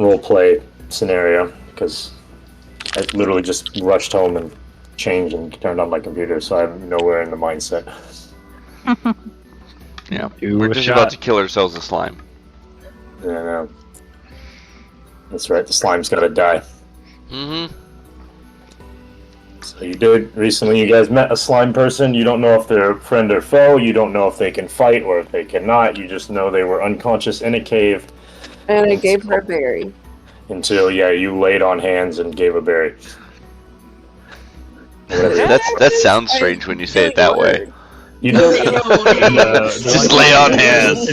role play scenario because I literally just rushed home and changed and turned on my computer, so I'm nowhere in the mindset. Yeah, we're just about to kill ourselves with slime. Yeah, I know. That's right, the slime's gonna die. Mm-hmm. So you did recently, you guys met a slime person, you don't know if they're friend or foe, you don't know if they can fight or if they cannot, you just know they were unconscious in a cave. And I gave her a berry. Until, yeah, you laid on hands and gave a berry. That sounds strange when you say it that way. You don't Just lay on hands.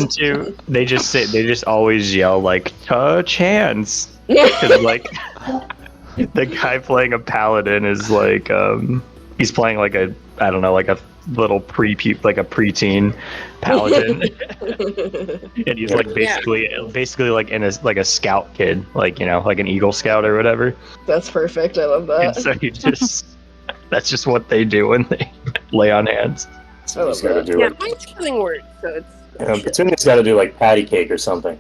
They just always yell like touch hands. Because like the guy playing a paladin is like he's playing like a little preteen paladin. And he's like basically like in a scout kid, like like an Eagle Scout or whatever. That's perfect. I love that. And so that's just what they do when they lay on hands. So he's gotta do mine's healing word, so it's. Petunia's got to do like patty cake or something.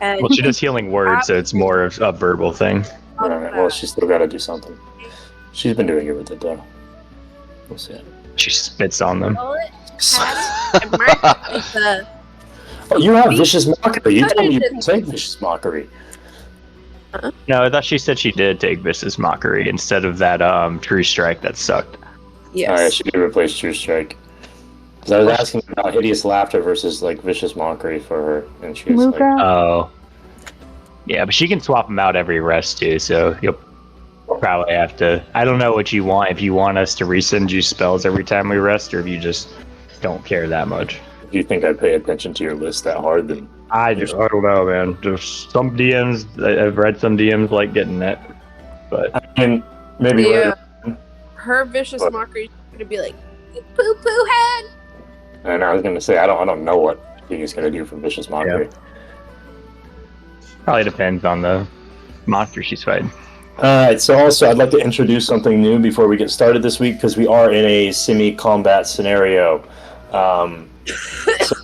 Well, she does healing word, so it's more of a verbal thing. Alright, well, she's still got to do something. She's been doing it with it though. We'll see. She spits on them. Oh, you have vicious mockery. You told me you didn't take vicious mockery. No, I thought she said she did take vicious mockery instead of that true strike that sucked. Yes. Alright, she could replace true strike. Because I was asking about hideous laughter versus like vicious mockery for her, and she was like, "Oh, yeah," but she can swap them out every rest too. So you'll probably have to. I don't know what you want. If you want us to resend you spells every time we rest, or if you just don't care that much. If you think I pay attention to your list that hard, then I don't know, man. There's some DMs. I've read some DMs like getting that, but I mean, maybe later. Her vicious mockery is gonna be like, "Poo poo head." And I was gonna say I don't know what he's gonna do for vicious mockery. Yeah. Probably depends on the monster she's fighting. Alright, so also I'd like to introduce something new before we get started this week because we are in a semi-combat scenario. So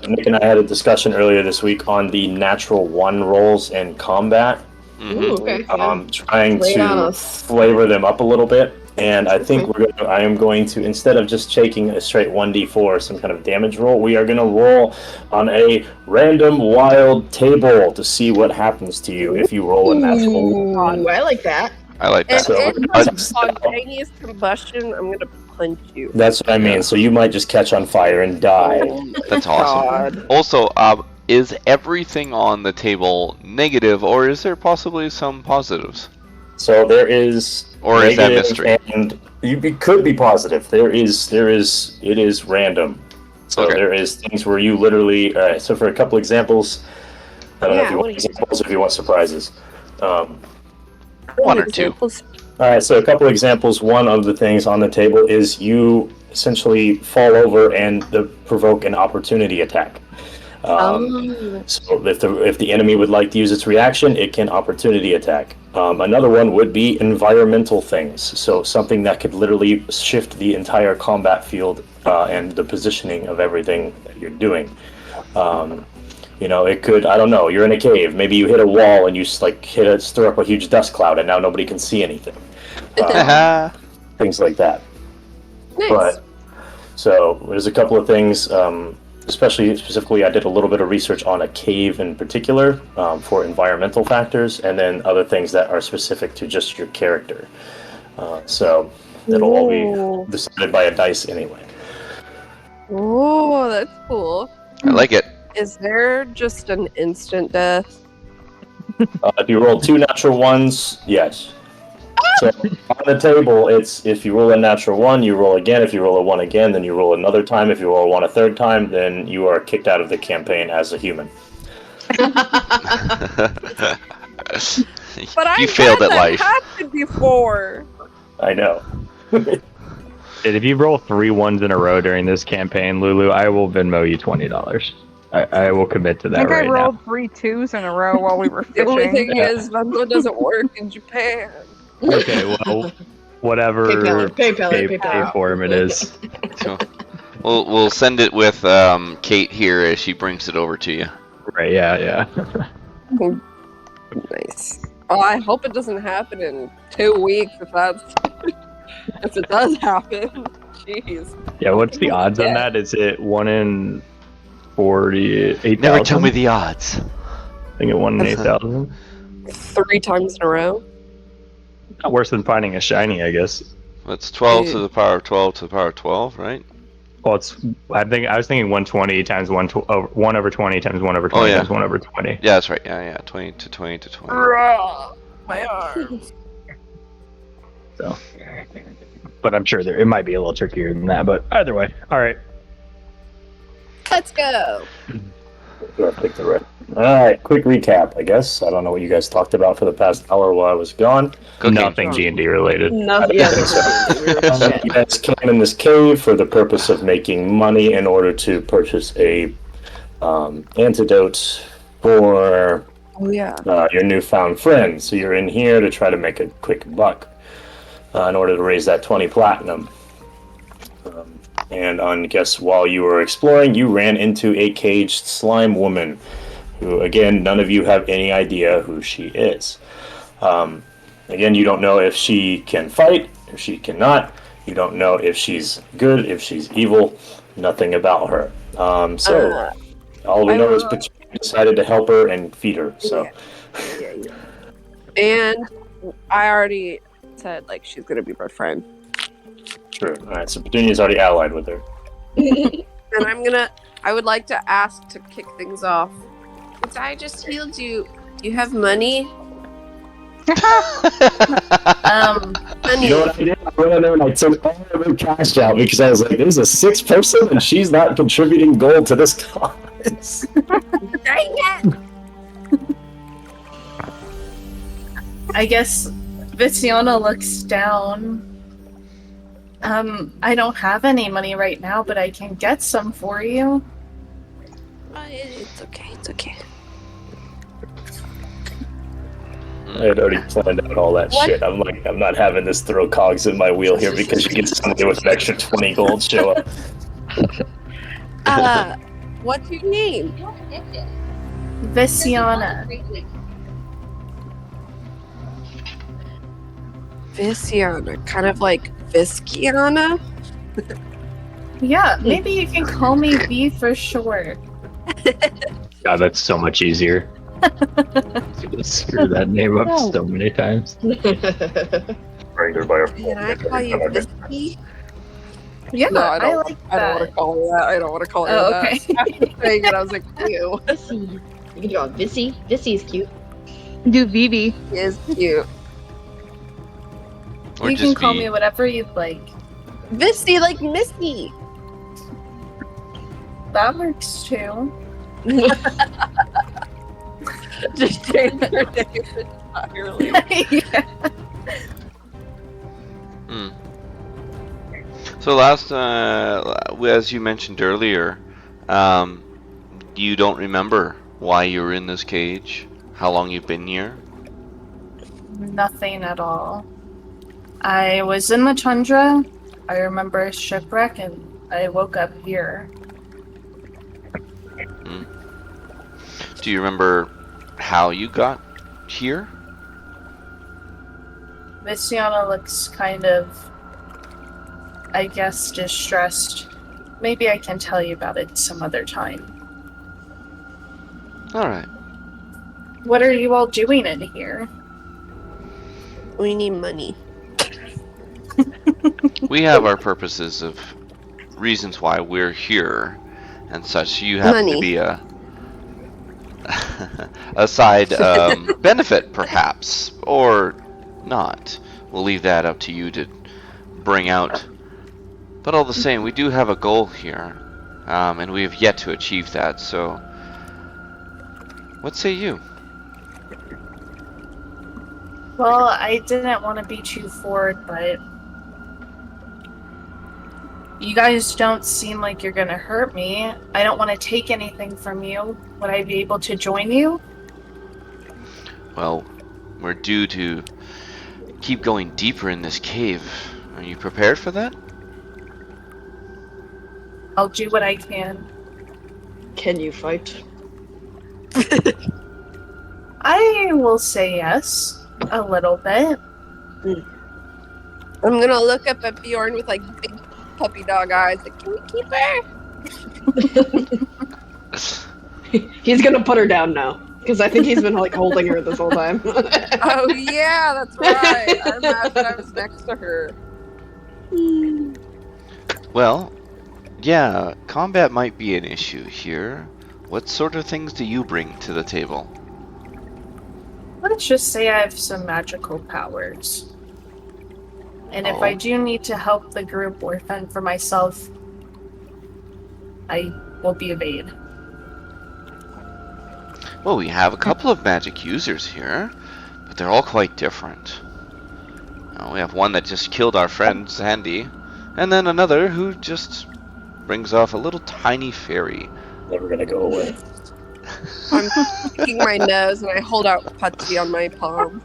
Nick and I had a discussion earlier this week on the natural 1 rolls in combat. Ooh, okay. Trying to flavor them up a little bit. And I think I am going to, instead of just taking a straight 1d4, some kind of damage roll, we are going to roll on a random wild table to see what happens to you if you roll a natural 1. I like that. I like that. If spontaneous combustion, I'm going to punch you. That's what I mean. So you might just catch on fire and die. That's awesome. Also, is everything on the table negative, or is there possibly some positives? So there is, or is that mystery? And it could be positive. It is random. So there is things where you literally. So for a couple examples, I don't know if you want examples, or if you want surprises. 1 or 2. All right. So a couple examples. One of the things on the table is you essentially fall over and provoke an opportunity attack. So if the enemy would like to use its reaction, it can opportunity attack. Another one would be environmental things. So something that could literally shift the entire combat field and the positioning of everything that you're doing. It could, I don't know, you're in a cave. Maybe you hit a wall and you stir up a huge dust cloud and now nobody can see anything. Things like that. Nice. So there's a couple of things. Specifically, I did a little bit of research on a cave in particular for environmental factors, and then other things that are specific to just your character. So it'll all be decided by a dice anyway. Oh, that's cool. I like it. Is there just an instant death? If you roll 2 natural 1s, yes. So on the table, it's if you roll a natural 1, you roll again. If you roll a 1 again, then you roll another time. If you roll a 1 a third time, then you are kicked out of the campaign as a human. But you failed at life. Happened before. I know. If you roll 3 1s in a row during this campaign, Lulu, I will Venmo you $20. I will commit to that right now. I think I rolled 3 2s in a row while we were fishing. The only thing is, Venmo doesn't work in Japan. Okay, well, whatever PayPal form it is. So, we'll send it with Kate here as she brings it over to you. Right, yeah. Nice. Well, I hope it doesn't happen in 2 weeks if it does happen. Jeez. Yeah, what's the odds on Yeah. that? Is it 1 in 48,000? Never tell me the odds. I think it 1 in 8,000. 3 times in a row. Not worse than finding a shiny, I guess. That's 12 to the power of 12 to the power of 12, right? Well, I was thinking 120 times 1 over 20 times 1 over 20 Oh, yeah. times 1 over 20. Yeah, that's right. Yeah. 20 to 20 to 20. My arms. So, but I'm sure it might be a little trickier than that. But either way, all right. Let's go. I picked the red. All right, quick recap, I guess. I don't know what you guys talked about for the past hour while I was gone. Cooking. Nothing D&D related. Nothing. You guys came in this cave for the purpose of making money in order to purchase a antidote for your newfound friend. So you're in here to try to make a quick buck in order to raise that 20 platinum. And I guess while you were exploring, you ran into a caged slime woman, who, again, none of you have any idea who she is. Again, you don't know if she can fight, if she cannot. You don't know if she's good, if she's evil. Nothing about her. So all we know is Petunia decided to help her and feed her. So, And I already said like she's gonna be my friend. sure. All right. So Petunia's already allied with her. And I would like to ask to kick things off. Since I just healed you, do you have money? Money. You know what I did? I went in there and I took all of her cash out because I was like, "There's a 6th person and she's not contributing gold to this cause." Dang it! I guess Visiona looks down. I don't have any money right now, but I can get some for you. It's okay. It's okay. I had already planned out all that shit. I'm like, I'm not having this throw cogs in my wheel here because you get somebody with an extra 20 gold show up. What's your name? Visiona. Visiana, kind of like Visciana. Yeah, maybe you can call me V for short. God, that's so much easier. Screw that name up so many times. Can I call you Visky? Yeah, No, I like I don't want that. to call you that. I don't want to call you Oh, that. okay. After saying it, I was like, ew. Vissy. You can do a Vissy. Vissy is cute. Do Vivi. He is cute. Or You just can call be- me whatever you'd like. Visty, like Misty. That works too. Just change her name entirely. Yeah. So last, as you mentioned earlier, you don't remember why you were in this cage, how long you've been here? Nothing at all. I was in the tundra. I remember a shipwreck, and I woke up here. Do you remember how you got here? Visiona looks kind of, I guess, distressed. Maybe I can tell you about it some other time. Alright. What are you all doing in here? We need money. We have our purposes of reasons why we're here and such. You happen to Money. be a side benefit, perhaps, or not. We'll leave that up to you to bring out. But all the same, we do have a goal here, and we have yet to achieve that, so what say you? Well, I didn't want to be too forward, but you guys don't seem like you're gonna hurt me. I don't want to take anything from you. Would I be able to join you? Well, we're due to keep going deeper in this cave. Are you prepared for that? I'll do what I can. Can you fight? I will say yes, a little bit. I'm gonna look up at Bjorn with like big puppy dog eyes. Like, can we keep her? He's gonna put her down now because I think he's been like holding her this whole time. Oh yeah, that's right. I imagined I was next to her. Well, yeah, combat might be an issue here. What sort of things do you bring to the table? Let's just say I have some magical powers. And if I Oh. do need to help the group or fend for myself, I will be obeyed. Well, we have a couple of magic users here, but they're all quite different. We have one that just killed our friend Sandy, and then another who just brings off a little tiny fairy. Never gonna go away. I'm picking my nose and I hold out Patsy on my palm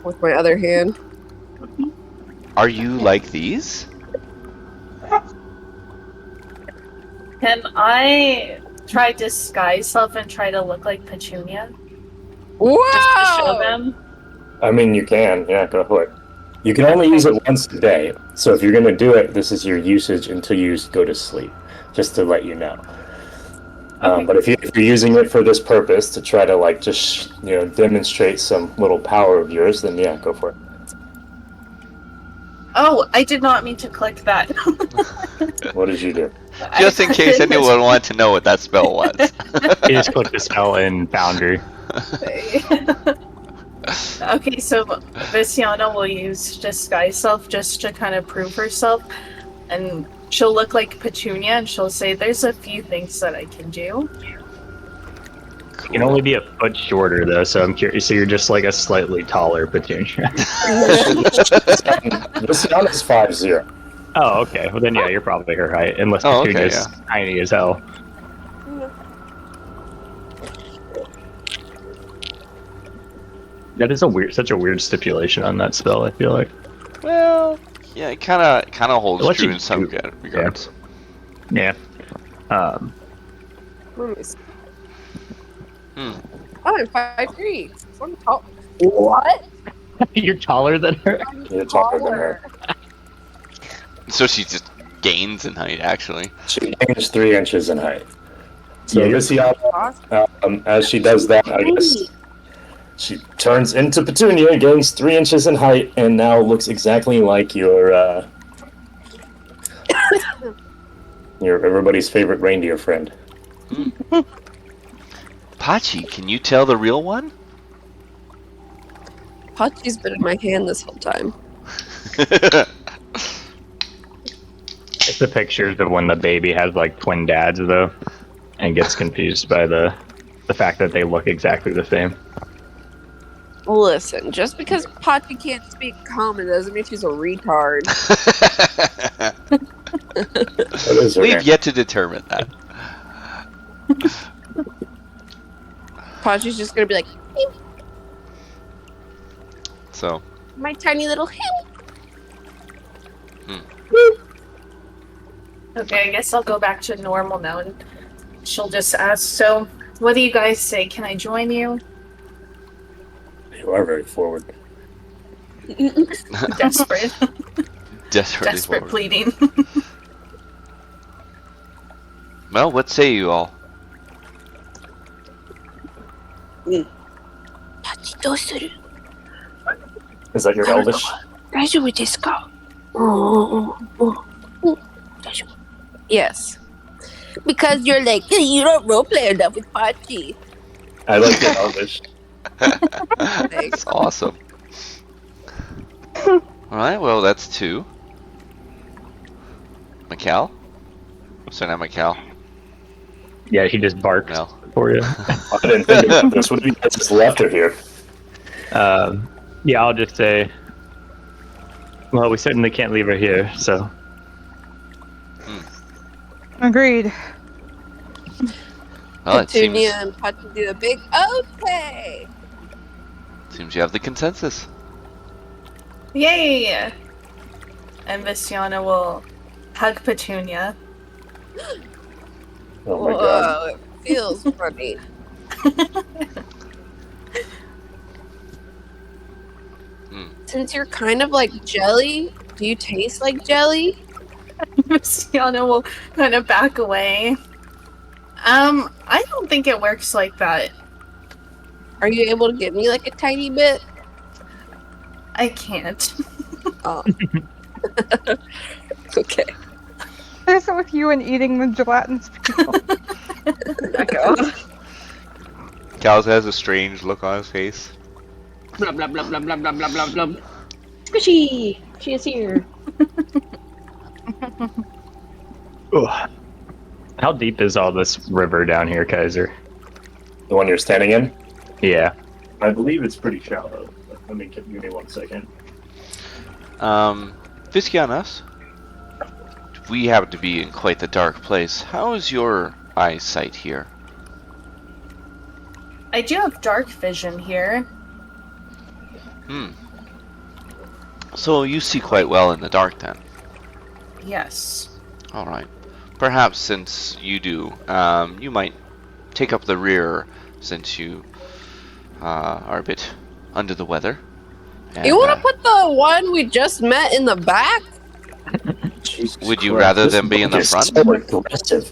with my other hand. Are you like these? Can I try disguise self and try to look like Petunia? Just to show Whoa! them? I mean, you can. Yeah, go for it. You can only use it once a day. So if you're going to do it, this is your usage until you go to sleep, just to let you know. But if you're using it for this purpose, to try to like just, demonstrate some little power of yours, then yeah, go for it. Oh, I did not mean to click that. What did you do? Just in case anyone wanted to know what that spell was. You just click the spell in Foundry. Okay, so Visiana will use disguise self just to kind of prove herself, and she'll look like Petunia, and she'll say, "There's a few things that I can do." Cool. You can only be a foot shorter though, so I'm curious. So you're just like a slightly taller Petunia. This is 5'0". Oh, okay. Well then, yeah, you're probably her height, unless Oh, okay, Petunia's tiny as hell. That is such a weird stipulation on that spell. I feel like. Well, yeah, it kind of holds It lets true you in some do- regards. Yeah. Let me see. Oh, I'm 5'3". So I'm tall. What? You're taller than her. You're taller than her. So she just gains in height, actually. She gains 3 inches in height. So Yeah, Visiana, as she does that, I guess she turns into Petunia, gains 3 inches in height, and now looks exactly like your everybody's favorite reindeer friend. Pachi, can you tell the real one? Pachi's been in my hand this whole time. It's the pictures of when the baby has like twin dads though, and gets confused by the fact that they look exactly the same. Listen, just because Pachi can't speak common doesn't mean she's a retard. That is her We've name. yet to determine that. Pachi's just gonna be like, So, my tiny little Okay, I guess I'll go back to normal now, and she'll just ask, "So, what do you guys say? Can I join you?" You are very forward. Desperate, desperately desperate forward. pleading. Well, what say you all? Pachi, do suru. Is that your Elvish? 大丈夫ですか? Yes. Because you're like, you don't roleplay enough with Pachi. I like your Elvish. That's awesome. Alright, well, that's 2. Mikal? Sorry, not Mikal. Yeah, he just barked No. for you. I didn't think about this. What if you guys just left her here? Yeah, I'll just say. Well, we certainly can't leave her here, so. Agreed. Well, it seems, Petunia and Pachi do a big okay. seems you have the consensus. Yay! And Visiana will hug Petunia. Oh my god. Whoa, it feels funny. Since you're kind of like jelly, do you taste like jelly? Sienna will kind of back away. I don't think it works like that. Are you able to give me like a tiny bit? I can't. Oh. Okay. There's with you and eating the gelatin speckle. Oh, God. Callus has a strange look on his face. Blah, blah, blah, blah, blah, blah, blah, blah, blah. Squishy! She is here. Ugh. How deep is all this river down here, Kaiser? The one you're standing in? Yeah. I believe it's pretty shallow. Let me give me 1 second. Viscianus, we happen to be in quite the dark place. How is your eyesight here? I do have dark vision here. So you see quite well in the dark then? Yes. Alright. Perhaps since you do, you might take up the rear since you are a bit under the weather. And, You want to put the one we just met in the back? Jesus Would you Christ, rather this them be in the book is front? So aggressive.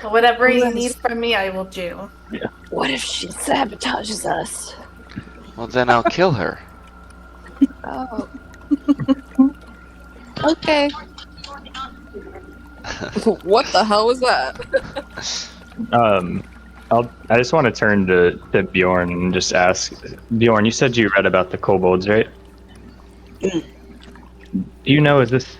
Whatever you need from me, I will do. What if she sabotages us? Well, then I'll kill her. Oh. Okay. What the hell was that? I just want to turn to Bjorn and just ask, Bjorn, you said you read about the kobolds, right? Do you know, is this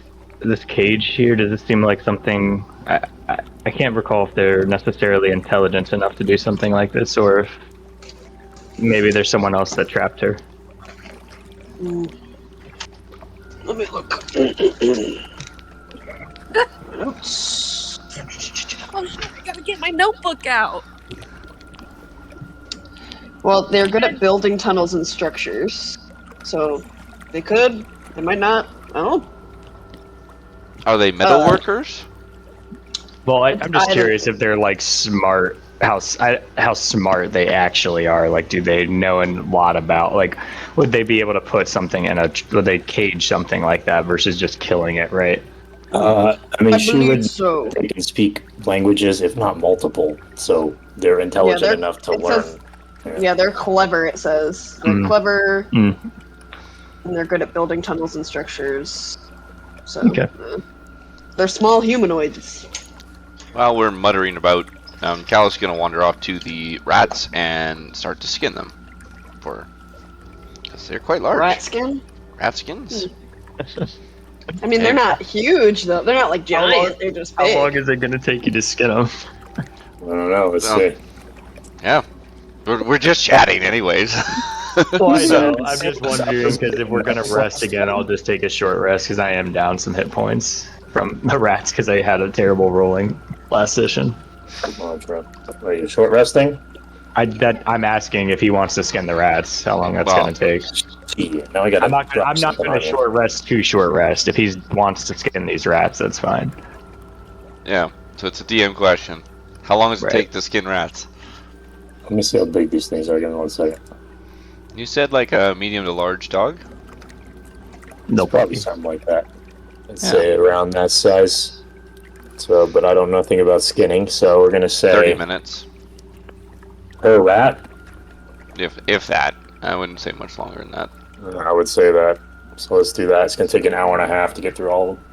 cage here, does this seem like something, I can't recall if they're necessarily intelligent enough to do something like this, or if maybe there's someone else that trapped her. Let me look. Oops. Oh shit, I gotta get my notebook out. Well, they're good at building tunnels and structures. So, they could, they might not, I don't know. Are they metal workers? Well, I'm just I don't- curious if they're like smart, how smart they actually are. Like, do they know a lot about, like, would they be able to put something in would they cage something like that versus just killing it, right? I mean, I she believe would. so. They can speak languages, if not multiple, so they're intelligent they're- enough to it learn. says- Yeah, they're clever, it says. They're clever, and they're good at building tunnels and structures. So, Okay. they're small humanoids. While we're muttering about, Callus is going to wander off to the rats and start to skin them. Because they're quite large. Rat skin? Rat skins? I mean, they're not huge, though. They're not like giant, they're just How big. long is it going to take you to skin them? I don't know. Let's Oh. see. Yeah. We're just chatting anyways. Well, I know. So- I'm just wondering because if we're gonna rest again, I'll just take a short rest because I am down some hit points from the rats because I had a terrible rolling last session. Come on, Trev. Are you short resting? I'm asking if he wants to skin the rats. How long that's Well, gonna take? Gee, now I gotta. I'm not drop gonna something on you. short rest. Too short rest. If he wants to skin these rats, that's fine. Yeah. So it's a DM question. How long does it Right. take to skin rats? Let me see how big these things are. Give me 1 second. You said like a medium to large dog? No Probably problem. something like that. I'd Yeah. say around that size. So, but I don't know nothing about skinning, so we're gonna 30 say minutes. per rat. If that. I wouldn't say much longer than that. I would say that. So let's do that. It's gonna take an hour and a half to get through all of them.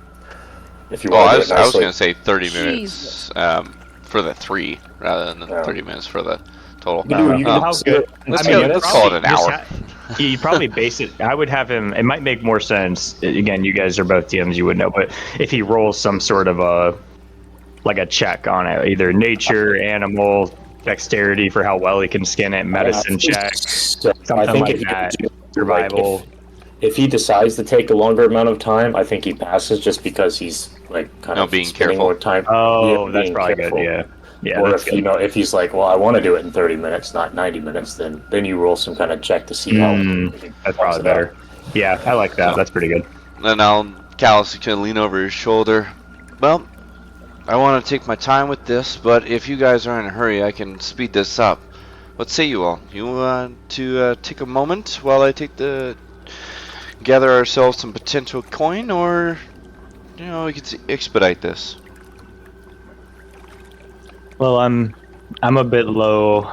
If you Oh, want I to was, do it I was nicely. going to say 30 Jesus. minutes for the 3 rather than Yeah. 30 minutes for the total. You can do- you can How do- good? Let's I go- mean, let's call it an just hour. You probably base it. I would have him. It might make more sense. Again, you guys are both DMs. You would know, but if he rolls some sort of a check on it, either nature, animal, dexterity for how well he can skin it, medicine check, So, something I think like if you that, do, survival. like, if he decides to take a longer amount of time, I think he passes just because he's like kind of being spending careful. more time. Oh, Yeah, that's being probably careful. good. Yeah, yeah. Or That's if good. if he's like, well, I want to do it in 30 minutes, not 90 minutes, then you roll some kind of check to see how. That's probably better. Yeah, I like that. That's pretty good. Then Callus is going to lean over his shoulder. Well, I want to take my time with this, but if you guys are in a hurry, I can speed this up. What say you all? You want to take a moment while I gather ourselves some potential coin, or we could expedite this? Well, I'm a bit low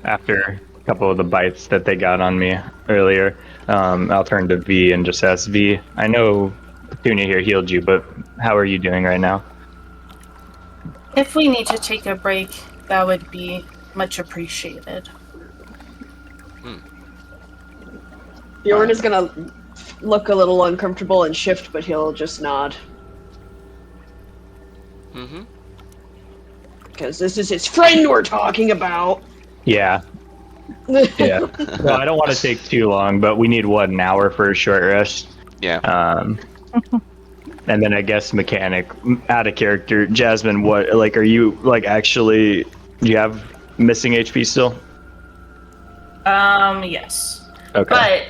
after a couple of the bites that they got on me earlier. I'll turn to V and just ask V. I know Petunia here healed you, but how are you doing right now? If we need to take a break, that would be much appreciated. Bjorn is gonna look a little uncomfortable and shift, but he'll just nod. Mm-hmm. Because this is his friend we're talking about. Yeah. Yeah. Well, I don't want to take too long, but we need 1 hour for a short rest. Yeah. And then I guess mechanic out of character. Jasmine, what are you actually? Do you have missing HP still? Yes. Okay.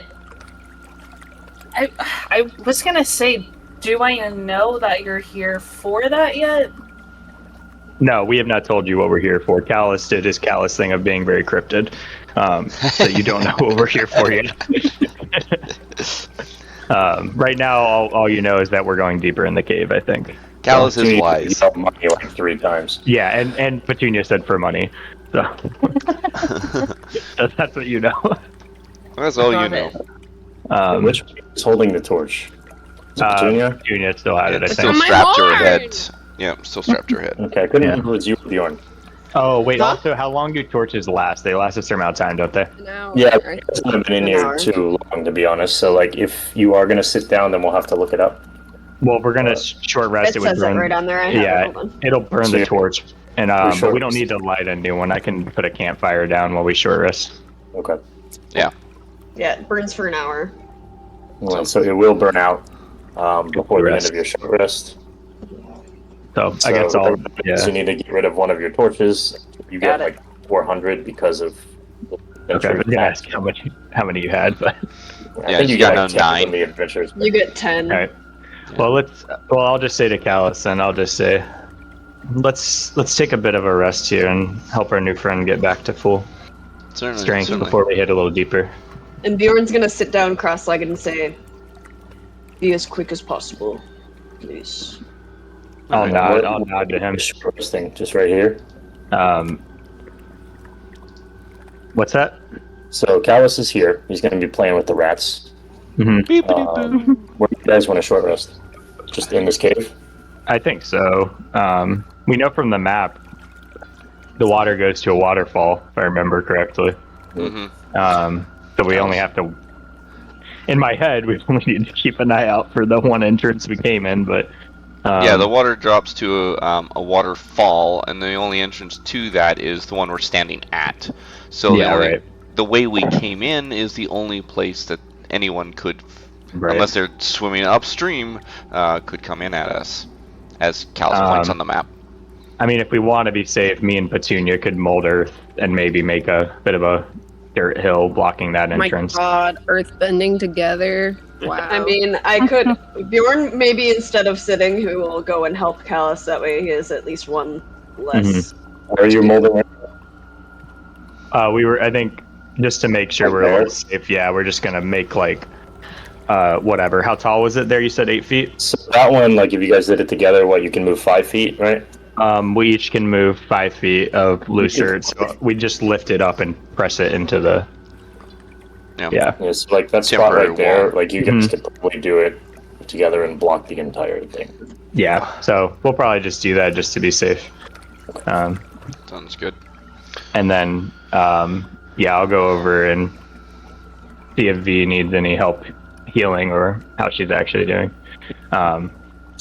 But I was gonna say, do I know that you're here for that yet? No, we have not told you what we're here for. Callus did his Callus thing of being very cryptid, so you don't know what we're here for yet. Right now, all you know is that we're going deeper in the cave, I think. Callus is wise. You money like 3 times. Yeah, and Petunia said for money. So that's what you know. That's all you Got know. it. Which one is holding the torch? Is it Petunia? Petunia still had it, I It's think. still my strapped to her horn! head. Yeah, still strapped to her head. Okay, I couldn't Yeah. remember if it was you or Bjorn. Oh, wait, Huh? also, how long do torches last? They last a certain amount of time, don't they? Now, Yeah, right? it hasn't been in An here hour. too long, to be honest. So, if you are going to sit down, then we'll have to look it up. Well, we're going to short rest. It It would says it burn. right on there. I have Yeah, it. Hold on. it'll burn So the you're- torch. And We're but short we don't rest. need to light a new one. I can put a campfire down while we short rest. Okay. Yeah, it burns for an hour. Well, so it will burn out before the end Rest. of your short rest. So I guess I'll. So Yeah. you need to get rid of one of your torches. You Got get it. 400 because of. Okay, I was gonna ask how many you had, but I Yeah, think you you got got no 10 9. from the adventures. You get 10. all right. Well, I'll just say to Callus, and I'll just say, let's take a bit of a rest here and help our new friend get back to full Certainly. strength certainly. before we hit a little deeper. And Bjorn's gonna sit down cross-legged and say, "Be as quick as possible, please." I'll Alright, nod to him. Short resting, just right here. What's that? So Callus is here. He's going to be playing with the rats. Mm-hmm. Where do you guys want to short rest? Just in this cave? I think so. We know from the map the water goes to a waterfall, if I remember correctly. Mm-hmm. So we only have to. In my head, we only need to keep an eye out for the one entrance we came in, but. Yeah, the water drops to a waterfall, and the only entrance to that is the one we're standing at. So Yeah, right. the way we came in is the only place that anyone could, Right. unless they're swimming upstream, could come in at us, as Callus points on the map. I mean, if we want to be safe, me and Petunia could mold earth and maybe make a bit of a dirt hill blocking that My entrance. God, earth bending together. Wow. I mean, I could. Bjorn, maybe instead of sitting, who will go and help Callus. That way, he has at least one less. Are you molding it? I think, just to make sure we're a little safe, yeah, we're just going to make, whatever. How tall was it there? You said 8 feet? So that one, if you guys did it together, you can move 5 feet, right? We each can move 5 feet of loose earth, so we just lift it up and press it into the. Yeah. Yeah, so that spot Temporary right there, wall. you guys could probably do it together and block the entire thing. Yeah, so we'll probably just do that just to be safe. Sounds good. And then, I'll go over and see if V needs any help healing or how she's actually doing. So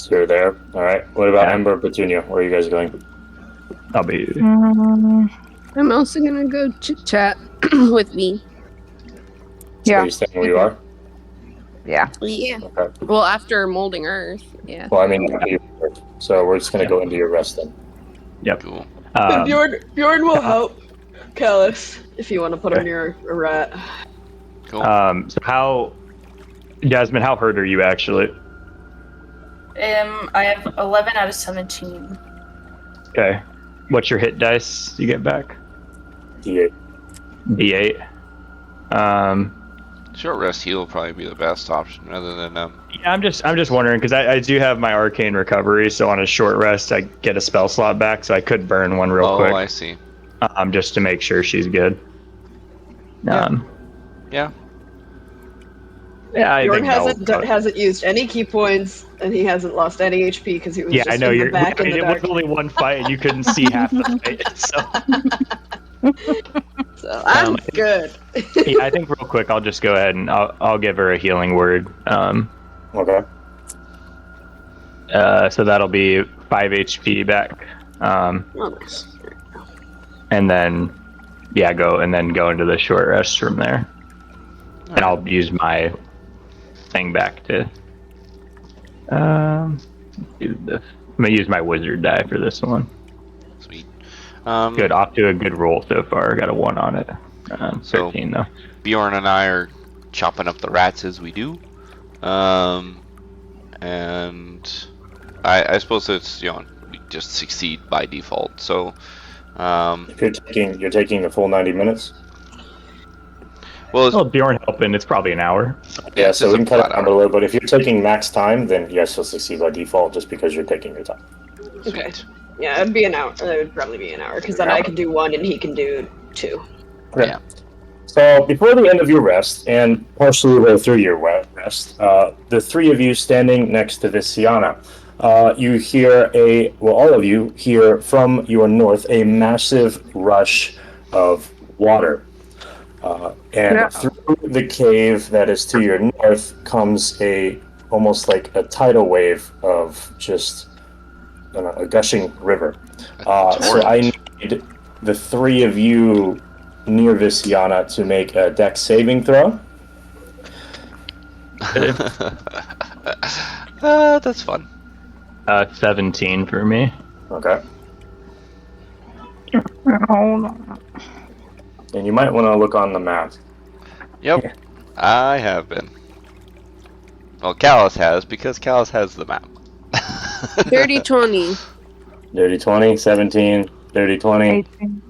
you're there. All right. What about Yeah. Ember, Petunia? Where are you guys going? I'll be. I'm also gonna go chit chat with V. So Yeah. you staying where you are? Yeah. Yeah. Okay. Well, after molding earth. Yeah. Well, I mean, so we're just going to go into your rest then. Yep. Cool. And Bjorn will help Callus if you want to put him near a rat. Cool. So Jasmine, how hurt are you actually? I have 11 out of 17. Okay. What's your hit dice you get back? D8. D8. Short rest heal will probably be the best option rather than Yeah, I'm just wondering because I do have my arcane recovery, so on a short rest I get a spell slot back, so I could burn one real quick. Oh, I see. Just to make sure she's good. Yeah. Yeah, I Bjorn think hasn't used any key points, and he hasn't lost any HP because he was yeah, just I know in the you're. back in the It dark. was only one fight, and you couldn't see half the fight. So So I'm good. yeah, I think real quick, I'll just go ahead and I'll give her a healing word. Okay. So that'll be 5 HP back. Oh, nice. And then go into the short rest from there. And I'll use my thing back to do this. I'm gonna use my wizard die for this one. Sweet. Good, off to a good roll so far. Got a 1 on it. 13 though. Bjorn and I are chopping up the rats as we do. And I suppose it's, we just succeed by default. So If you're taking the full 90 minutes. well, Bjorn helping, it's probably an hour. Yeah, it's so just we can cut it flat down a little. But if you're taking max time, then yes, you'll succeed by default just because you're taking your time. Okay. sweet. Yeah, it'd be an hour. It would probably be an hour because then I can do 1 and he can do 2. Okay. Yeah. So before the end of your rest, and partially the way through your rest, the three of you standing next to Visiana, you hear all of you hear from your north a massive rush of water. Through the cave that is to your north comes almost like a tidal wave of just a gushing river. So I need the three of you near Visiana to make a dex saving throw. That's fun. 17 for me. Okay. Hold on. And you might want to look on the map. Yep, I have been. Well, Callus has, because Callus has the map. Dirty 20. Dirty 20, 17, dirty 20, 18.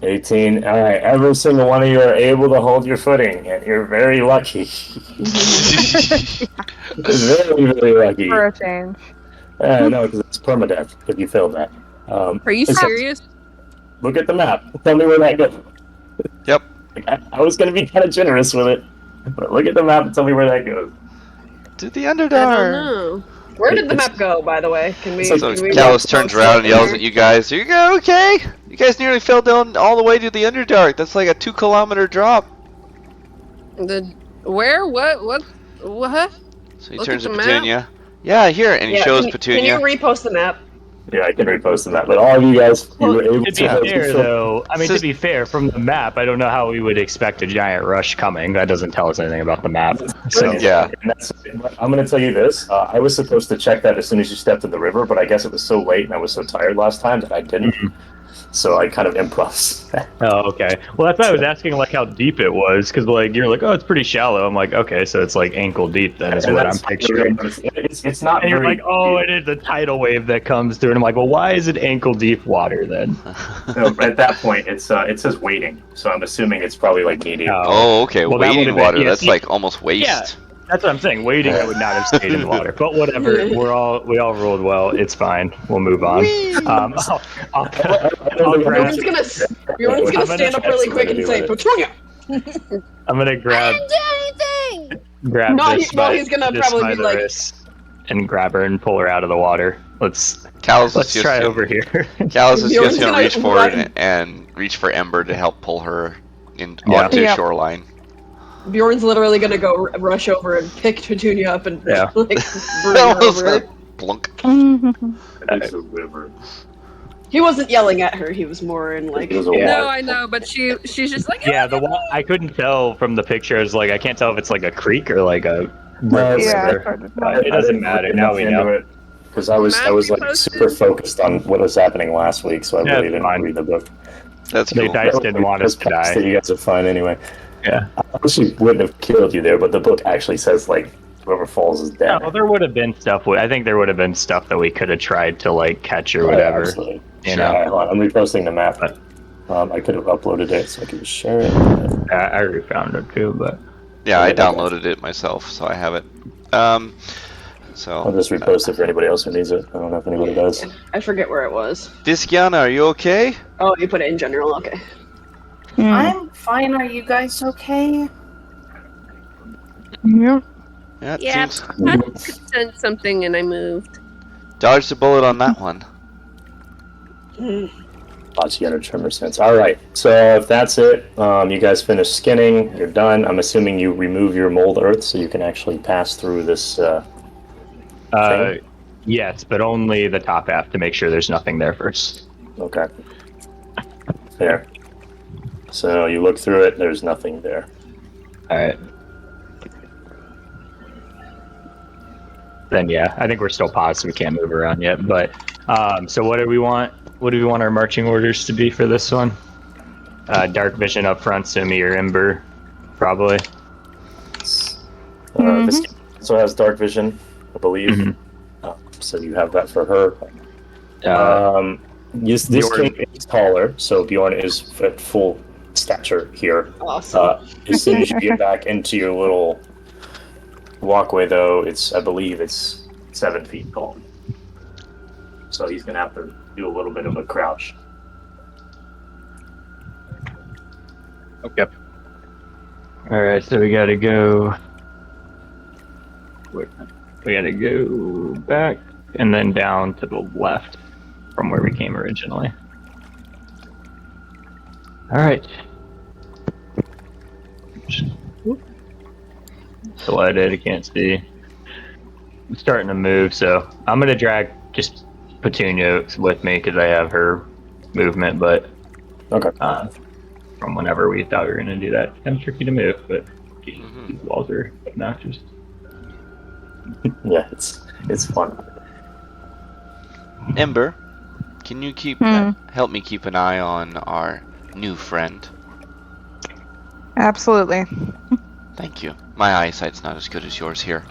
18. All right, every single one of you are able to hold your footing, and you're very lucky. Very, very lucky. For a change. No, because it's permadeath if you fail that. Are you so serious? Look at the map. Tell me where that goes. Yep. I was going to be kind of generous with it, but look at the map and tell me where that goes. To the I don't Underdark. know. Where did the map go, by the way? Can we? So So can we Callus post turns it around and yells there? at you guys, "Are you guys okay? You guys nearly fell down all the way to the Underdark. That's like a 2-kilometer drop." Where? What? So he Look turns at to the Petunia. Yeah, here, and he Yeah, shows can Petunia. you repost the map? Yeah, I can repost the map, but all of you guys, you were able To to be have fair, though, to be fair, from the map, I don't know how we would expect a giant rush coming. That doesn't tell us anything about the map. So Yeah. And I'm going to tell you this. I was supposed to check that as soon as you stepped in the river, but I guess it was so late and I was so tired last time that I didn't. So I kind of improvised. Oh, okay. Well, that's why I was asking like how deep it was, because like you're like, oh, it's pretty shallow. I'm like, okay, so it's like ankle deep. Then is And what I'm that's picturing. It's not And you're very like, oh, it is a tidal wave that comes through, and I'm like, well, why is it ankle deep water then? No, at that point, it says waiting, so I'm assuming it's probably like knee deep. Oh, okay. Well, that Wading would've been- water. yeah, That's see- like almost waist. Yeah. That's what I'm saying. Waiting, I would not have stayed in water. But whatever. We all rolled well. It's fine. We'll move on. I'll grab, Bjorn's gonna stand up really quick and say, Petunia! I'm gonna grab grab No, this he's gonna this probably by be the like- wrist and grab her and pull her out of the water. Let's Callus is try just over here. Callus is Bjorn's just gonna gonna reach forward run- and reach for Ember to help pull her Yeah. onto the Yep. shoreline. Bjorn's literally gonna go rush over and pick Petunia up and Yeah. like bring That her was over. like plunk. It's a river. He wasn't yelling at her. He was more in like. It was a Yeah. No, water. I know, but she's just like, Yeah, I couldn't tell from the pictures. Like, I can't tell if it's like a creek or like a No, Yeah, river. it's hard to tell. But it doesn't matter. Now we know. Because I was like Map you super focused on what was happening last week, so I Yeah, really it's didn't fine. read the book. That's The cool. dice didn't want us to die. You guys are fine anyway. Yeah. I actually wouldn't have killed you there, but the book actually says like whoever falls is dead. No, there would have been stuff. I think there would have been stuff that we could have tried to like catch or Yeah, whatever. absolutely. You All know. right, hold on. I'm reposting the map. I could have uploaded it, so I could just share it. I already found it too, but Yeah, I Okay. downloaded it myself, so I have it. So I'll just repost it for anybody else who needs it. I don't know if anybody does. I forget where it was. Diskiana, are you okay? Oh, you put it in general. Okay. I'm fine. Are you guys okay? Yeah. Yeah, it Yeah, seems I could sense something and I moved. dodged a bullet on that one. Lots of unit tremor sense. All right. So if that's it, you guys finish skinning. You're done. I'm assuming you remove your mold earth so you can actually pass through this. Thing? yes, but only the top half to make sure there's nothing there first. Okay. There. So you look through it. There's nothing there. All right. Then yeah, I think we're still paused, so we can't move around yet. But so what do we want? What do we want our marching orders to be for this one? Dark vision up front, Sumi or Ember, probably. This also has dark vision, I believe. So you have that for her. This Bjorn. king is taller, so Bjorn is at full stature here. Awesome. As soon as you get back into your little walkway, though, I believe it's 7 feet tall. So he's gonna have to do a little bit of a crouch. Okay. All right, so we gotta go. We gotta go back and then down to the left from where we came originally. All right. Delighted, I can't see. I'm starting to move, so I'm gonna drag just Petunia with me because I have her movement, but Okay. from whenever we thought we were gonna do that, kind of tricky to move, but these walls are obnoxious. Yeah, it's fun. Ember, can you help me keep an eye on our new friend? Absolutely. Thank you. My eyesight's not as good as yours here.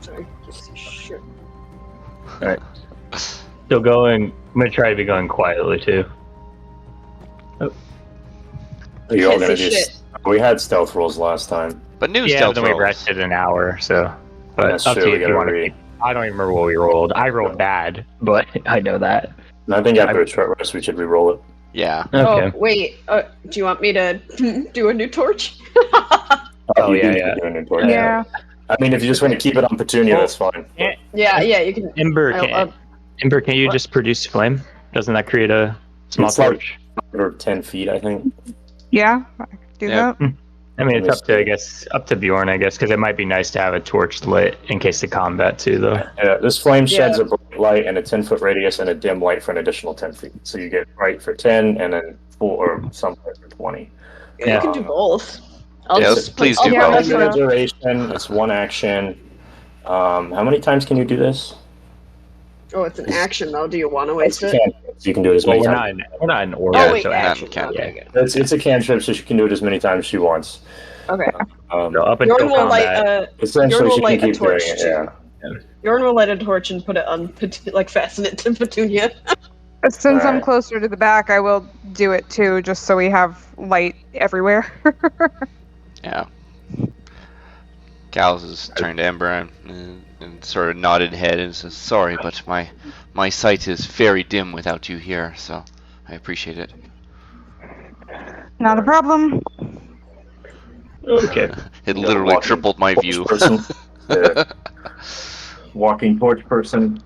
Sorry. Just shit. All right. Still going. I'm gonna try to be going quietly too. Are you all Can't gonna see do? shit. We had stealth rolls last time. But new Yeah, stealth then we rolls. rested an hour, so. But That's up true, to we you if you gotta want to. read. I don't even remember what we rolled. I rolled bad, but I know that. And I think after a short rest, we should re-roll it. Yeah. Okay. Oh wait. Do you want me to do a new torch? Oh, You do yeah, need yeah. to do an inventory. Yeah. I mean, if you just want to keep it on Petunia, that's fine. Yeah. You can. Ember, Ember, can you What? just produce flame? Doesn't that create a small It's like- torch? Or 10 feet, I think. Yeah, I could do Yep. that. I mean, it's up to, I guess, up to Bjorn, I guess, because it might be nice to have a torch lit in case of combat too, though. Yeah, this flame sheds a bright light and a 10-foot radius and a dim light for an additional 10 feet. So you get bright for 10 and then full or somewhere for 20. You can do both. I'll Yeah, just please I'll do put both. it Regular for- duration, it's one action. How many times can you do this? Oh, it's an action though. Do you want to It's waste a it? cantrip, so you can do it as Well, many we're times. not in order, Oh wait, so action. can't. Okay, It's a cantrip, so she can do it as many times as she wants. okay. so up until Yorn will light combat. Essentially, Yorn will she can light a keep doing torch it. too. Yeah. Yorn will light a torch and put it on, fasten it to Petunia. Since I'm Alright. closer to the back, I will do it too, just so we have light everywhere. Yeah. Gals has turned to Ember and sort of nodded head and says, "Sorry, but my sight is very dim without you here, so I appreciate it." Not a problem. Okay. It literally walking tripled my torch view. person. Yeah. Walking torch person.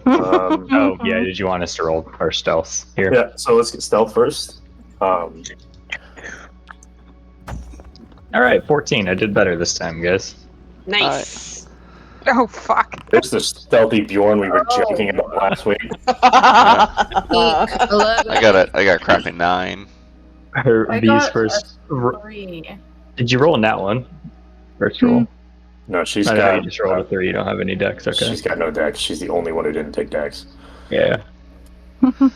Oh, yeah, did you want us to roll our stealth here? Yeah, so let's get stealth first. All right, 14. I did better this time, guys. Nice. Oh, fuck. There's the stealthy Bjorn we were joking about last week. 11. I got crapping 9. I These got first. a 3. Did you roll in that one? First roll. No, she's I know got. you just rolled a 3. You don't have any decks. Okay. She's got no dex. She's the only one who didn't take dex. Yeah. Who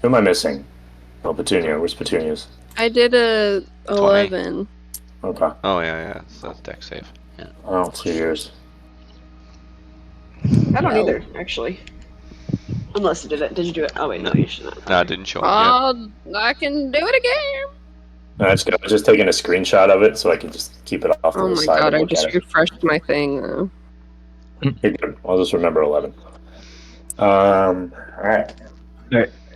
am I missing? Oh, Petunia. Where's Petunia's? I did a 11. Okay. Oh yeah, so that's deck save. Yeah. Oh, 2 years. I don't either, actually. Unless you did it. Did you do it? Oh wait, no, you shouldn't. No, it didn't show up yet. I can do it again. That's good. I was just taking a screenshot of it so I can just keep it off to Oh the my side. god, and I look just at it. refreshed my thing though. You're good. I'll just remember 11. All right.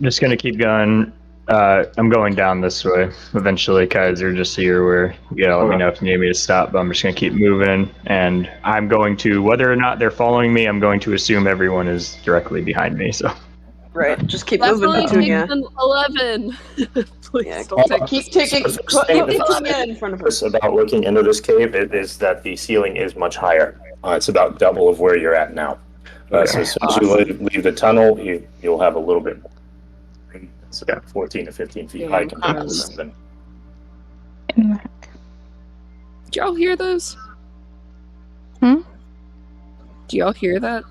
Just gonna keep going. I'm going down this way eventually, Kaiser, just so you're aware. You gotta let me know if you need me to stop, but I'm just gonna keep moving, and I'm going to, whether or not they're following me, I'm going to assume everyone is directly behind me, so. Right. Just keep That's moving, only Petunia. 11. Please Yeah, don't take keep this. taking. The first Put thing- the first Petunia in front of her. What's about looking into this cave is that the ceiling is much higher. It's about double of where you're at now. So as soon as you leave the tunnel, you'll have a little bit more. It's about 14 to 15 feet high compared to 7. Did y'all hear those? Hmm? Do y'all hear that?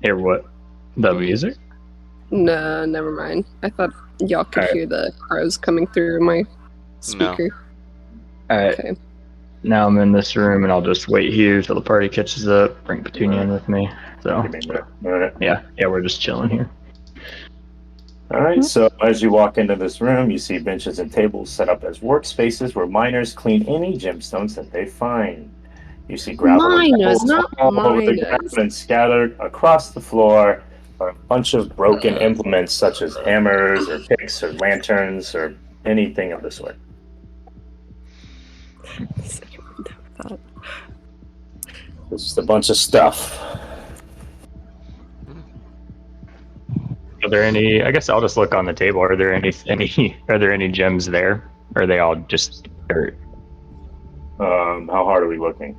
Hear what? The music? No, never mind. I thought y'all could Alright. hear the crows coming through my speaker. Alright, Okay. now I'm in this room, and I'll just wait here till the party catches up, bring Petunia in with me, so. Give me a minute. All right. Yeah, we're just chilling here. All right, so as you walk into this room, you see benches and tables set up as workspaces where miners clean any gemstones that they find. You see gravel and Miners, pebbles not all over the miners. ground and scattered across the floor are a bunch of broken implements such as hammers or picks or lanterns or anything of the sort. It's It's just a bunch of stuff. Are there any? I guess I'll just look on the table. Are there any? Are there any gems there? Or are they all just dirt? How hard are we looking?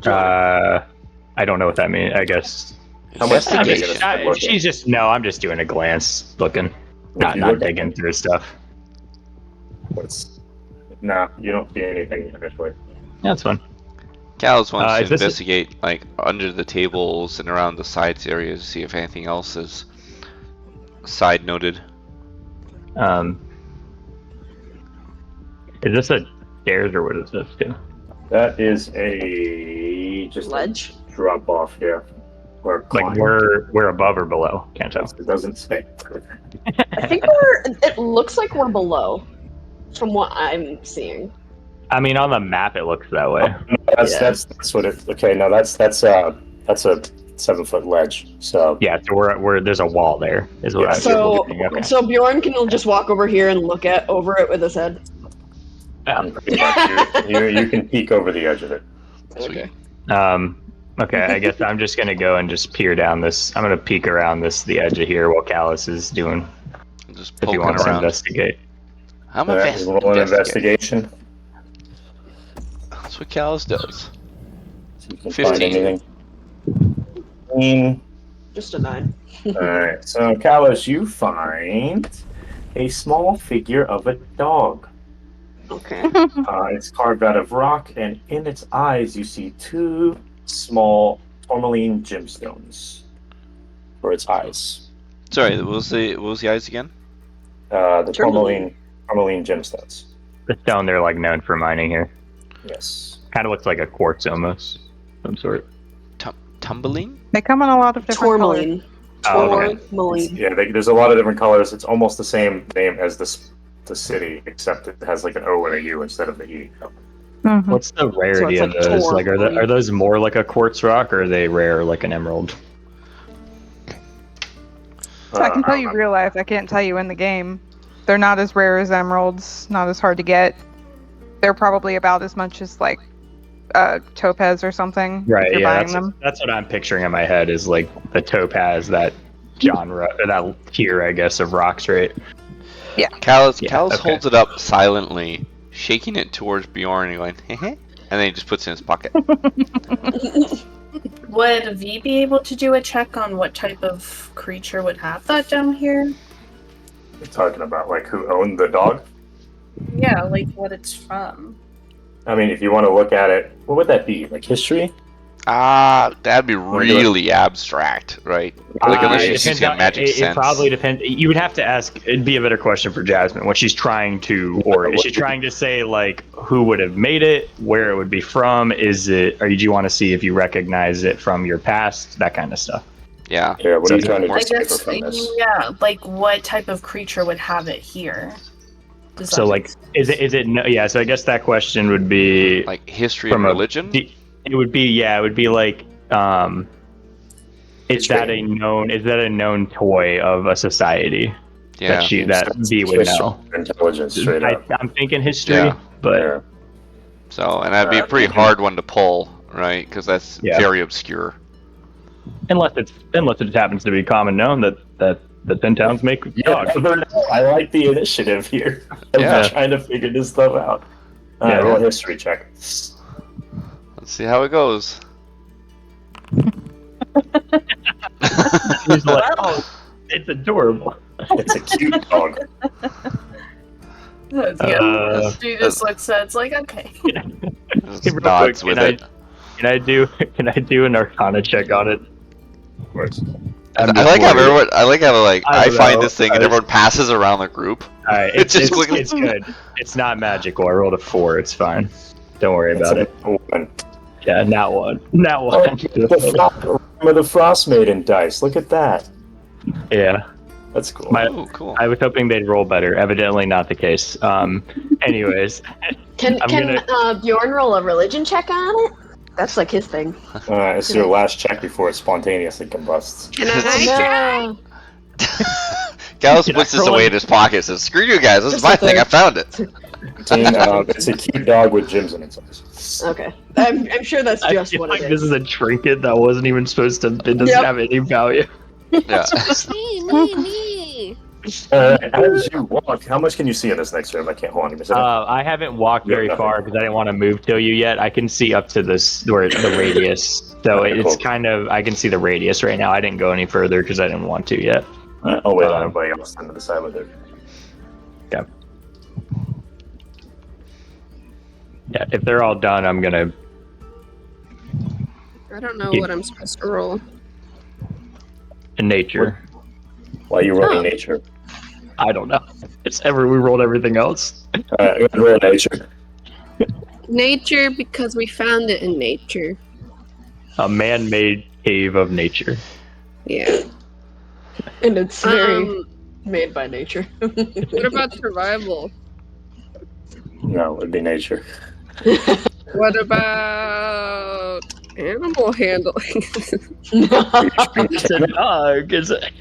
I don't know what that means. I guess. How much I'm did Investigation. I'm just doing a glance, looking, not you look at digging through stuff. Nah, you don't see anything initially. Yeah, that's fine. Callus wants Is to this- investigate like under the tables and around the sides areas to see if anything else is side noted. Is this a stairs or what is this? Too? That is a just Ledge? a drop off here. Or Like climb. we're above or below? Can't tell. It doesn't say. I think it looks like we're below, from what I'm seeing. I mean, on the map it looks that way. That's what it. Okay, no, that's a 7-foot ledge. So Yeah, so we're there's a wall there. Is what Yeah, I'm So, okay. so Bjorn can just walk over here and look over it with his head. pretty much you can peek over the edge of it. Okay. Okay, I guess I'm just gonna go and just peer down this. I'm gonna peek around the edge of here while Callus is doing. Just If he poking wants to around. investigate. I'm All right, roll an investigation. That's what Callus does. See if you can 15. find anything. 15. Just a 9. Alright, so Kalos, you find a small figure of a dog. Okay. It's carved out of rock, and in its eyes you see 2 small tourmaline gemstones for its eyes. Sorry, what was the eyes again? The Tourmaline. tourmaline gemstones. The stone they're like known for mining here. Yes. Kind of looks like a quartz almost, some sort. Tumbling? They come in a lot of different colors. Tourmaline. Oh, okay. Tourmaline. Yeah, there's a lot of different colors. It's almost the same name as the city, except it has like an O and a U instead of the E. Mhm. What's the rarity So of it's like those? Like, tourmaline. are those more like a quartz rock, or are they rare like an emerald? I can tell you real life. I can't tell you in the game. They're not as rare as emeralds. Not as hard to get. They're probably about as much as like topaz or something. Right. If you're Yeah. buying them. That's what I'm picturing in my head is like the topaz, that genre, or that tier, I guess, of rocks, right? Callus Yeah, Callus okay. holds it up silently, shaking it towards Bjorn and going, heh, and then he just puts it in his pocket. Would V be able to do a check on what type of creature would have that down here? You're talking about like who owned the dog? Yeah, like what it's from. I mean, if you want to look at it, what would that be? Like history? That'd be really abstract, right? Like unless It you see depends some on- magic it sense. probably depends. You would have to ask. It'd be a better question for Jasmine. What she's trying to, or is she trying to say like who would have made it, where it would be from? Is it, or do you want to see if you recognize it from your past, that kind of stuff? Yeah. Here, what are you trying to I decipher guess, from this? yeah, like what type of creature would have it here? Does So that like, make is it no? Yeah. So I guess that question would be Like history from and a. religion? It would be It would be like is that a known toy of a society Yeah. that V would know? Intelligence, straight up. I'm thinking history, Yeah. but Yeah. So, and that'd be a pretty hard one to pull, right? Because that's Yeah. very obscure. unless it happens to be common known that the 10 towns make dogs. I like the initiative here. I'm Yeah. trying to figure this stuff out. Alright, roll a history check. Let's see how it goes. He's like, oh, it's adorable. It's a cute dog. She just looks at it, it's like, okay. Just nods with it. Can I do an Arcana check on it? Of course. I like how everyone. I like how like I don't find know. this thing and everyone passes around the group. Alright, It's just it's good. It's not magical. I rolled a 4. It's fine. Don't worry about it. One. Yeah, not one. Not Oh, one. the Frost Maiden dice. Look at that. Yeah. That's cool. Oh, cool. I was hoping they'd roll better. Evidently not the case. Anyways. Can I'm Bjorn roll a religion check on it? That's like his thing. It's your last check before it spontaneously combusts. Can I try? Gallus puts this away in his pocket and says, screw you guys, this is my thing, I found it. It's a cute dog with gems in its eyes. Okay. I'm sure that's I just feel what like it this is. is a trinket that wasn't even supposed to. It doesn't Yep. have any value. Yeah. Me. As you walk, how much can you see in this next room? I can't hold on. Give me a second. I haven't walked very nothing. far because I didn't want to move till you yet. I can see up to this where the radius. So Okay, it's cool. kind of I can see the radius right now. I didn't go any further because I didn't want to yet. I'll wait on everybody else to the side with it. Yeah, if they're all done, I'm gonna. I don't know what I'm supposed to roll. In nature. While you rolling Oh. nature. I don't know. We rolled everything else. Alright, roll nature. Nature, because we found it in nature. A man-made cave of nature. Yeah. And it's very Um, made by nature. what about survival? No, it would be nature. What about animal handling? It's a dog. Is it?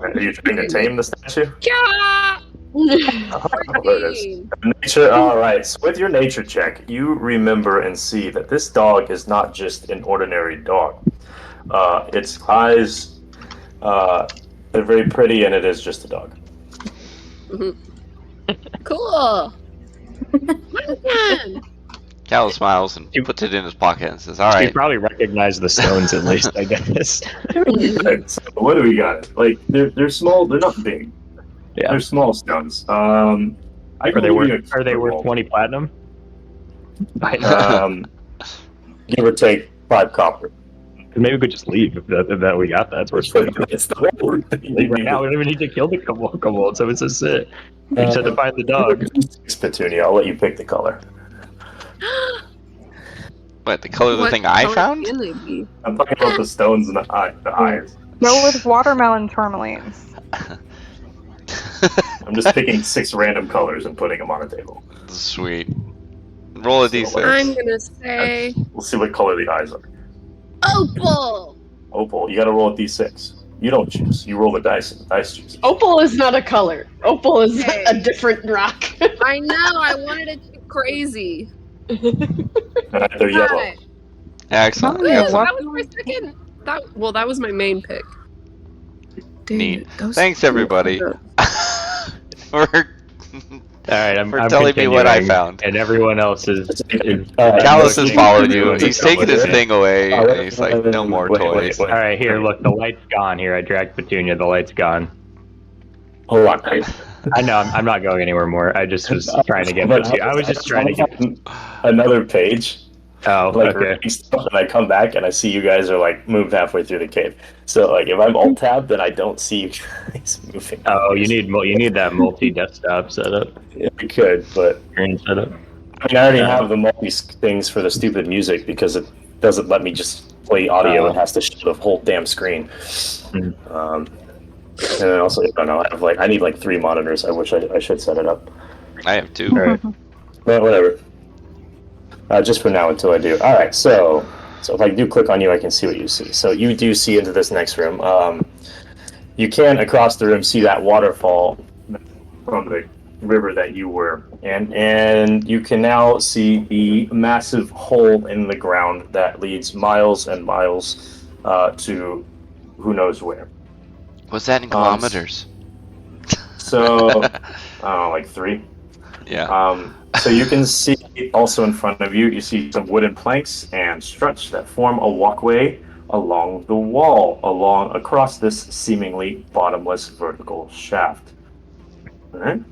Are you trying to tame the statue? Yeah! Oh, there it is. Nature. All right. So with your nature check, you remember and see that this dog is not just an ordinary dog. Its eyes, they're very pretty, and it is just a dog. Cool. Man. Cal smiles and puts it in his pocket and says, You alright. probably recognize the stones at least, I guess. Right, so what do we got? Like they're small. They're not big. Yeah. They're small stones. Are they worth 20 20 platinum? Give or take 5 copper. Maybe we could just leave if that we got that. It's worth It's the whole thing. right now. We don't even need to kill the kobold, so it's just it. We just had to find the dog. Petunia, I'll let you pick the color. What, the color of the What thing I color found? can they be? I'm talking about the stones and the eyes. Go with watermelon tourmalines. I'm just picking 6 random colors and putting them on a table. Sweet. Roll a d6. I'm gonna say We'll see what color the eyes are. opal. Opal, you gotta roll a d6. You don't choose. You roll the dice and the dice chooses. Opal is not a color. Opal is Hey. a different rock. I know. I wanted it to be crazy. They're yellow. Right. Excellent. Ooh, You got that some- was my second. That was my main pick. Dang Neat. it, those- Thanks, everybody. for All right, I'm telling me what I continuing, found. and everyone else is Callus has looking- followed you. everyone's He's done taking with his it. thing away, and he's like, no more toys. All right, here, look, the light's gone. Here, I dragged Petunia. The light's gone. Hold on. I know I'm not going anywhere more. I just was trying to get Petunia. I was just trying to get. another page. Oh, Like okay. reading stuff, and I come back and I see you guys are like moved halfway through the cave. So like if I'm alt tab, then I don't see you guys moving. Oh, you need that multi-desktop setup. Yeah, we could, but Screen setup. I mean I already have the multi things for the stupid music because it doesn't let me just play audio, it has to show the whole damn screen. And then also, I don't know, I need like 3 monitors. I wish I should set it up. I have 2. Right. But whatever. Just for now until I do. All right, so if I do click on you, I can see what you see. So you do see into this next room. You can, across the room, see that waterfall from the river that you were in. And you can now see the massive hole in the ground that leads miles and miles to who knows where. What's that in kilometers? So, I don't know, like 3. Yeah. So you can see also in front of you, you see some wooden planks and struts that form a walkway along the wall, across this seemingly bottomless vertical shaft. All right.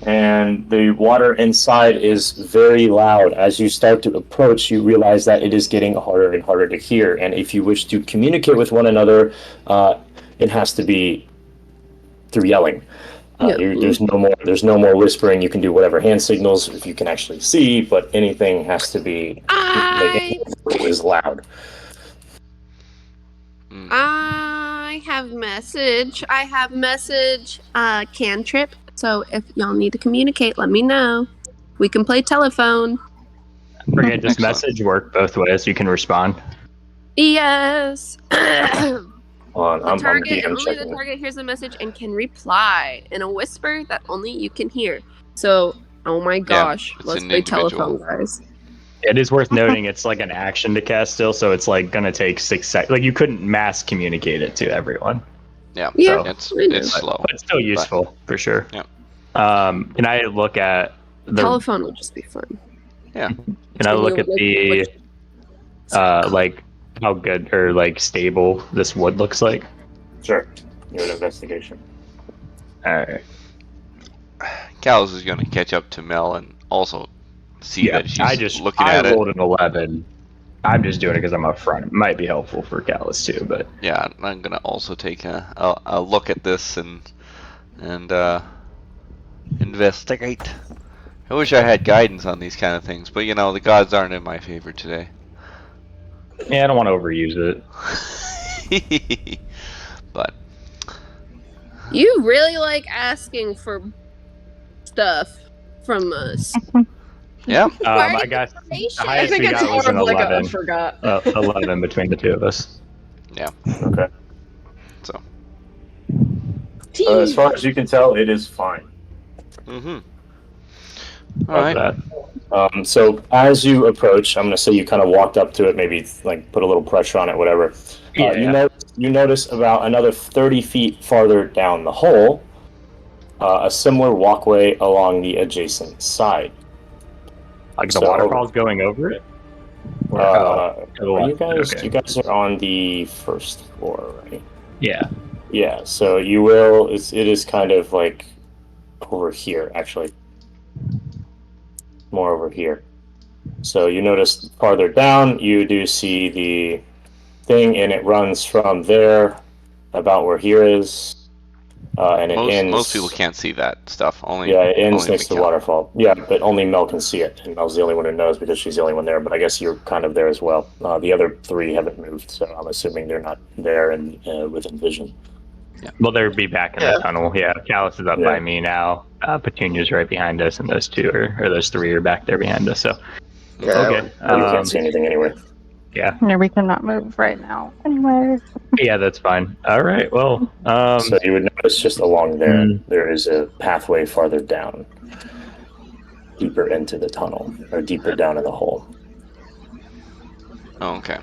And the water inside is very loud. As you start to approach, you realize that it is getting harder and harder to hear. And if you wish to communicate with one another, it has to be through yelling. There's no more whispering. You can do whatever hand signals if you can actually see, but anything has to be is loud. I have message cantrip. So if y'all need to communicate, let me know. We can play telephone. Forget, does message work both ways? You can respond. Yes. Only the target hears the message and can reply in a whisper that only you can hear. So, oh my gosh, let's play telephone, guys. It is worth noting it's like an action to cast still, so it's like gonna take 6 seconds. Like you couldn't mass communicate it to everyone. Yeah, so, it's slow. But it's still useful for sure. Yeah. Can I look at the telephone will just be fun. Yeah. Can I look at the like how good or like stable this wood looks like? Sure. Do an investigation. Alright. Callus is going to catch up to Mel and also see that she's looking at I it. rolled an 11. I'm just doing it because I'm up front. It might be helpful for Callus too, but yeah, I'm going to also take a look at this and investigate. I wish I had guidance on these kind of things, but you know, the gods aren't in my favor today. yeah, I don't want to overuse it. But you really like asking for stuff from us. Yeah. I got the highest we got was an 11. 11 between the two of us. Yeah. Okay. So. As far as you can tell, it is fine. Mm-hmm. All right. So as you approach, I'm going to say you kind of walked up to it, maybe like put a little pressure on it, whatever. You notice about another 30 feet farther down the hole, a similar walkway along the adjacent side. Like the waterfall's going over it? You guys are on the first floor, right? Yeah. Yeah, so you will, it is kind of like over here, actually. More over here. So you notice farther down, you do see the thing, and it runs from there about where here is, and it ends. Most people can't see that stuff. It ends next to the waterfall. Yeah, but only Mel can see it, and Mel's the only one who knows because she's the only one there. But I guess you're kind of there as well. The other 3 haven't moved, so I'm assuming they're not there and within vision. Yeah. Well, they'll be back in the tunnel. Yeah, Callus is up by me now. Petunia's right behind us, and those 2 or those 3 are back there behind us. So, okay. You can't see anything anyway. Yeah, we cannot move right now. Anyway. Yeah, that's fine. All right. Well, so you would notice just along there, there is a pathway farther down, deeper into the tunnel, or deeper down in the hole. Oh, okay.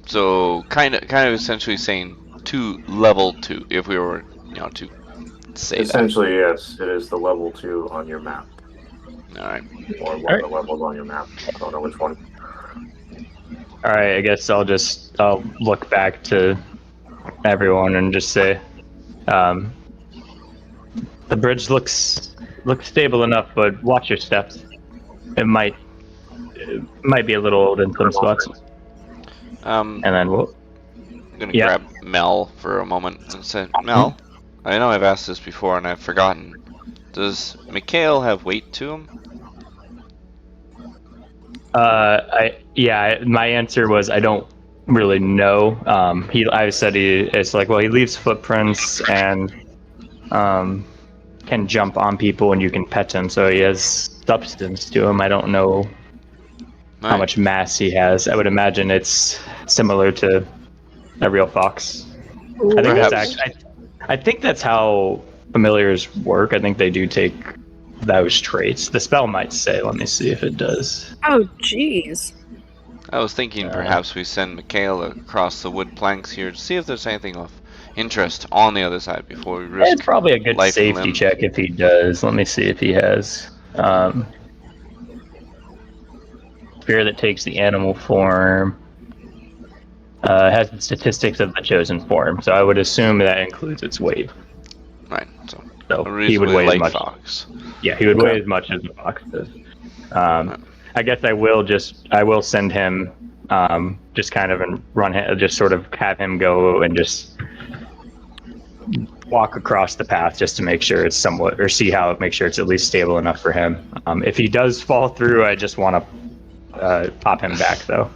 So kind of essentially saying to level 2, if we were, to say essentially, yes, it is the level 2 on your map. All right. Or one of the levels on your map. I don't know which one. All right. I guess I'll look back to everyone and just say, the bridge looks stable enough, but watch your steps. It might be a little old in some spots. And then we'll. I'm gonna grab Mel for a moment and say, Mel, I know I've asked this before and I've forgotten. Does Mikhail have weight to him? My answer was I don't really know. I said it's like, well, he leaves footprints and can jump on people and you can pet him, so he has substance to him. I don't know how much mass he has. I would imagine it's similar to a real fox. I think that's how familiars work. I think they do take those traits. The spell might say. Let me see if it does. Oh, jeez. I was thinking perhaps we send Mikhail across the wood planks here to see if there's anything of interest on the other side before we risk. It's probably a good safety check if he does. Let me see if he has. Fear that takes the animal form. Has the statistics of the chosen form, so I would assume that includes its weight. Right. So he would weigh as much. Fox. Yeah, he would weigh as much as a fox does. I guess I will send him just kind of and just sort of have him go and just walk across the path just to make sure it's somewhat, or see how make sure it's at least stable enough for him. If he does fall through, I just want to pop him back though,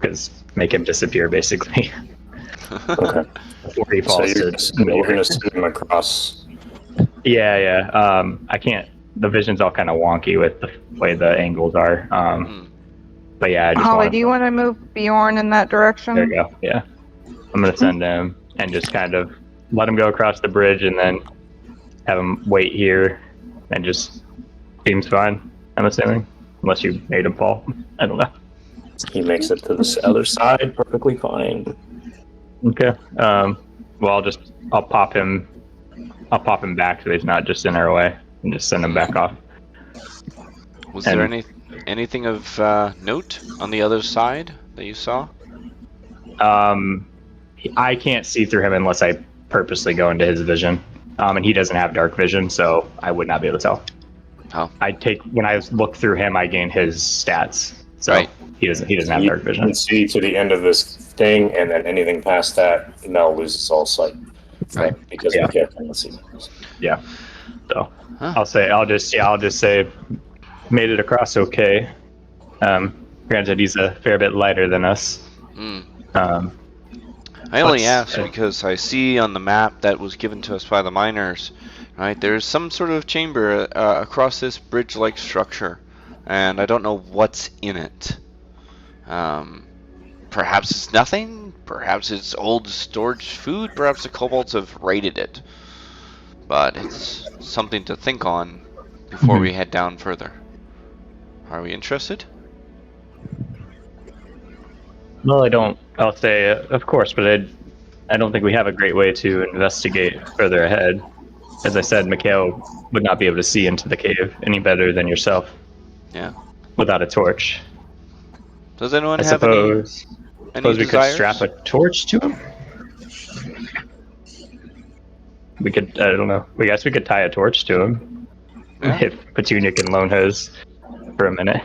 because make him disappear basically. Okay. Before he falls you're gonna send him across. Yeah. I can't. The vision's all kind of wonky with the way the angles are. But yeah, I just Holly, do you want to move Bjorn in that direction? There you go. Yeah, I'm gonna send him and just kind of let him go across the bridge, and then have him wait here, and just seems fine. I'm assuming, unless you made him fall. I don't know. He makes it to the other side perfectly fine. Okay. Well, I'll pop him back so he's not just in our way, and just send him back off. Was there anything of note on the other side that you saw? I can't see through him unless I purposely go into his vision, and he doesn't have dark vision, so I would not be able to tell. Oh. When I look through him, I gain his stats, so right. He doesn't have dark vision. You can see to the end of this thing, and then anything past that, Mel loses all sight. Right. Because we can't see. Yeah. So I'll just say made it across okay. Granted, he's a fair bit lighter than us. I only asked because I see on the map that was given to us by the miners, right, there's some sort of chamber across this bridge-like structure, and I don't know what's in it. Perhaps it's nothing, perhaps it's old storage food, perhaps the kobolds have raided it. But it's something to think on before we head down further. Are we interested? Well, I'll say, of course, but I don't think we have a great way to investigate further ahead. As I said, Mikhail would not be able to see into the cave any better than yourself. Yeah. Without a torch. Does anyone have suppose we desires? Could strap a torch to him? We could, I don't know. I guess we could tie a torch to him. Yeah. If Petunia can loan his for a minute.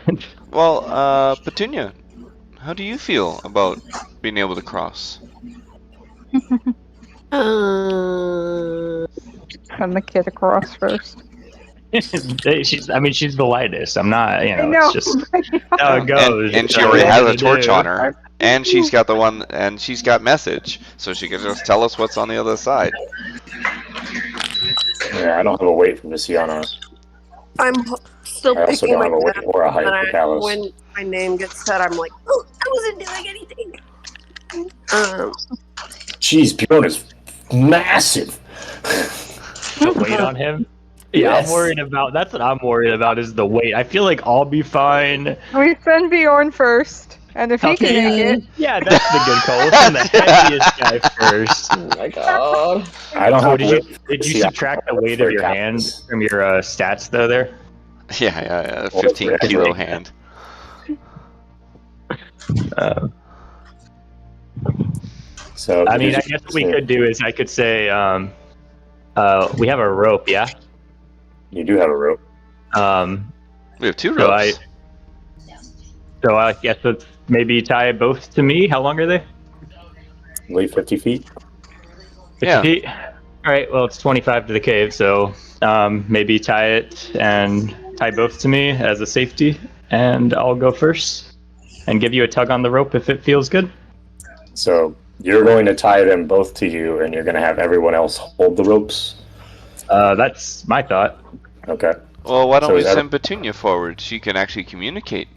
Well, Petunia, how do you feel about being able to cross? Send the kid across first. She's the lightest. I'm not, it's just how it goes. And she already has a torch on her. And she's got and she's got message, so she can just tell us what's on the other side. Yeah, I don't have a weight from Luciana. I'm still picking my weight or a height for Callus. When my name gets said, I'm like, oh, I wasn't doing anything. Jeez, Bjorn is massive. The weight on him? Yeah, yes. That's what I'm worried about is the weight. I feel like I'll be fine. We send Bjorn first. And if he can make it. Yeah, that's the good call. We'll send the heaviest guy first. Oh my god. I don't know. Did you subtract the weight of your hand from your stats though there? Yeah. 15 kilo hand. So I guess what we could do is I could say we have a rope, yeah? You do have a rope. We have 2 ropes. So I guess let's maybe tie both to me. How long are they? I believe 50 feet. 50 feet? Alright, well it's 25 to the cave, so maybe tie both to me as a safety. and I'll go first and give you a tug on the rope if it feels good. So you're going to tie them both to you, and you're going to have everyone else hold the ropes? That's my thought. Okay. Well, why don't So we is that- send Petunia forward? She can actually communicate.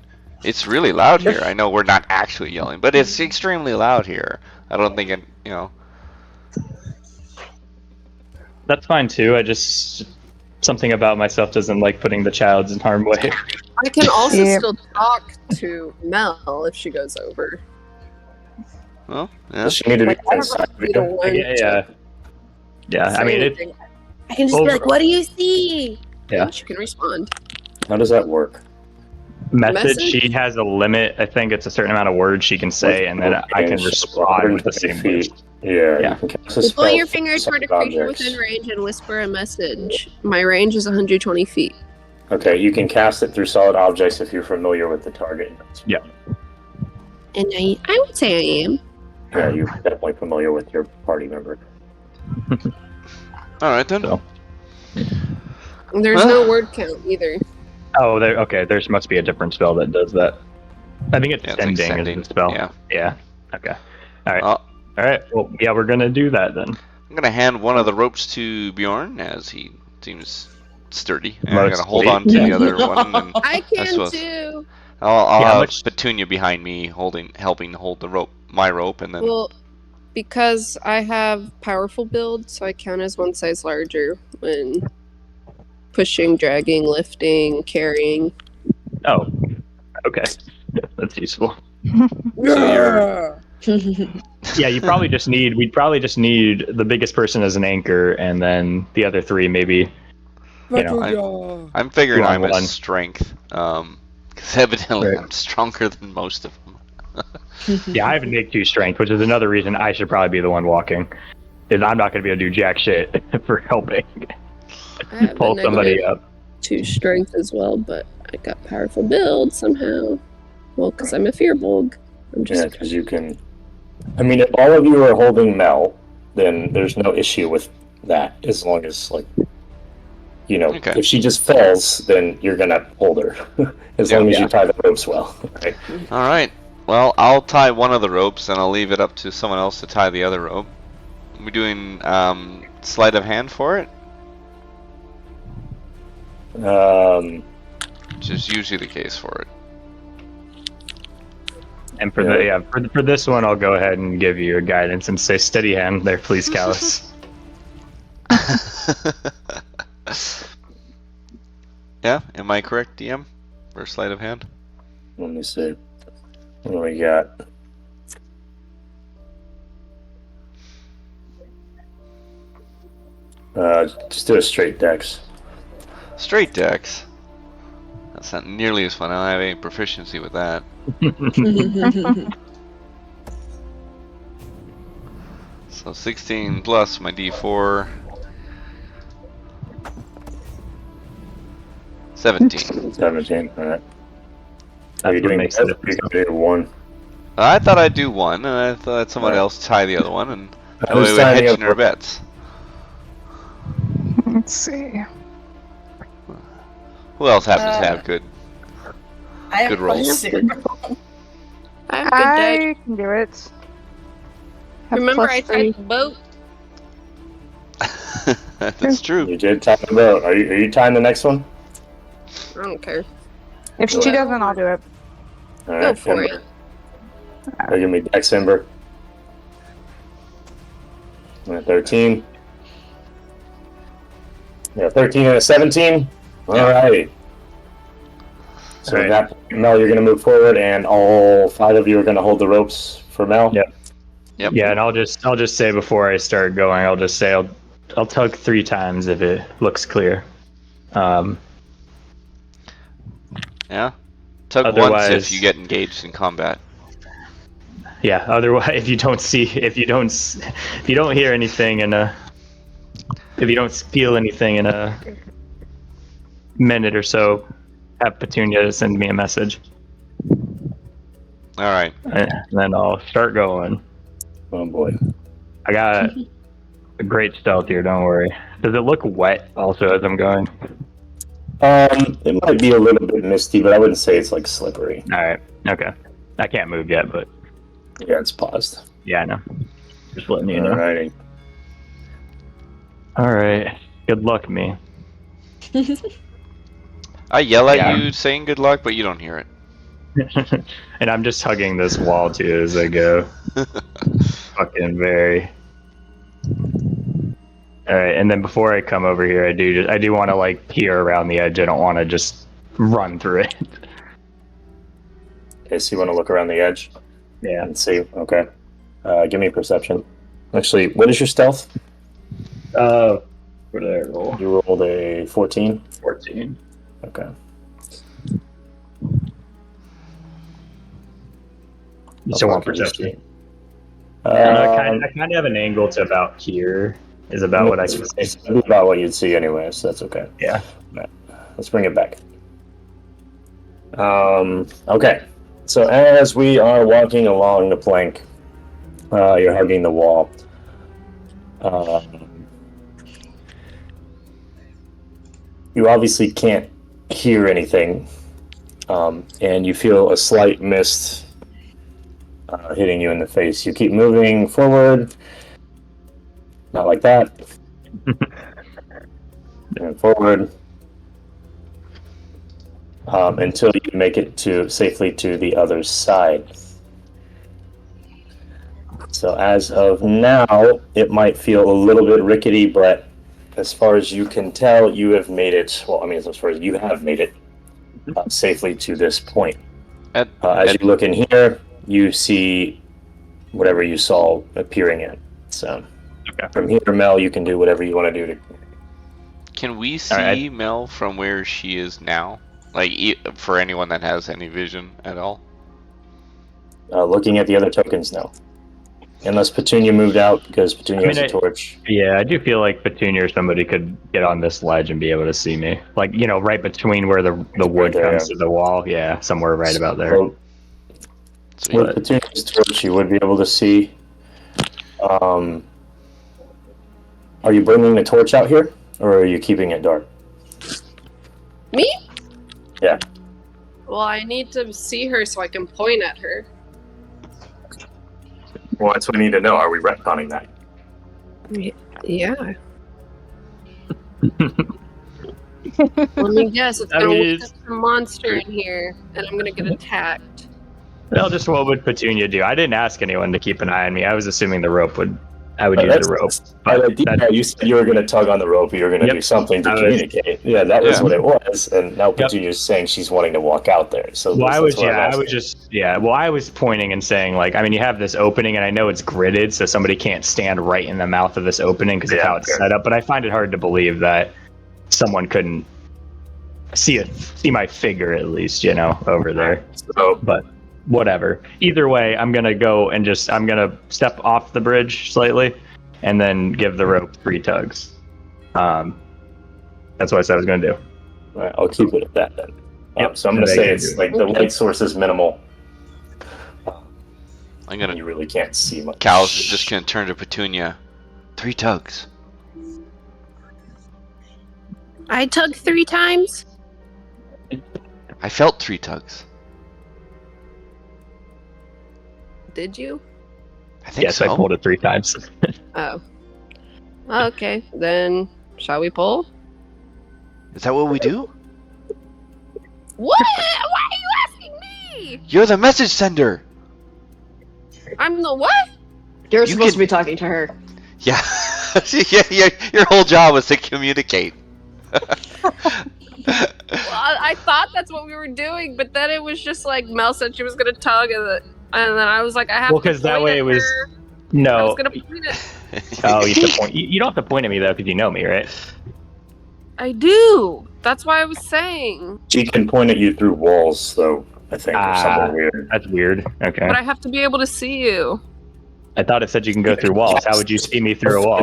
It's really loud here. I know we're not actually yelling, but it's extremely loud here. I don't think it, That's fine too. I just something about myself doesn't like putting the child in harm's way. I can also Yeah. still talk to Mel if she goes over. Well, yeah. Does she need to be Like, I don't inside of be you? the one Yeah, to yeah. I say mean, anything. I can just be like, "What do you see?" Yeah. And she can respond. How does that work? message. Message? She has a limit. I think it's a certain amount of words she can say, and then I can respond with the same words. Yeah, Yeah. you can cast a You spell point your for finger toward a solid creature objects. within range and whisper a message. My range is 120 feet. Okay, you can cast it through solid objects if you're familiar with the target. Yeah. And I would say I am. Yeah, you're definitely familiar with your party member. All right then. So- There's no word count either. Oh, there. Okay, there must be a different spell that does that. I think it's Yeah, it's like sending sending. is the spell. Yeah. Yeah. Okay. All right. Well, All right. Well, yeah, we're gonna do that then. I'm gonna hand one of the ropes to Bjorn as he seems sturdy, and I'm gonna hold on to Mostly. the other one. And I can suppose- too. I'll Yeah, have much- Petunia behind me, helping to hold the rope, my rope, and then Well, because I have powerful build, so I count as one size larger when pushing, dragging, lifting, carrying. Oh. Okay. That's useful. So Yeah, we'd probably just need the biggest person as an anchor, and then the other three maybe. I'm figuring Two on I'm at one. strength, because evidently Right. I'm stronger than most of them. Yeah, I have Nick 2 strength, which is another reason I should probably be the one walking. Is I'm not going to be able to do jack shit for helping I have pull a somebody negative up. 2 strength as well, but I got powerful build somehow. Well, because I'm a fearbolg. I'm Yeah, just because you can. I mean, if all of you are holding Mel, then there's no issue with that, as long as, like, you know, Okay. if she just falls, then you're gonna hold her, as long as you tie the ropes well. Right? All right. Well, I'll tie one of the ropes, and I'll leave it up to someone else to tie the other rope. We're doing sleight of hand for it, which is usually the case for it. And for for this one, I'll go ahead and give you a guidance and say steady hand there, please, Callus. Yeah, am I correct, DM? For sleight of hand? Let me see. What do we got? Just do a straight dex. Straight dex. That's not nearly as fun. I don't have any proficiency with that. So 16 plus my D4. 17. 17. All right. That's Are you what doing makes both? it You're gonna do one. I thought I'd do one, and I thought somebody else tie the other one, and that way Who's we're tying the hedging other our one? bets. Let's see. Who else happens to have good? I have Good rolls. plus 0. I have good dice. I can do it. Have Remember, plus I three. tied the boat. That's true. You did tie the boat. Are you tying the next one? I don't care. If she doesn't, I'll do it. All Go right, for Ember. it. Or give me Dex Ember. 13. Yeah, 13 and a 17. All right. So All right. that Mel, you're gonna move forward, and all 5 of you are gonna hold the ropes for Mel. Yep. Yep. Yeah, and I'll just say before I start going, I'll just say I'll tug 3 times if it looks clear. Yeah. Tug once Otherwise- if you get engaged in combat. Yeah. Otherwise, if you don't hear anything if you don't feel anything in a minute or so, have Petunia send me a message, All right. and then I'll start going. Oh boy. I got a great stealth here. Don't worry. Does it look wet also as I'm going? It might be a little bit misty, but I wouldn't say it's like slippery. All right. Okay. I can't move yet, but Yeah, it's paused. yeah, I know. Just letting you know. Alrighty. All right. Good luck, me. I yell at Yeah. you saying good luck, but you don't hear it. And I'm just hugging this wall too as I go. Fucking very. All right, and then before I come over here, I do want to like peer around the edge. I don't want to just run through it. Okay, so you want to look around the edge Yeah. and see. Okay. Give me perception. Actually, what is your stealth? What did I roll? You rolled a 14? 14. Okay. So How one far can you perception. see? I kind of have an angle to about here. Is about what I can see. It's about what you'd see anyway, so that's okay. Yeah. Right. Let's bring it back. Okay. So as we are walking along the plank, you're hugging the wall. You obviously can't hear anything, and you feel a slight mist hitting you in the face. You keep moving forward, not like that, and forward until you make it safely to the other side. So as of now, it might feel a little bit rickety, but as far as you can tell, you have made it. Well, I mean, as far as you have made it safely to this point. As you look in here, you see whatever you saw appearing in. So from here, Mel, you can do whatever you want to do. Can we see Mel from where she is now? Like, for anyone that has any vision at all? Looking at the other tokens, no. Unless Petunia moved out, because Petunia has a torch. Yeah, I do feel like Petunia or somebody could get on this ledge and be able to see me. Like, you know, right between where the wood comes to the wall. Yeah, somewhere right about there. With Petunia's torch, you would be able to see. Are you bringing the torch out here, or are you keeping it dark? Me? Yeah. Well, I need to see her so I can point at her. Well, that's what we need to know. Are we retconning that? Yeah. Let me guess. It's gonna wake up some monster in here, and I'm gonna get attacked. Well, just what would Petunia do? I didn't ask anyone to keep an eye on me. I was assuming I would use the rope. But you said you were going to tug on the rope. You were going to do something to communicate. Yeah, that was what it was. And now Petunia's saying she's wanting to walk out there. So well, I was pointing and saying, like, I mean, you have this opening, and I know it's gridded, so somebody can't stand right in the mouth of this opening because of how it's set up. But I find it hard to believe that someone couldn't see my figure at least, you know, over there. So, but whatever. Either way, I'm gonna go and I'm gonna step off the bridge slightly, and then give the rope 3 tugs. That's what I said I was gonna do. All right, I'll keep it at that then. So I'm gonna say it's like the light source is minimal. You really can't see much. Cal's just gonna turn to Petunia. 3 tugs. I tugged 3 times. I felt 3 tugs. Did you? I think yes, so. I pulled it 3 times. Oh. Okay, then shall we pull? Is that what we do? What? Why are you asking me? You're the message sender. I'm the what? You're supposed to be talking to her. Yeah. Your whole job was to communicate. Well, I thought that's what we were doing, but then it was just like Mel said she was gonna tug, and then I was like, I have to. Well, because that way it was. No. I was gonna point it. Oh, you have to point. You don't have to point at me though, because you know me, right? I do. That's why I was saying. She can point at you through walls, though. I think or something weird. That's weird. Okay. But I have to be able to see you. I thought it said you can go through walls. How would you see me through a wall?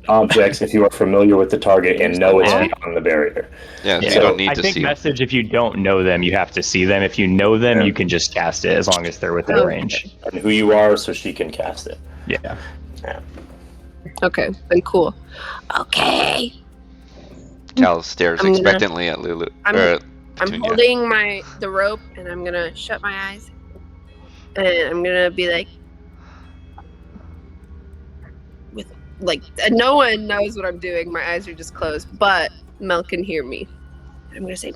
Objects if you are familiar with the target and know it's beyond the barrier. Yeah, so you don't need to see. I think message, if you don't know them, you have to see them. If you know them, you can just cast it as long as they're within range. And who you are, so she can cast it. Yeah. Okay, then cool. Okay. Cal stares I'm gonna- expectantly at Lulu. I'm Petunia. holding the rope, and I'm gonna shut my eyes, and I'm gonna be like, no one knows what I'm doing. My eyes are just closed, but Mel can hear me. I'm gonna say,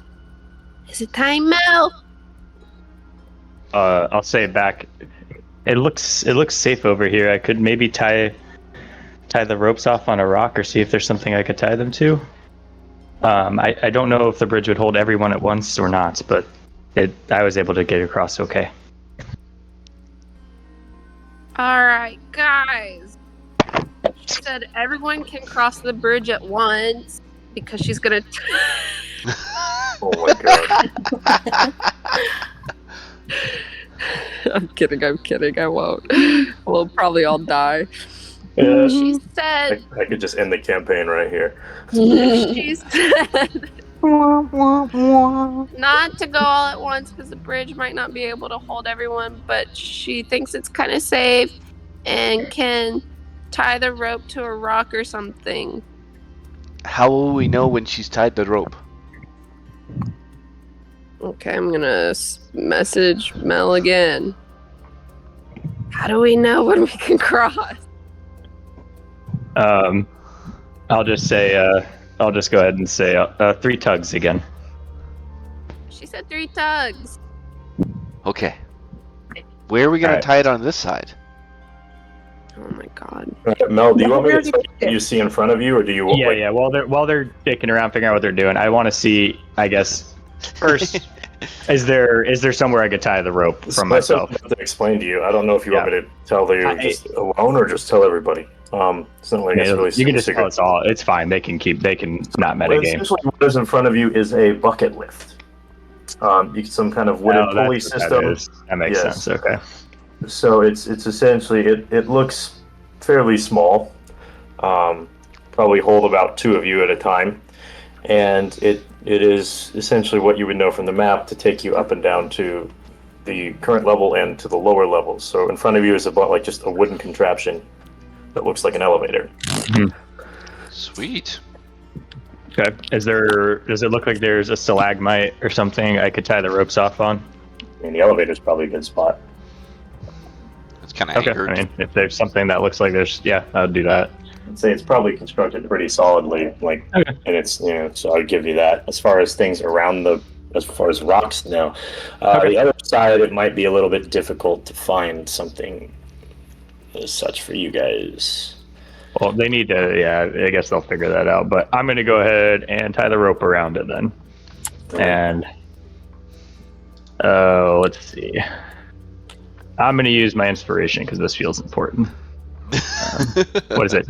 "Is it time, Mel?" I'll say it back. It looks safe over here. I could maybe tie the ropes off on a rock or see if there's something I could tie them to. I don't know if the bridge would hold everyone at once or not, but I was able to get across okay. All right, guys. She said everyone can cross the bridge at once because she's gonna. Oh my god. I'm kidding. I won't. We'll probably all die. Yeah, She said. I could just end the campaign right here. She said not to go all at once because the bridge might not be able to hold everyone, but she thinks it's kind of safe and can tie the rope to a rock or something. How will we know when she's tied the rope? Okay, I'm gonna message Mel again. How do we know when we can cross? I'll just say I'll just go ahead and say 3 tugs again. She said 3 tugs. Okay. Where are we gonna Alright. tie it on this side? Oh my god. Mel, do you want me to tell you what you see in front of you, or do you? Yeah. While they're dicking around figuring out what they're doing, I want to see. I guess first, is there somewhere I could tie the rope from myself? I have to explain to you. I don't know if you want me to tell you just alone or just tell everybody. It's not like it's really You can just secret. tell it's all. It's fine. They can not metagame. Essentially, what is in front of you is a bucket lift. Some kind of wooden pulley that's what system. that is. That makes sense. Okay. So it's essentially it looks fairly small. Probably hold about 2 of you at a time, and it is essentially what you would know from the map to take you up and down to the current level and to the lower levels. So in front of you is about like just a wooden contraption that looks like an elevator. Sweet. Okay. Does it look like there's a stalagmite or something I could tie the ropes off on? I mean, the elevator's probably a good spot. It's kind of Okay. anchored. I mean, if there's something that looks like I'll do that. I'd say it's probably constructed pretty solidly, Okay. and it's so I'd give you that. As far as things around as far as rocks, no. The other side, it might be a little bit difficult to find something as such for you guys. Well, they need to. Yeah, I guess they'll figure that out. But I'm going to go ahead and tie the rope around it then. And let's see. I'm going to use my inspiration because this feels important. What is it?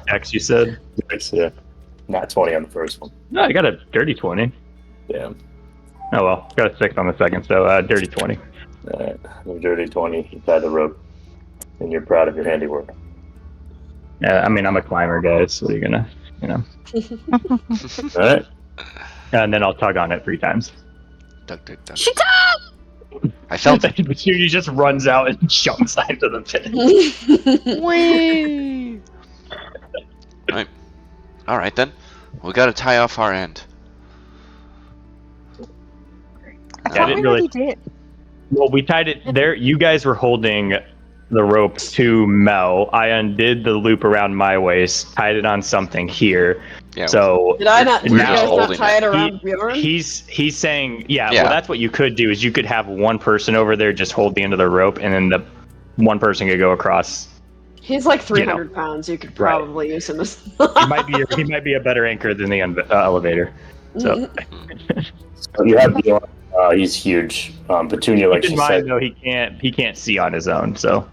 Dex, you said? Dex, yeah. Not 20 on the first one. No, I got a dirty 20. Yeah. Oh well, got a 6 on the second, so dirty 20. The dirty 20. You tie the rope, and you're proud of your handiwork. Yeah, I mean, I'm a climber, guys. So you're gonna, All right. And then I'll tug on it 3 times. Tug, tug, tug. She tugged! I felt it. He just runs out and jumps into the pit. Whee! All right then. We got to tie off our end. I thought we already did. Well, we tied it there. You guys were holding the rope to Mel. I undid the loop around my waist, tied it on something here. Yeah. So Did I not? Did you now guys not holding tie it. it around Bjorn? He's saying, yeah, Yeah. well, that's what you could do is you could have one person over there just hold the end of the rope, and then the one person could go across. He's like 300 pounds. You could probably use him as. He might be a better anchor than the elevator. So So you have Bjorn. He's huge. Petunia, like keep she in mind said, though, he can't see on his own. So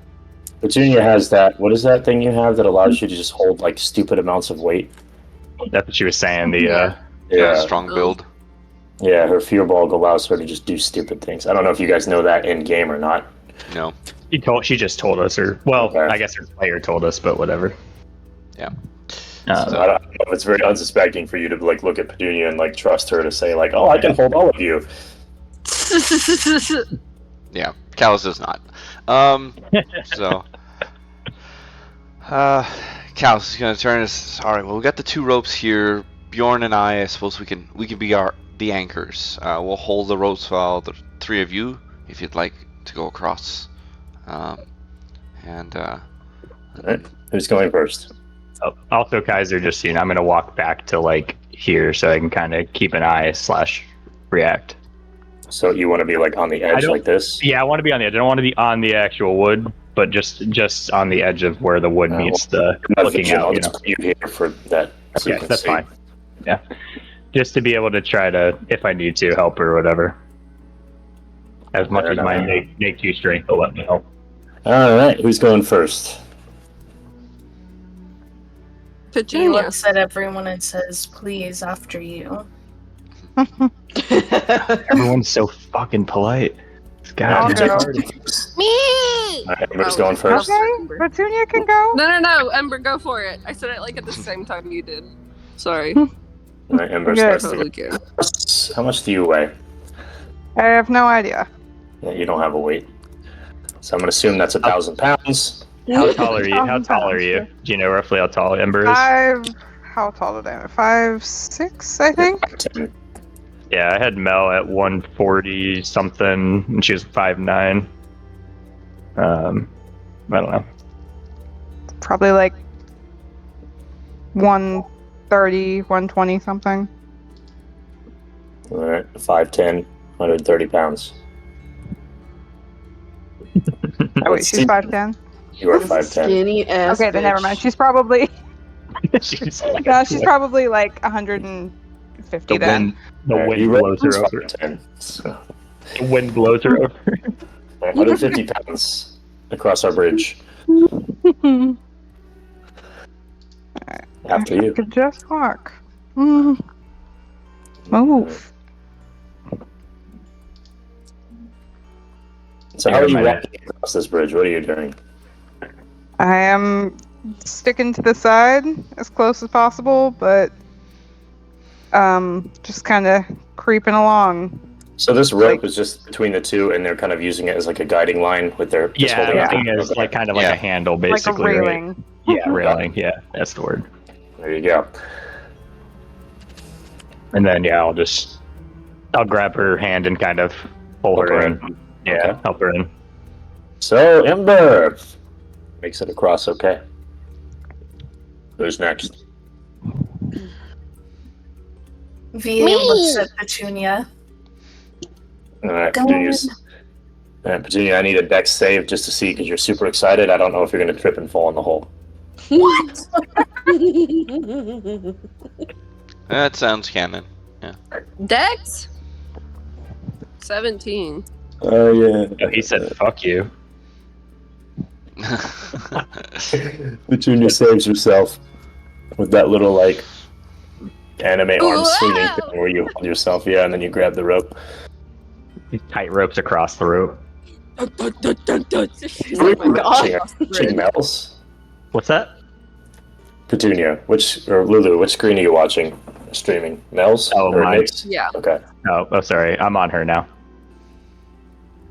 Petunia has that. What is that thing you have that allows you to just hold like stupid amounts of weight? that's what she was saying. Strong build. Yeah, her fear bulb allows her to just do stupid things. I don't know if you guys know that in game or not. No. She just told us, or well, Okay. I guess her player told us, but whatever. Yeah. I don't know if it's very unsuspecting for you to like look at Petunia and like trust her to say like, "Oh, I can hold all of you." Yeah. Callus does not. So. Callus is gonna turn us. All right. Well, we got the 2 ropes here. Bjorn and I suppose we can be the anchors. We'll hold the ropes while the three of you, if you'd like to go across. Alright. Who's going first? Oh, also, Kaiser, just so you know, I'm gonna walk back to like here so I can kind of keep an eye / react. So you want to be like on the edge like this? Yeah, I want to be on the edge. I don't want to be on the actual wood, but just on the edge of where the wood meets the looking out. I'll You know. just put you here for that. So Okay, that's fine. Yeah, just to be able to try to, if I need to, help or whatever. As much as my make you strength will let me help. All right, who's going first? He Petunia. looks at everyone and says, "Please, after you." Everyone's so fucking polite. I'll God, go. Me! All right, Ember's going first. Okay, Petunia can go. No, Ember, go for it. I said it like at the same time you did. Sorry. All right, Ember Okay. starts. Totally kidding. How much do you weigh? I have no idea. Yeah, you don't have a weight. So I'm gonna assume that's 1,000 pounds. how tall are you? How tall are you? Do you know roughly how tall Ember is? How tall did I am? 5'6", I think. 10. Yeah, I had Mel at 140 something, and she was 5'9". I don't know. Probably like 130, 120 something. All right, 5'10", 130 pounds. Oh wait, she's 5'10". You are 5'10". Skinny ass. Okay, then never bitch. mind. She's probably She's like, no, she's probably like 150 then. The All right, wind you blows her rolled over. 5'10", so The wind blows her over. 150 pounds across our bridge. After I you. could just walk. Move. So how are you Yeah, walking across this bridge? What are you doing? I am sticking to the side as close as possible, but just kind of creeping along. So this rope is just between the two, and they're kind of using it as like a guiding line with their. just Yeah, holding yeah. up everything the- is like kind of like Yeah. a handle, Like a basically. right? railing. Yeah, railing. Yeah, that's the word. There you go. And then I'll grab her hand and kind of pull Help her her in. Yeah, Okay. help her in. So Ember makes it across. Okay. Who's next? VA looks at Petunia. All right, Go Petunia's. All right, Petunia, I need a dex save just to see because you're super excited. I don't know if you're going to trip and fall in the hole. What? That sounds canon. Dex? 17. Oh yeah. Oh, he said, "Fuck you." Petunia saves herself with that little like anime arm swinging Wow. thing where you hold yourself, yeah, and then you grab the rope. He tight ropes across the rope. She's Are we like, watching Mel's? What's that? Petunia, or Lulu, which screen are you watching? Streaming? Mel's? Oh, or mine. Nick's? yeah. Okay. Oh, sorry. I'm on her now.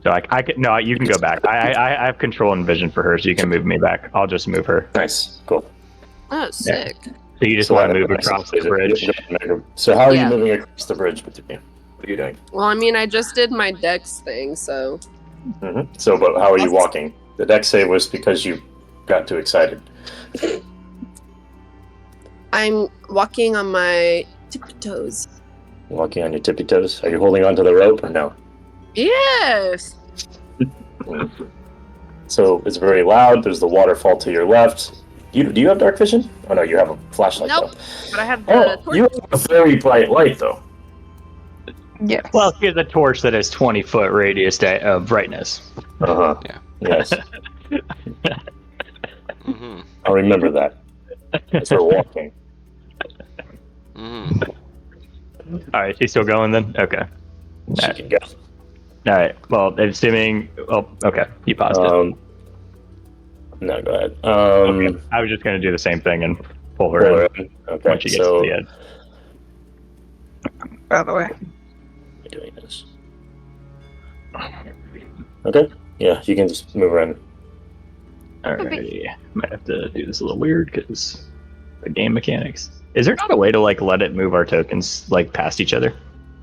So I can, no, you can go back. I have control and vision for her, so you can move me back. I'll just move her. Nice. Cool. Oh, sick. So you just So want to that- move that's across the easy. bridge. So how are Yeah. you moving across the bridge, Petunia? What are you doing? Well, I mean, I just did my Dex thing, so. So, but how are you walking? The dex save was because you got too excited. I'm walking on my tippy toes. Walking on your tippy toes. Are you holding onto the rope or no? Yes! So it's very loud. There's the waterfall to your left. Do you have dark vision? Oh no, you have a flashlight Nope. though. But I have the Oh, torch. you have a very bright light though. Yes. Well, she has a torch that has 20-foot radius of brightness. Uh huh. Yeah. Yes, Mm-hmm. I'll remember that as we're walking. Mm-hmm. All right, she's still going then? Okay. She can go. All right. Well, assuming. Oh, okay. You paused it. No, go ahead. Okay. I was just gonna do the same thing and pull her in Okay, when she gets so to the edge. By the way. we're doing this. Okay. Yeah, you can just move her in. Alrighty. Might have to do this a little weird because the game mechanics. Is there not a way to like let it move our tokens like past each other?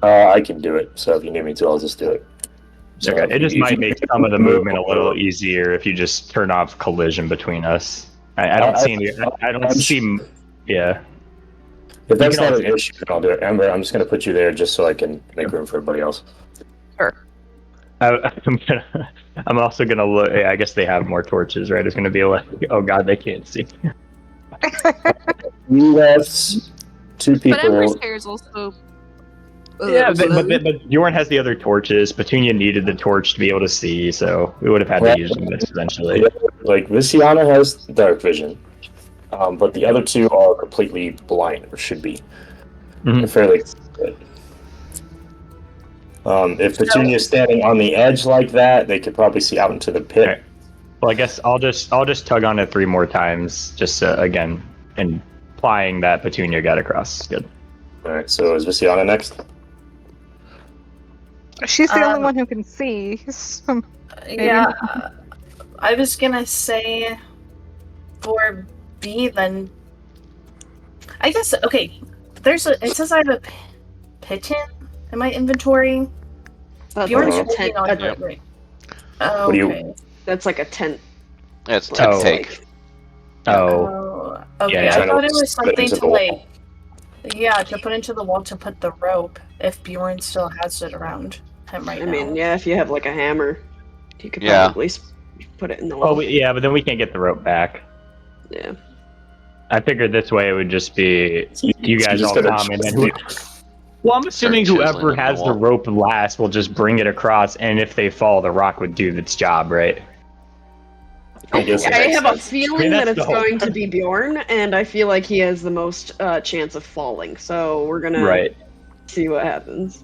I can do it. So if you need me to, I'll just do it. So Okay, it just if might you- make some of the movement a little easier if you just turn off collision between us. I don't see any. I don't see. Yeah. If that's can not also- an issue, then I'll do it. Amber, I'm just going to put you there just so I can make room for everybody else. I'm also gonna look. Yeah, I guess they have more torches, right? It's gonna be like, oh god, they can't see. You left two But Ember's people. hair is also. Yeah, but Bjorn has the other torches. Petunia needed the torch to be able to see, so we would have had to use this eventually. Like, Visiana has dark vision, but the other two are completely blind, or should be. Mhm. They're fairly good. If Petunia's standing on the edge like that, they could probably see out into the pit. Okay. Well, I guess I'll just tug on it 3 more times, just again, implying that Petunia got across. Good. All right, so is Visiana next? She's the only one who can see. So Yeah, I was gonna say for B then. I guess okay. It says I have a pigeon in my inventory. Bjorn's Uh-huh. holding on to it, right? Oh, What do you- okay. That's like a tent. Yeah, it's tent Oh. take. Oh, Oh, okay. Yeah, I thought it was put something into to the wall. like. Yeah, to put into the wall to put the rope. If Bjorn still has it around him right I now. mean, yeah, if you have like a hammer, you could Yeah. probably put it in the wall. yeah, but then we can't get the rope back. Yeah. I figured this way it would just be you guys just all gotta come and then choose well, I'm assuming Start whoever chiseling has the the wall. rope last will just bring it across, and if they fall, the rock would do its job, right? I guess that I makes have a sense. feeling that's that the it's whole- going to be Bjorn, and I feel like he has the most chance of falling. So we're gonna Right. see what happens.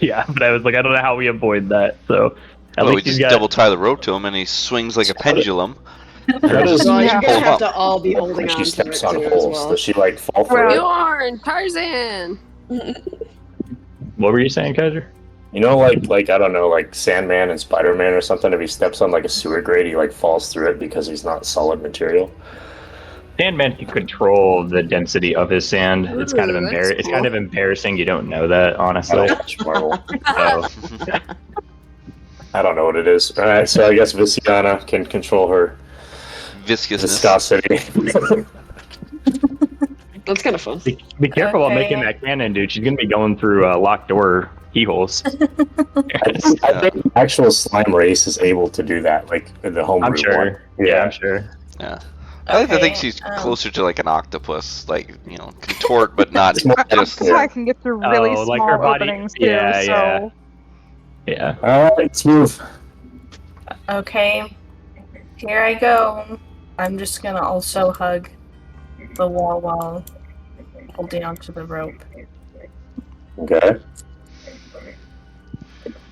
Yeah, but I was like, I don't know how we avoid that. So at Well, we least he's just got. double tie the rope to him, and he swings like a pendulum. How does So Yeah. you're Pull gonna him have up. to all be holding when on she to steps it on too as holes? well. Does she like fall for it? Bjorn, Tarzan. What were you saying, Kaiser? You know, like I don't know, like Sandman and Spider-Man or something. If he steps on like a sewer grate, he like falls through it because he's not solid material. Sandman can control the density of his sand. It's kind of Ooh, that's embarrassing. It's kind of embarrassing. You don't know that, I honestly. don't watch Marvel. So, I don't know what it is. All right, so I guess Visiana can control her Viscousness. viscosity. That's kind of fun. be careful while Okay. making that cannon, dude. She's gonna be going through locked door keyholes. I think the actual slime race is able to do that, like the homebrew I'm sure. one. Yeah, I'm sure. Yeah. I like to think Okay, she's closer to like an octopus, like, you know, contort but not It's more- just. so I can get through really Oh, small like her body- openings too. yeah, so yeah. Yeah. All right, let's move. Okay, here I go. I'm just gonna also hug the wall while holding onto the rope. Okay.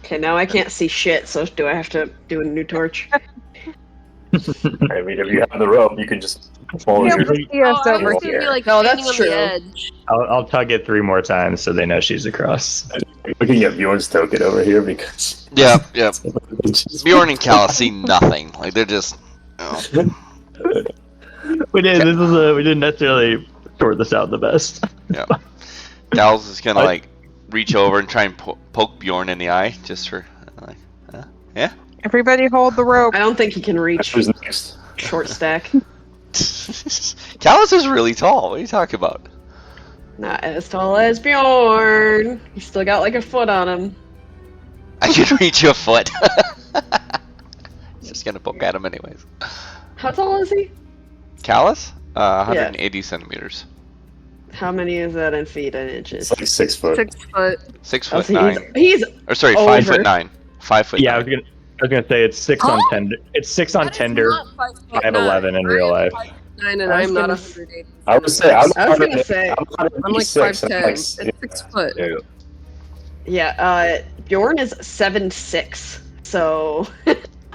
Okay, now I can't see shit. So do I have to do a new torch? I mean, if you have the rope, you can just follow yeah, your. but see us I over was gonna here. be like No, standing that's on true. the edge. I'll tug it 3 more times so they know she's across. We can get Bjorn's token over here because. Yeah, yeah. Bjorn and Callus see nothing. Like, they're just. Oh. We didn't necessarily sort this out the best. Yeah. Dal's is gonna, like, reach over and try and poke Bjorn in the eye, just for, like, yeah? Everybody hold the rope. I don't think he can reach Who's next? short stack. Callus is really tall. What are you talking about? Not as tall as Bjorn. He's still got like a foot on him. I can reach a foot. Just gonna poke at him anyways. How tall is he? Callus? 180 centimeters. How many is that in feet and inches? It's like 6 foot. 6 foot. 6'9". He's Or sorry, over. 5'9". 5'9". Yeah, I was gonna say it's 6 on tender. It's 6 on That is tender. not 5'9". 5'11" in real life. 5'9" and I was I'm not gonna 180. I would say I'm I was gonna say- I'm like 186, 5'10". I'm It's like- 6 foot. yeah. Bjorn is 7'6", so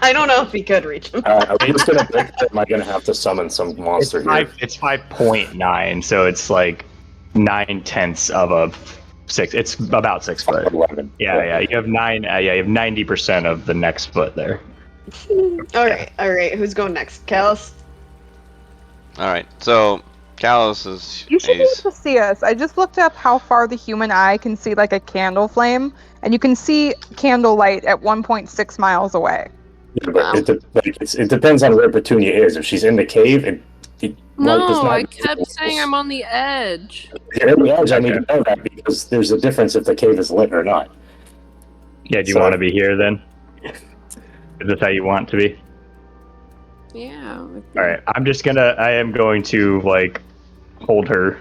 I don't know if he could reach him. Are we just gonna break it? Am I gonna have to summon some monster here? It's 5.9, so it's like 9/10 of a 6. It's about 6 foot. 11. Yeah. You have 9. You have 90% of the next foot there. All right. Who's going next? Callus. Alright, so Callus is. You should be able to see us. I just looked up how far the human eye can see like a candle flame, and you can see candlelight at 1.6 miles away. Yeah, but it depends on where Petunia is. If she's in the cave, light does not. I kept saying I'm on the edge. If you're on the edge, I need to know that because there's a difference if the cave is lit or not. Yeah, do you want to be here then? Is this how you want to be? Yeah. Alright, I am going to, like, hold her.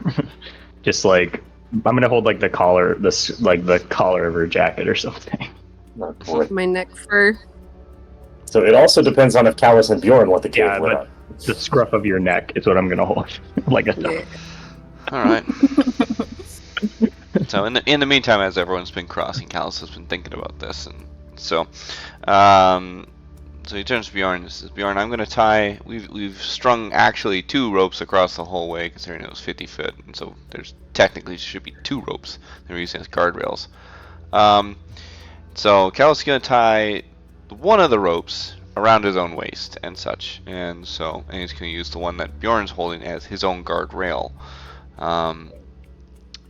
Just, like, I'm gonna hold, like, the collar of her jacket or something. My neck fur. So it also depends on if Callus and Bjorn want the cave lit up. The scruff of your neck is what I'm gonna hold. Like a thumb. Alright. So in the meantime, as everyone's been crossing, Callus has been thinking about this, and so he turns to Bjorn and says, "Bjorn, I'm gonna tie. We've strung actually 2 ropes across the whole way, considering it was 50 foot, and so there's technically should be 2 ropes that we're using as guardrails. So Callus is gonna tie one of the ropes around his own waist and such, and he's gonna use the one that Bjorn's holding as his own guardrail,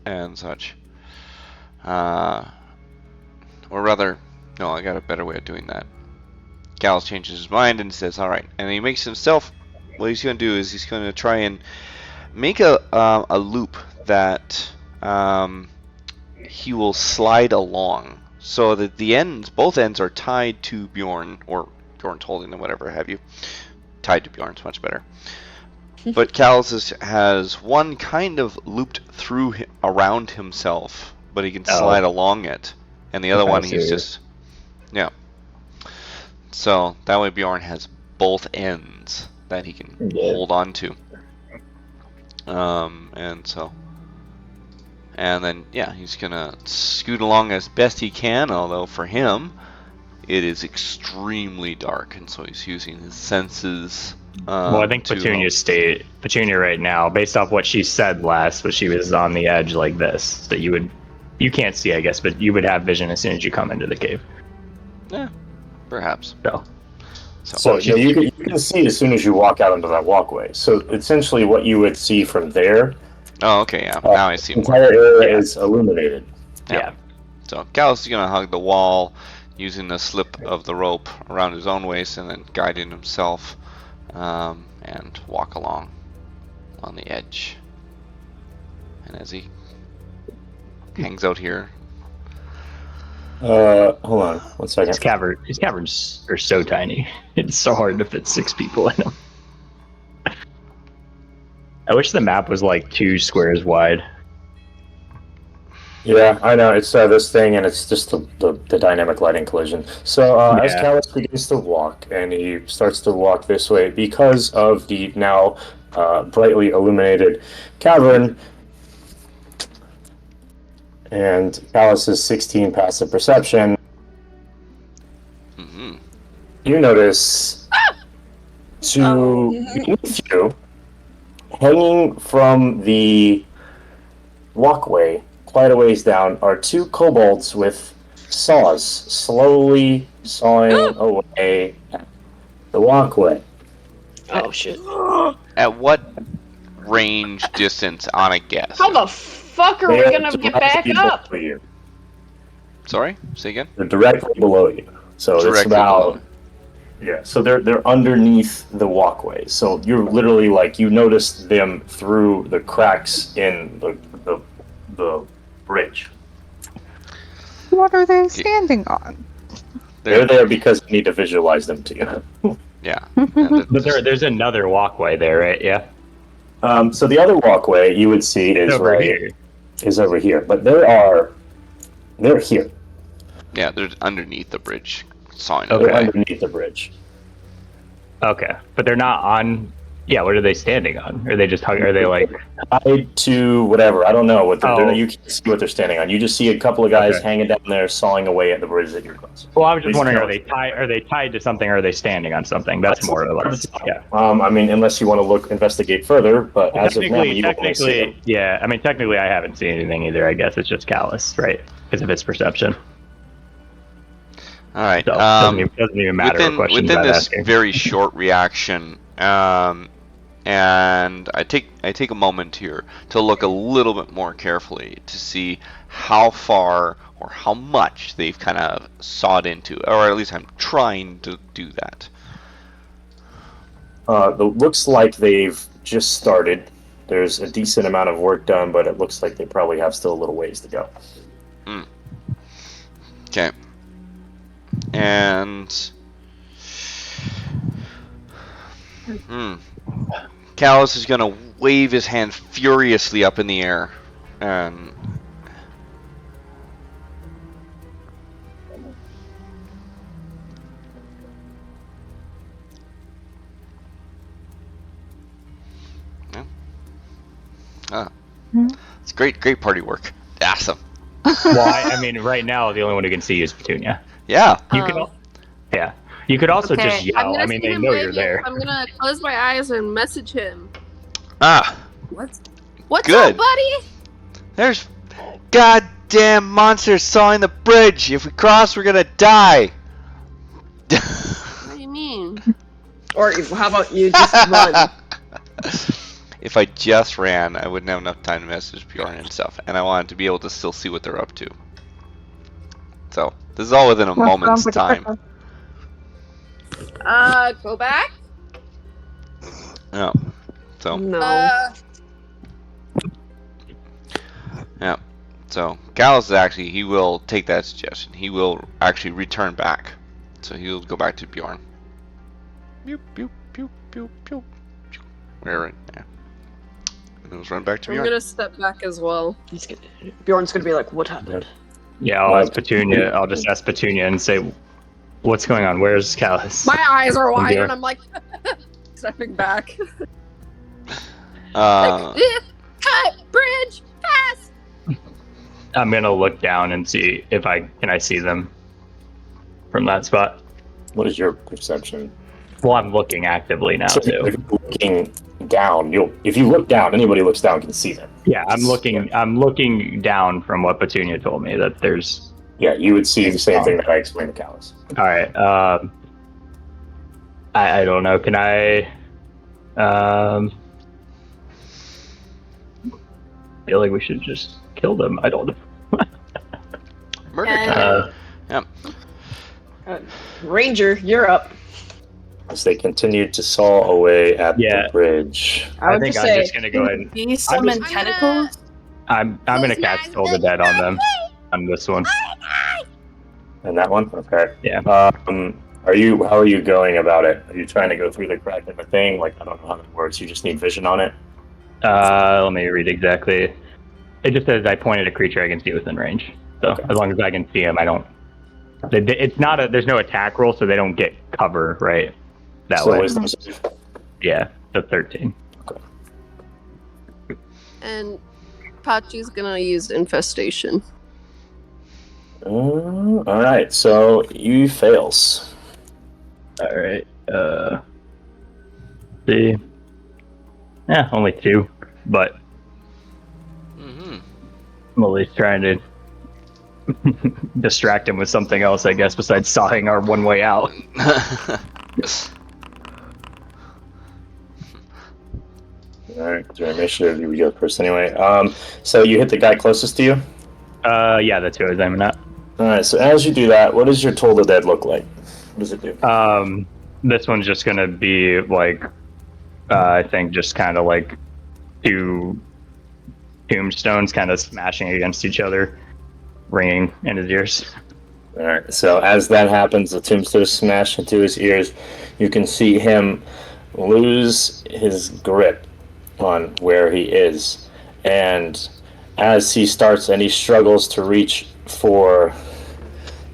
and such. Or rather, no, I got a better way of doing that. Callus changes his mind and says, "All right," and he makes himself. What he's going to do is he's going to try and make a loop that he will slide along, so that both ends are tied to Bjorn, or Bjorn's holding them, whatever have you. Tied to Bjorn's much better. But Callus has one kind of looped through around himself, but he can slide along it, and the other one he's just So that way Bjorn has both ends that he can hold on to. And then he's gonna scoot along as best he can, although for him it is extremely dark, and so he's using his senses. Well, I think Petunia right now, based off what she said last, but she was on the edge like this, that you can't see, I guess, but you would have vision as soon as you come into the cave. Yeah, perhaps. So you can see as soon as you walk out into that walkway. So essentially, what you would see from there. Oh, okay, yeah. Now I see. The entire area is illuminated. Yeah. So Callus is gonna hug the wall, using the slip of the rope around his own waist, and then guiding himself, and walk along on the edge. And as he hangs out here. Hold on 1 second. His caverns are so tiny. It's so hard to fit 6 people in them. I wish the map was like 2 squares wide. Yeah, I know. It's this thing, and it's just the dynamic lighting collision. So as Callus begins to walk, and he starts to walk this way, because of the now brightly illuminated cavern, and Callus's 16 passive perception, you notice beneath you, hanging from the walkway quite a ways down, are 2 kobolds with saws slowly sawing away at the walkway. Oh shit. At what range distance on a guess? How the fuck are we gonna get back up? Sorry? Say again? They're directly below you. So it's about... Yeah, so they're underneath the walkway. So you're literally you notice them through the cracks in the bridge. What are they standing on? They're there because you need to visualize them to you. Yeah. But there's another walkway there, right? Yeah. So the other walkway you would see is over here. But they're here. Yeah, they're underneath the bridge. They're underneath the bridge. Okay, but they're not on. Yeah, what are they standing on? Are they just Are they like tied to whatever? I don't know what they're doing. You can't see what they're standing on. You just see a couple of guys hanging down there, sawing away at the bridge that you're crossing. Well, I was just wondering, are they tied to something? Or are they standing on something? That's more or less. Yeah. I mean, unless you want to investigate further, but as of now, you don't see them. Yeah. I mean, technically, I haven't seen anything either. I guess it's just Callus, right? Because of its perception. All right. So, doesn't even matter. Within this very short reaction, and and I take a moment here to look a little bit more carefully to see how far or how much they've kind of sawed into, or at least I'm trying to do that. It looks like they've just started. There's a decent amount of work done, but it looks like they probably have still a little ways to go. Okay. And Callus is gonna wave his hand furiously up in the air, and it's great party work. Awesome. Well, I mean, right now the only one who can see you is Petunia. Yeah. You could, yeah. You could also Okay, just yell. I mean, they know you're there. I'm gonna close my eyes and message him. What's Good. up, buddy? There's goddamn monsters sawing the bridge. If we cross, we're gonna die. What do you mean? Or how about you just run? If I just ran, I wouldn't have enough time to message Bjorn and stuff, and I wanted to be able to still see what they're up to. So this is all within a moment's time. Go back. Yeah. So. No. Yeah. So Gallus actually, he will take that suggestion. He will actually return back. So he'll go back to Bjorn. Pew pew pew pew pew. Where? Yeah. And he'll run back to Bjorn. I'm gonna step back as well. Bjorn's gonna be like, "What happened?" Yeah, I'll ask Petunia. I'll just ask Petunia and say, "What's going on? Where's Callus?" My eyes are wide, and I'm like stepping back. Cut bridge pass. I'm gonna look down and see if I see them from that spot. What is your perception? Well, I'm looking actively now So too. if you're looking down, if you look down, anybody who looks down can see them. Yeah, I'm looking down from what Petunia told me that there's. Yeah, you would see the same thing that I explained to Callus. All right. I don't know. Can I? I feel like we should just kill them. I don't know. Murder time. Yep. Ranger, you're up. As they continued to saw away at the bridge. I think just I'm say, just gonna go ahead. And, Do you summon tentacles? I'm gonna cast Toll the Dead on them. On this one. And that one? Okay. Yeah. How are you going about it? Are you trying to go through the crack in the thing? Like, I don't know how that works. You just need vision on it? Let me read exactly. It just says I pointed a creature I can see within range. So as long as I can see them, I don't. It's not a. There's no attack roll, so they don't get cover right that way. Wisdom save. Yeah, the 13. Okay. And Pachi's gonna use infestation. All right. So you fails. All right. See. Yeah, only 2, but I'm at least trying to distract him with something else, I guess, besides sawing our one way out. Alright, your initiative, you go first anyway. So you hit the guy closest to you? Yeah, that's who I was aiming at. Alright, so as you do that, what does your Toll the Dead look like? What does it do? This one's just gonna be like, I think just kind of like 2 tombstones kind of smashing against each other, ringing in his ears. Alright, so as that happens, the tombstones smash into his ears. You can see him lose his grip on where he is. And as he starts and he struggles to reach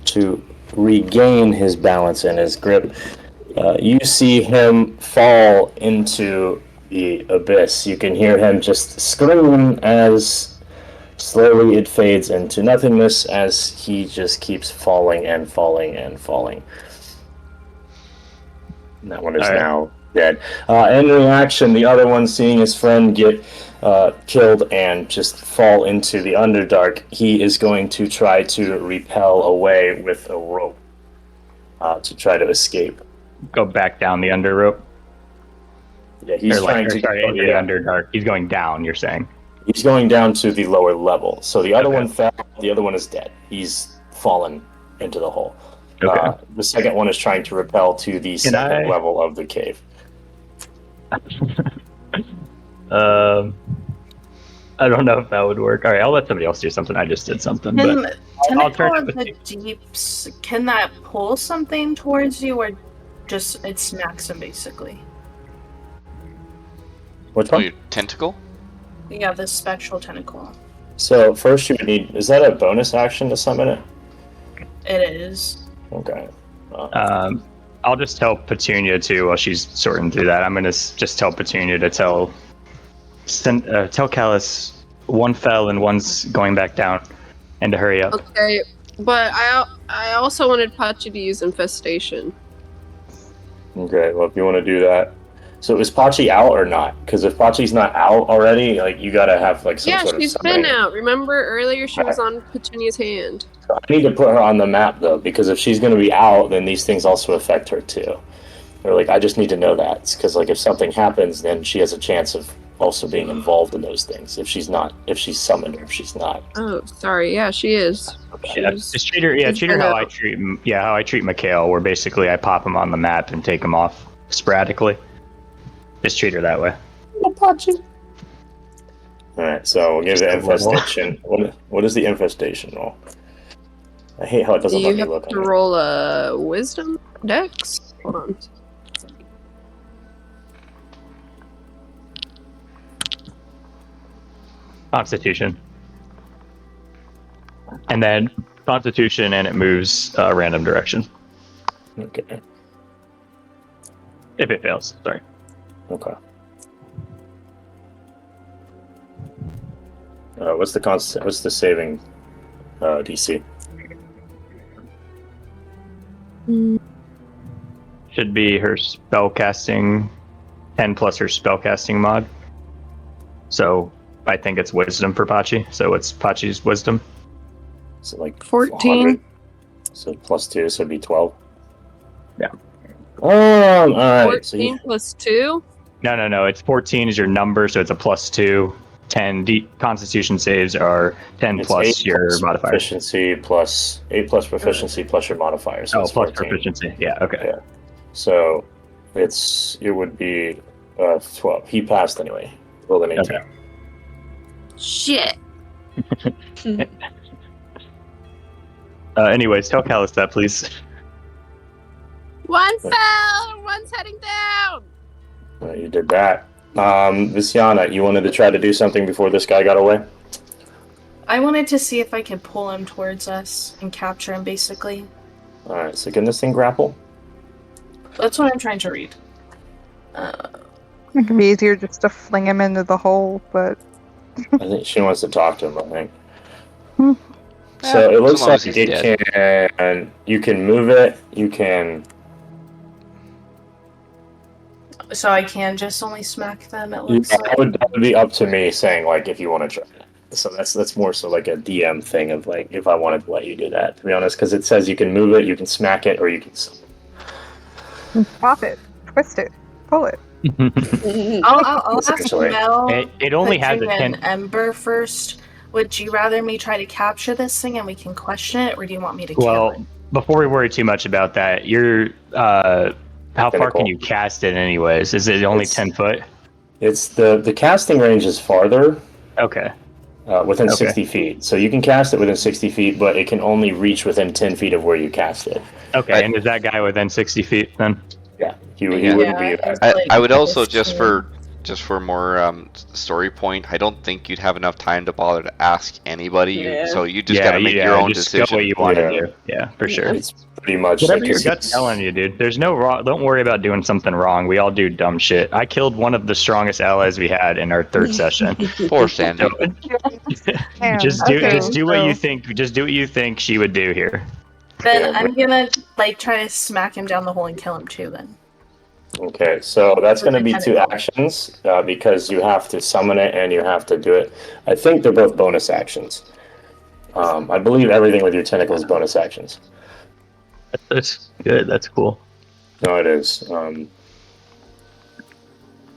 to regain his balance and his grip, you see him fall into the abyss. You can hear him just scream as slowly it fades into nothingness as he just keeps falling and falling and falling. And that one is now dead. In reaction, the other one, seeing his friend get killed and just fall into the Underdark, he is going to try to repel away with a rope to try to escape. Go back down the under rope. Yeah, he's trying to. Into the Underdark. He's going down. You're saying? He's going down to the lower level. So the other Okay. one fell. The other one is dead. He's fallen into the hole. Okay. The second one is trying to repel to the second level of the cave. Can I don't know if that would work. All right, I'll let somebody else do something. I just did something, but I'll Tentacle try of the Deeps, can that pull something towards you, or just it smacks him basically? Which Oh, one? your tentacle? Yeah, the spectral tentacle. So first you would need. Is that a bonus action to summon it? It is. Okay. I'll just tell Petunia too while she's sorting through that. I'm gonna just tell Petunia to tell Callus one fell and one's going back down, and to hurry up. Okay, but I also wanted Pachi to use infestation. Okay. Well, if you want to do that. So is Pachi out or not? Because if Pachi's not out already, like you gotta have like some Yeah, sort of she's summoning. been out. Remember earlier she was on Petunia's hand. I need to put her on the map though, because if she's gonna be out, then these things also affect her too. Or like I just need to know that, because like if something happens, then she has a chance of also being involved in those things. If she's summoned, or if she's not. Oh, sorry. Yeah, she is. Yeah, just treat her. Yeah, treat her how I treat. Yeah, how I treat Mikhail, where basically I pop him on the map and take him off sporadically. Just treat her that way. Alright, so we'll give the infestation. What is the infestation roll? I hate how it doesn't Do let you me have look to at it. roll a wisdom dex? Hold on. Constitution. And then Constitution, and it moves random direction. Okay. If it fails, sorry. Okay. What's the saving DC? Should be her spellcasting 10 plus her spellcasting mod. So I think it's wisdom for Pachi. So it's Pachi's wisdom. So like 14. 100. So plus 2, so it'd be 12. Yeah. Alright. 14 plus 2? No. It's 14 is your number, so it's a plus 2. 10 Constitution saves are 10 It's plus 8 your plus modifier. Proficiency plus 8 plus proficiency plus your modifier. So Oh, it's plus 14. proficiency. Yeah, okay. Yeah. So it would be 12. He passed anyway. Rolled an 18. Okay. Shit. Anyways, tell Callus that, please. One fell! One's heading down! You did that. Visyana, you wanted to try to do something before this guy got away? I wanted to see if I could pull him towards us and capture him, basically. Alright, so can this thing grapple? That's what I'm trying to read. It could be easier just to fling him into the hole, but I think she wants to talk to him, I think. Hmm. So it looks As long like as he's it you can move it, you can... So I can just only smack them, it looks like. That would be up to me saying, like, if you want to try it. So that's more so like a DM thing of, like, if I wanted to let you do that, to be honest, because it says you can move it, you can smack it, or you can... pop it, twist it, pull it. I'll ask Essentially. Mel, It only has a Petunia, 10. and Ember first. Would you rather me try to capture this thing and we can question it, or do you want me to kill it? Well, before we worry too much about that, you're how far can you cast it anyways? Is it only 10 foot? It's the casting range is farther, Okay. within Okay. 60 feet. So you can cast it within 60 feet, but it can only reach within 10 feet of where you cast it. Okay, and is that guy within 60 feet then? Yeah, he Yeah. wouldn't be. it's I, like I would also 15. just for more story point, I don't think you'd have enough time to bother to ask anybody. Yeah. So you just gotta make your own just decision. go what you want Yeah. to do. Yeah, for sure. It's pretty much Whatever like your gut's telling you, dude. There's no wrong. Don't worry about doing something wrong. We all do dumb shit. I killed one of the strongest allies we had in our third session. Poor Sandy. Damn, Just do what you think. Just do what you think she would do here. Then I'm gonna try to smack him down the hole and kill him too. Then Okay, so that's going to be 2 Tentacle. actions because you have to summon it and you have to do it. I think they're both bonus actions. I believe everything with your tentacle is bonus actions. That's good. That's cool. No, it is.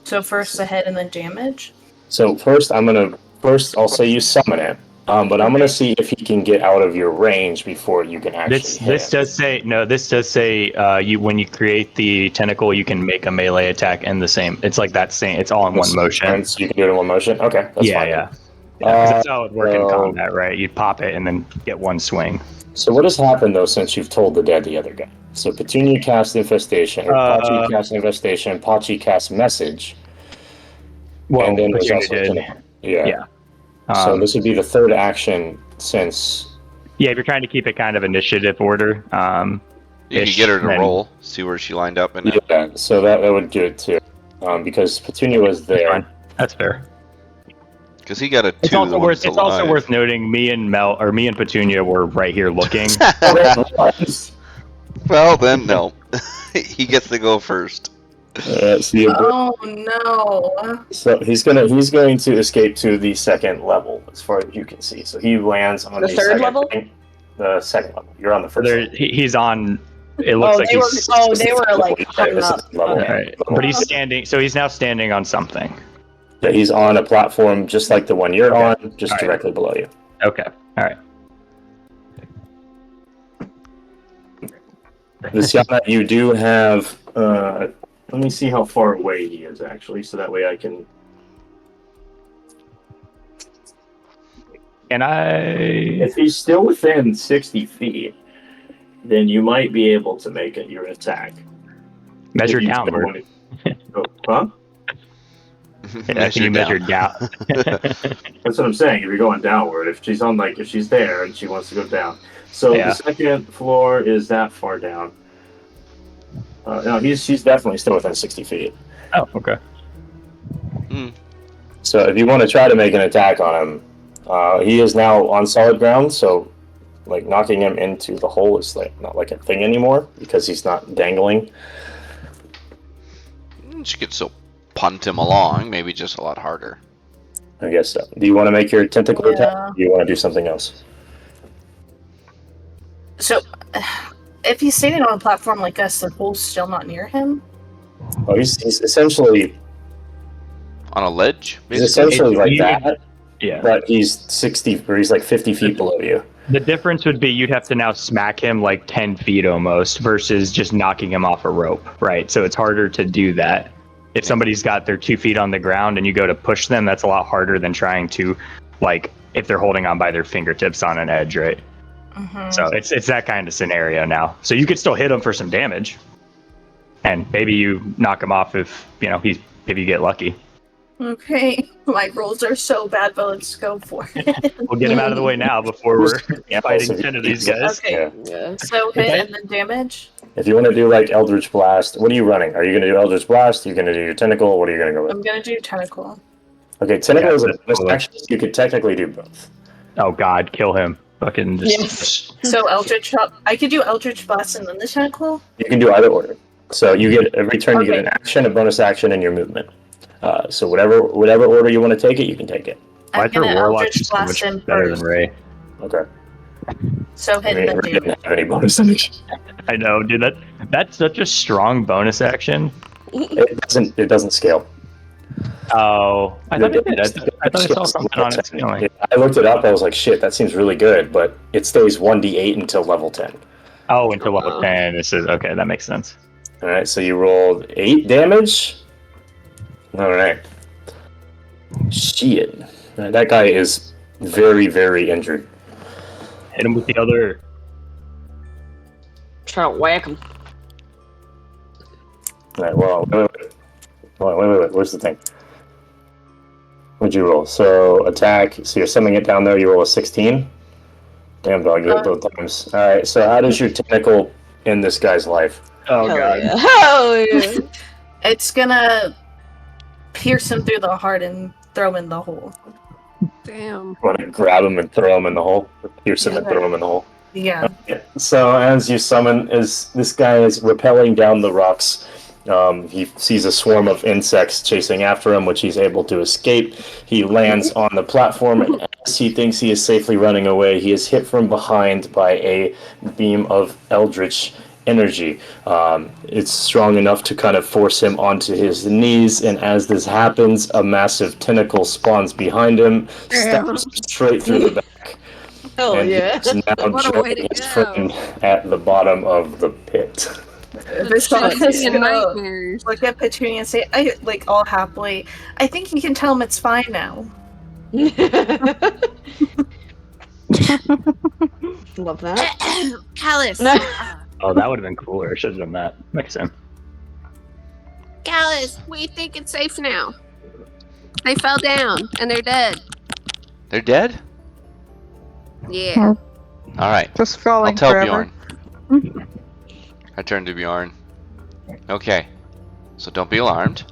So first the hit and then damage? So first I'll say you summon it. But I'm gonna see if he can get out of your range before you can actually hit This him. does say you when you create the tentacle you can make a melee attack in the same. It's like that same. It's all in one motion. So you can do it in one motion. Okay, that's fine. Yeah. Because that's how it would work in combat, right? You'd pop it and then get one swing. So what has happened though since you've told the other guy? So Petunia casts Infestation, or Pachi casts Infestation, Pachi casts Message. Well, and then Petunia did. Yeah. So this would be the third action since. Yeah, if you're trying to keep it kind of initiative order. You can get her to roll, see where she lined up. Yeah, so that would do it too. Because Petunia was there. That's fair. Because he got a 2. It's also worth noting me and Petunia were right here looking. Well, then no. He gets to go first. Oh no! So he's going to escape to the second level, as far as you can see. So he lands on the third level. The second level. You're on the first. Level. He's on. It looks like he's. They were like hung up. Right. But he's standing. So he's now standing on something. Yeah, he's on a platform just like the one you're on, just directly below you. Okay. All right. Luciana, you do have. Let me see how far away he is actually, so that way I can. If he's still within 60 feet, then you might be able to make it your attack. Measure downward. Huh? Can you measure down? That's what I'm saying. If you're going downward, if she's there and she wants to go down. So the second floor is that far down. No, she's definitely still within 60 feet. Oh, okay. So if you want to try to make an attack on him, he is now on solid ground. So, like knocking him into the hole is not like a thing anymore because he's not dangling. She could still punt him along, maybe just a lot harder. I guess so. Do you want to make your tentacle attack? Or do you want to do something else? So, if he's standing on a platform like us, the hole's still not near him? Oh, he's essentially on a ledge. He's essentially like that. Yeah. But he's 60, or he's like 50 feet below you. The difference would be you'd have to now smack him like 10 feet almost versus just knocking him off a rope, right? So it's harder to do that. If somebody's got their 2 feet on the ground and you go to push them, that's a lot harder than trying to, like, if they're holding on by their fingertips on an edge, right? Mm-hmm. So it's that kind of scenario now. So you could still hit him for some damage, and maybe you knock him off if you get lucky. Okay, my rolls are so bad, but let's go for it. We'll get him out of the way now before we're fighting 10 of these guys. Okay, so hit and then damage. If you want to do like Eldritch Blast, what are you running? Are you going to do Eldritch Blast? Are you going to do your Tentacle? What are you going to go with? I'm going to do Tentacle. Okay, Tentacle is a bonus action. You could technically do both. Oh God, kill him. Fucking just... So Eldritch, I could do Eldritch Blast and then the Tentacle? You can do either order. So you get every turn you get an action, a bonus action, and your movement. So whatever order you want to take it, you can take it. I throw Warlock so much better than Ray. Okay. So hit and Ray didn't have any bonus action. I know, dude. That's such a strong bonus action. It doesn't scale. Oh, I thought it did. I thought I saw something on it. Anyway. I looked it up. I was like, shit, that seems really good, but it stays 1d8 until level 10. Oh, until level 10. This is okay. That makes sense. All right, so you rolled 8 damage. All right. Shit. That guy is very, very injured. Hit him with the other. Try to whack him. All right, well, wait. Where's the thing? What'd you roll? So, attack. So, you're sending it down there. You roll a 16. Damn, dog. You hit both times. All right, so how does your tentacle end this guy's life? Oh, God. Yeah. Hell yeah. It's gonna pierce him through the heart and throw him in the hole. Damn. You want to grab him and throw him in the hole? Or pierce him and throw him in the hole? Yeah. Okay. So as you summon, as this guy is rappelling down the rocks, he sees a swarm of insects chasing after him, which he's able to escape. He lands on the platform, and as he thinks he is safely running away, he is hit from behind by a beam of eldritch energy. It's strong enough to kind of force him onto his knees, and as this happens, a massive tentacle spawns behind him, stabs him straight through the back. Hell and yeah. he's now What a way to joining his go. friend at the bottom of the pit. This song is Shit, nightmares. look at Petunia and say, I like all happily. I think you can tell him it's fine now. Love that. Callus. Oh, that would have been cooler. I should have done that. Makes sense. Callus, we think it's safe now. They fell down and they're dead. They're dead? Yeah. Alright. Just I'll falling tell forever. Bjorn. I turn to Bjorn. Okay. So don't be alarmed.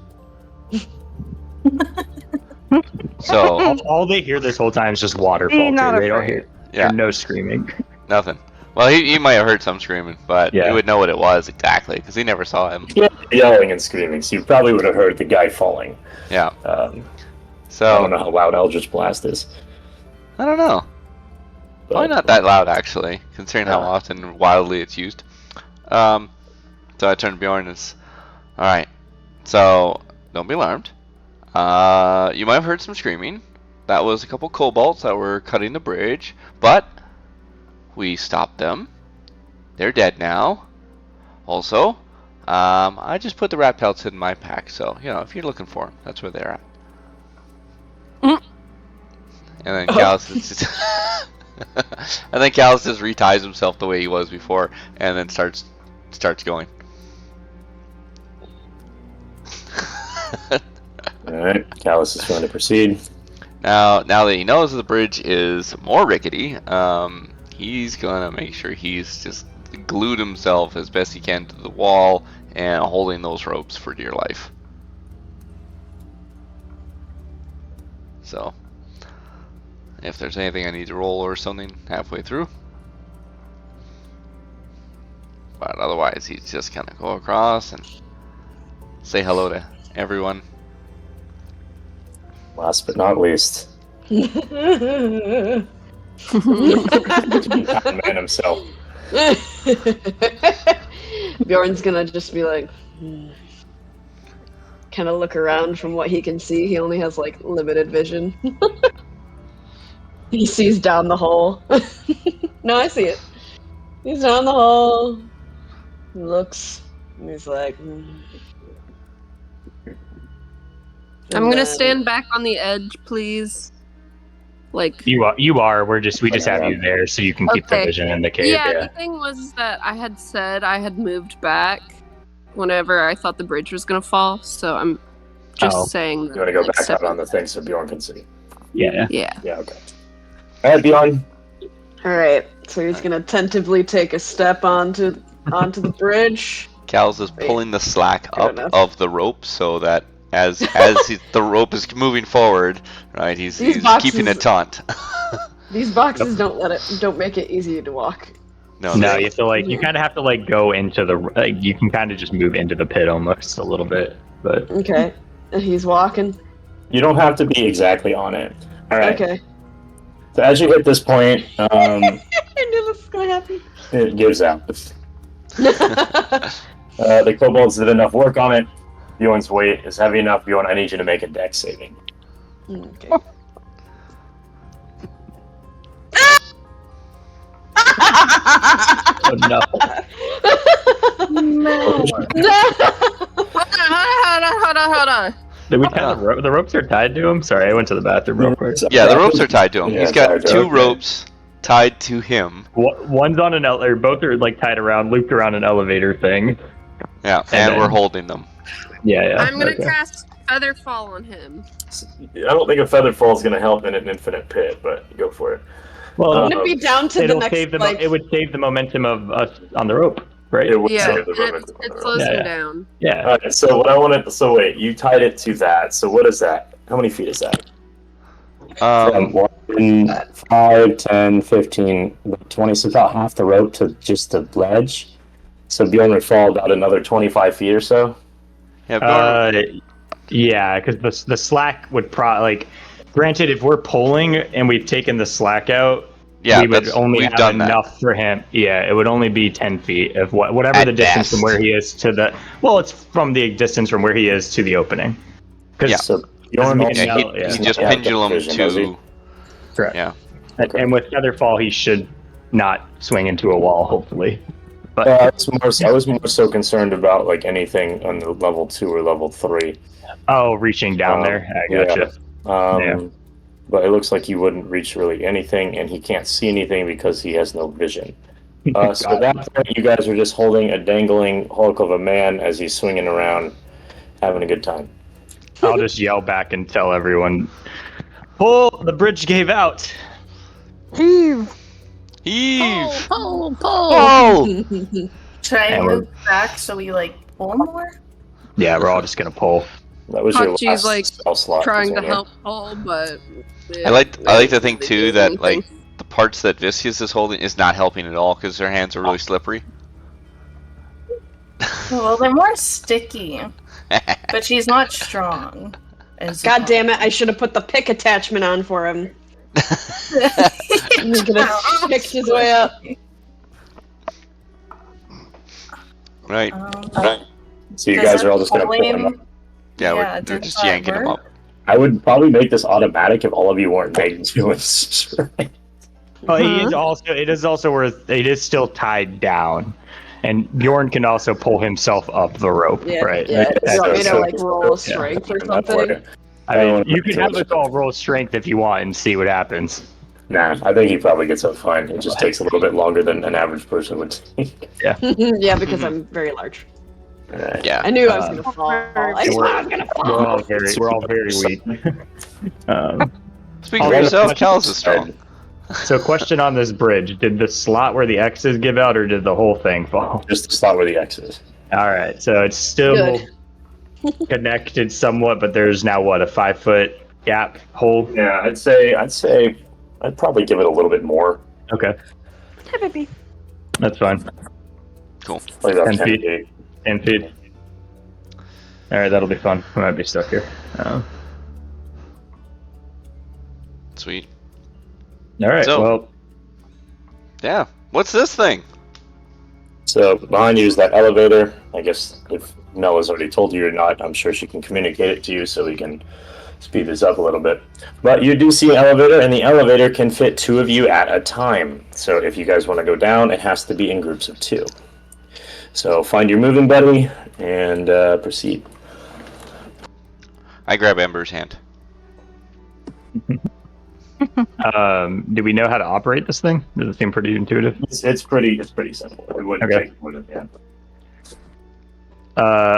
So, All they hear this whole time is just waterfall. Not Too. They don't afraid. hear yeah, no screaming. nothing. Well, he might have heard some screaming, but Yeah. he would know what it was exactly, because he never saw him. Yeah, yelling and screaming, so you probably would have heard the guy falling. Yeah. I So, don't know how loud Eldritch Blast is. I don't know. But, Probably not that loud, actually, considering how often and wildly it's used. So I turn to Bjorn and it's, alright, so don't be alarmed. You might have heard some screaming. That was a couple kobolds that were cutting the bridge, but we stopped them. They're dead now. Also, I just put the rat pelts in my pack, so, you know, if you're looking for them, that's where they're at. And then Callus is just and then Callus just reties himself the way he was before, and then starts going. Alright, Callus is going to proceed. Now that he knows the bridge is more rickety, he's gonna make sure he's just glued himself as best he can to the wall and holding those ropes for dear life. So, if there's anything I need to roll or something halfway through. But otherwise, he's just gonna go across and say hello to everyone. Last but not least, man himself. Bjorn's gonna just be like, kind of look around from what he can see. He only has like limited vision. He sees down the hole. No, I see it. He's down the hole. He looks. And he's like. I'm gonna stand back on the edge, please. Like You are. We just have you there so you can keep the Okay. vision in the cave. yeah, Yeah. the thing was that I had said I had moved back whenever I thought the bridge was gonna fall, so I'm just saying that. You want to go like, back out stepping- on the thing so Bjorn can see? Yeah. Yeah. Yeah, okay. Alright, Bjorn. Alright, so he's gonna tentatively take a step onto the bridge. Callus is pulling the slack Good up enough. of the rope so that as the rope is moving forward, right, he's These boxes- keeping it taut. These boxes don't make it easy to walk. No, you have to you kind of have to go into the. You can kind of just move into the pit almost a little bit, but. Okay, and he's walking. You don't have to be exactly on it. Alright. Okay. So as you hit this point, I knew this was gonna happen. it gives out. The kobolds did enough work on it. Bjorn's weight is heavy enough. Bjorn, I need you to make a dex saving. Okay. Oh, no. Hold on. Did we tie the ropes are tied to him? Sorry, I went to the bathroom real quick. Yeah, the ropes are tied to him. Yeah, He's got tied to two him. ropes tied to him. One's on an elevator. Both are tied around, looped around an elevator thing. Yeah, And and we're then- holding them. Yeah. I'm gonna okay. cast Featherfall on him. I don't think a feather fall is going to help in an infinite pit, but go for it. Well, Wouldn't it be down to the it'll next save the like it would save the momentum of us on the rope, right? It would Yeah, save the and momentum on it the rope. slows Yeah, him yeah. down. Yeah. Alright, so what I wanted, so wait, you tied it to that, so what is that? How many feet is that? From 1, 5, 10, 15, 20, so about half the rope to just the ledge. So Bjorn would fall about another 25 feet or so. Yeah, Bjorn, Yeah, because the slack would granted, if we're pulling and we've taken the slack out, Yeah, we would only we've have done enough for him. Yeah, it would only be 10 feet of whatever At the distance best. from where he is to the. Well, it's from the distance from where he is to the opening. Yeah. So Doesn't Bjorn mean also He does just not have good pendulum vision, does he? to. Correct. Yeah. Okay. And with Featherfall, he should not swing into a wall, hopefully. But I was more so concerned about like anything on the level 2 or level 3. reaching down there, I gotcha. Yeah. But it looks like he wouldn't reach really anything, and he can't see anything because he has no vision. So at that point, you guys are just holding a dangling hulk of a man as he's swinging around, having a good time. I'll just yell back and tell everyone, pull! The bridge gave out! Heave! Heave! Pull! Should I And we're- move back so we like pull more? Yeah, we're all just gonna pull. That was your Hachi's, last like, spell slot. Trying to Virginia. help pull, but I like to think too that anything. like the parts that Viscus is holding is not helping at all because their hands are really slippery. Well, they're more sticky, but she's not strong. God damn it! I should have put the pick attachment on for him. He's gonna pick his way up. Right. So you guys are all just going to pull him up. Yeah, they're just yanking him up. I would probably make this automatic if all of you weren't making doing strength. Well, it is also worth. It is still tied down, and Bjorn can also pull himself up the rope. Yeah, right? yeah. Like, You want me to so- like roll a strength or something? I mean, you can have us all roll strength if you want and see what happens. Nah, I think he probably gets up fine. It just takes a little bit longer than an average person would take. Yeah, because I'm very large. Alright. Yeah. I knew I was gonna fall. I knew I was gonna fall. We're all very weak. Speak for yourself. Callus is strong. So, question on this bridge: did the slot where the X's give out, or did the whole thing fall? Just the slot where the X is. All right, so it's still connected somewhat, but there's now what, a 5-foot gap hole? Yeah, I'd probably give it a little bit more. Okay, Hi, baby. that's fine. Cool. Like about 10 10 feet. feet. 10 feet. All right, that'll be fun. I might be stuck here. Sweet. All right, So- well, Yeah. What's this thing? So behind you is that elevator. I guess if Mel has already told you or not, I'm sure she can communicate it to you so we can speed this up a little bit. But you do see an elevator, and the elevator can fit 2 of you at a time. So if you guys want to go down, it has to be in groups of 2. So find your moving buddy and proceed. I grab Ember's hand. do we know how to operate this thing? Does it seem pretty intuitive? It's pretty simple. It wouldn't Okay. take more than that.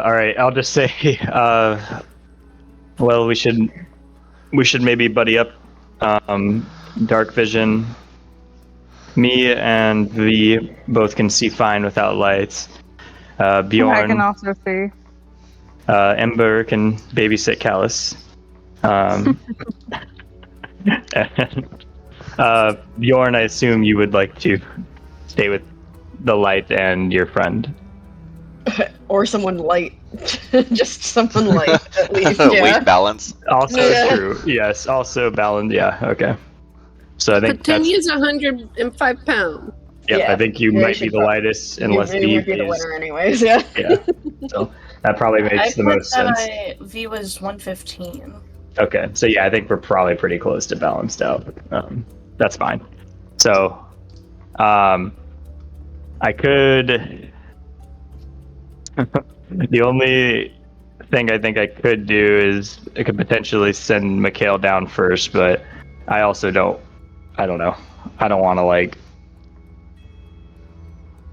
All right, I'll just say, well, we should maybe buddy up. Dark vision. Me and V both can see fine without lights. Bjorn, I can also see. Ember can babysit Callus. And, Bjorn, I assume you would like to stay with the light and your friend. Or someone light. Just someone light, at least. Yeah. Weight balance. Also Yeah. true. Yes. Also balance. Yeah. Okay. So I think that's. Petunia's 105 pounds. Yep. Yeah. I think you Yeah, might she be the probably- lightest, unless you would V be the is. winner anyways, yeah. Yeah. So that probably makes the most sense. V was 115. Okay. So yeah, I think we're probably pretty close to balanced out. That's fine. So, I could. The only thing I think I could do is I could potentially send Mikhail down first, but I also don't. I don't know. I don't want to like.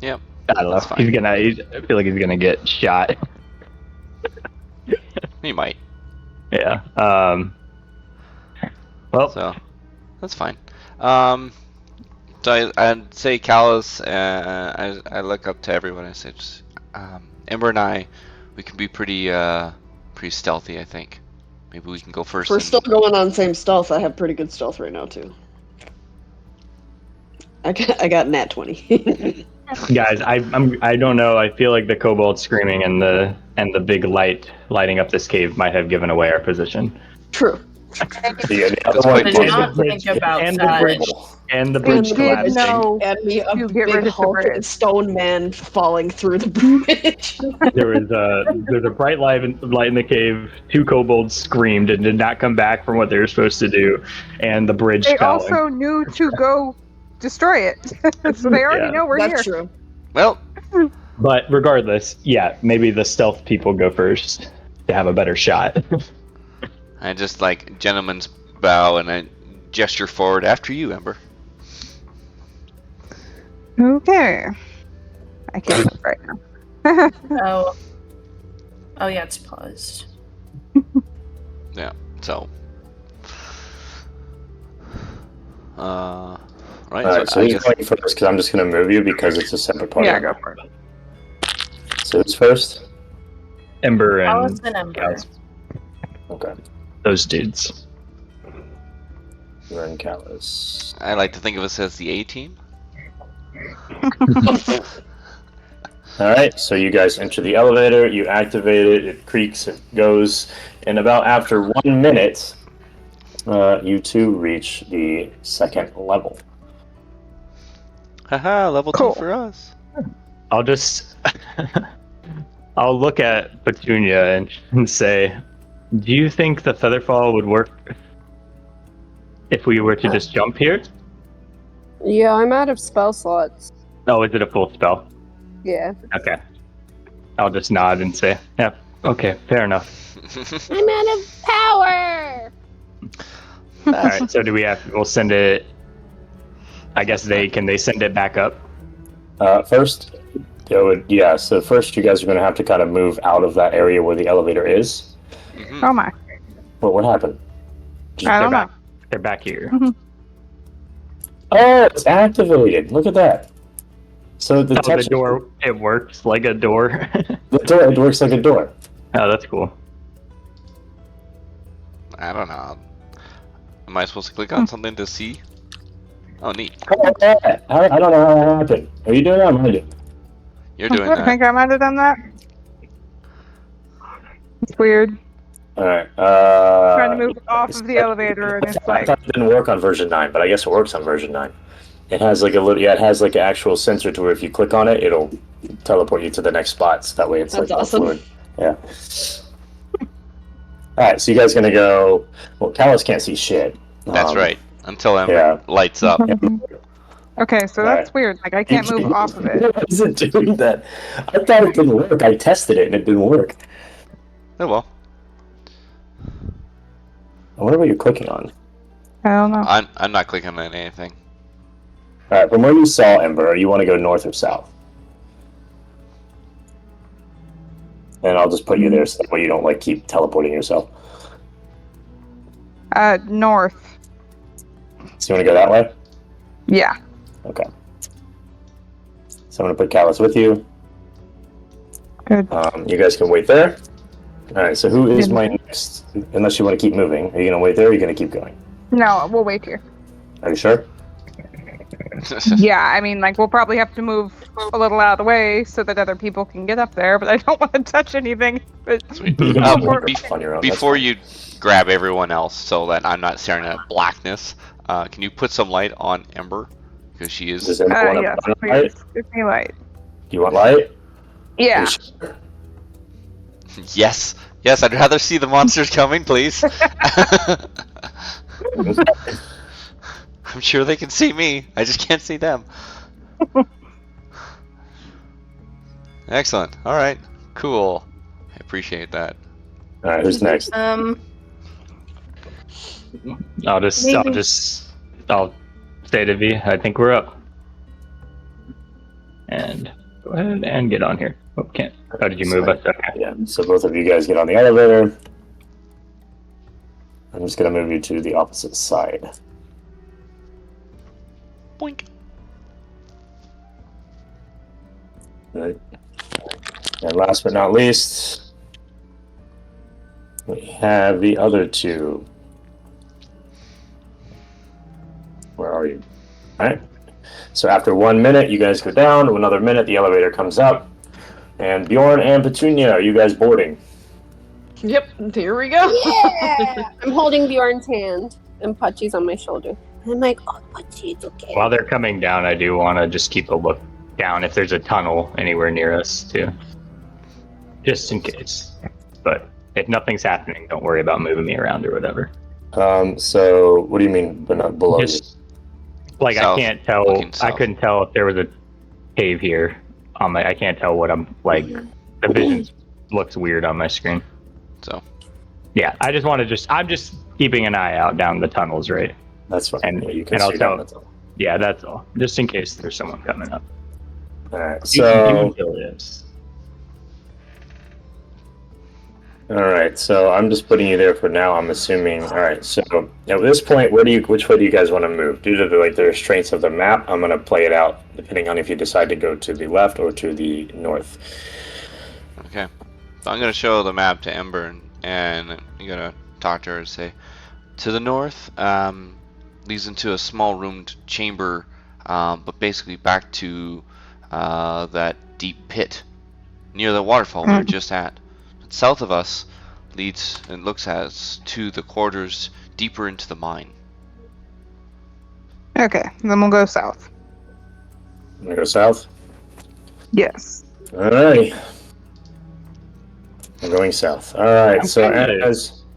Yep. I don't know. That's fine. I feel like he's gonna get shot. He might. Yeah. Well. So that's fine. So I'd say Callus. I look up to everyone. I say, just, Ember and I, we can be pretty stealthy. I think. Maybe we can go first. We're still going on same stealth. I have pretty good stealth right now too. I got nat 20. Guys, I don't know. I feel like the kobold screaming and the big light lighting up this cave might have given away our position. True. The other one quite Did possible. not think about And the that. bridge. And the bridge did collapsing. know And me a to get big rid of the hulking bridge. stone man falling through the bridge. There's a bright light in the cave. 2 kobolds screamed and did not come back from what they were supposed to do, and the bridge They fell. also knew to go destroy it, so they already know we're That's here. true. Well, But regardless, yeah, maybe the stealth people go first to have a better shot. I just like gentleman's bow and I gesture forward after you, Ember. Okay. I can't move right now. Oh yeah, it's paused. Yeah. So. Right. Alright, so I who's guess going first? Because I'm just going to move you because it's a separate party. Yeah, go for it. So who's first? Ember Alice and and Ember. Callus. Okay. Those dudes. You're in Callus. I like to think of us as the A team. Alright, so you guys enter the elevator, you activate it, it creaks, it goes, and about after 1 minute, you two reach the 2nd level. Haha, level Cool. 2 for us. I'll just I'll look at Petunia and say, do you think the Featherfall would work if we were to just jump here? Yeah, I'm out of spell slots. Oh, is it a full spell? Yeah. Okay. I'll just nod and say, yeah, okay, fair enough. I'm out of power! Alright, so we'll send it, I guess can they send it back up? First, so first you guys are going to have to kind of move out of that area where the elevator is. Oh my. Well, what happened? I don't know. They're back here. Oh, it's activated. Look at that. So the The door, it works like a door. The door, it works like a door. Oh, that's cool. I don't know. Am I supposed to click on something to see? Oh, neat. I don't know how that happened. Are you doing that? Or am I doing? You're doing I think that. I might have done that. It's weird. All right. Trying to move off of the elevator, and it's I like, thought it didn't work on version 9, but I guess it works on version 9. It has like a little, it has like an actual sensor to where if you click on it, it'll teleport you to the next spot. So that way it's That's like awesome. fluid. Yeah. All right, so you guys gonna go? Well, Callus can't see shit. That's right. Until Ember yeah. lights up. okay, so that's weird. Like I can't move off of it. Why is it doing that? I thought it didn't work. I tested it and it didn't work. Oh well. I wonder what you're clicking on. I don't know. I'm not clicking on anything. All right, from where you saw Ember, you want to go north or south? And I'll just put you there so that way you don't like keep teleporting yourself. North. So you want to go that way? Yeah. Okay. So I'm gonna put Callus with you. Good. You guys can wait there. All right. So who is my next? Unless you want to keep moving, are you gonna wait there? Or are you gonna keep going? No, we'll wait here. Are you sure? Yeah, I mean, like, we'll probably have to move a little out of the way so that other people can get up there, but I don't want to touch anything. But Sweet. You can Um, move bef- on your own, that's Before fine. you grab everyone else, so that I'm not staring at blackness, can you put some light on Ember? Because she Does is. anyone yes, want light? please. Give me light. Do you want light? Yeah. Are you sure? Yes, yes. I'd rather see the monsters coming, please. I'm sure they can see me. I just can't see them. Excellent. All right. Cool. I appreciate that. All right. Who's next? I'll stay to V. I think we're up. And go ahead and get on here. Oh, can't. How did you move us? Okay. Yeah. So both of you guys get on the elevator. I'm just gonna move you to the opposite side. Boink. Right. And last but not least, we have the other two. Where are you? All right. So after 1 minute, you guys go down. Another minute, the elevator comes up. And Bjorn and Petunia, are you guys boarding? Yep, here we go. Yeah! I'm holding Bjorn's hand, and Putchy's on my shoulder. I'm like, oh, but it's okay. While they're coming down, I do want to just keep a look down if there's a tunnel anywhere near us, too. Just in case. But if nothing's happening, don't worry about moving me around or whatever. So what do you mean, but not below you? Like, South. I can't tell. Looking I south. couldn't tell if there was a cave here. I can't tell what I'm like. The vision looks weird on my screen. So. Yeah, I just want to I'm just keeping an eye out down the tunnels, right? That's fine. And, Yeah, you can and I'll see tell. down the tunnel. Yeah, that's all. Just in case there's someone coming up. All right. You So. kill this. All right. So I'm just putting you there for now. I'm assuming. All right. So at this point, which way do you guys want to move? Due to the restraints of the map, I'm gonna play it out depending on if you decide to go to the left or to the north. Okay. So I'm gonna show the map to Ember, and you're gonna talk to her and say, to the north, leads into a small roomed chamber, but basically back to that deep pit near the waterfall we were just at. South of us leads and looks at us to the corridors deeper into the mine. Okay, then we'll go south. I'm gonna go south. Yes. All right. I'm going south. All right.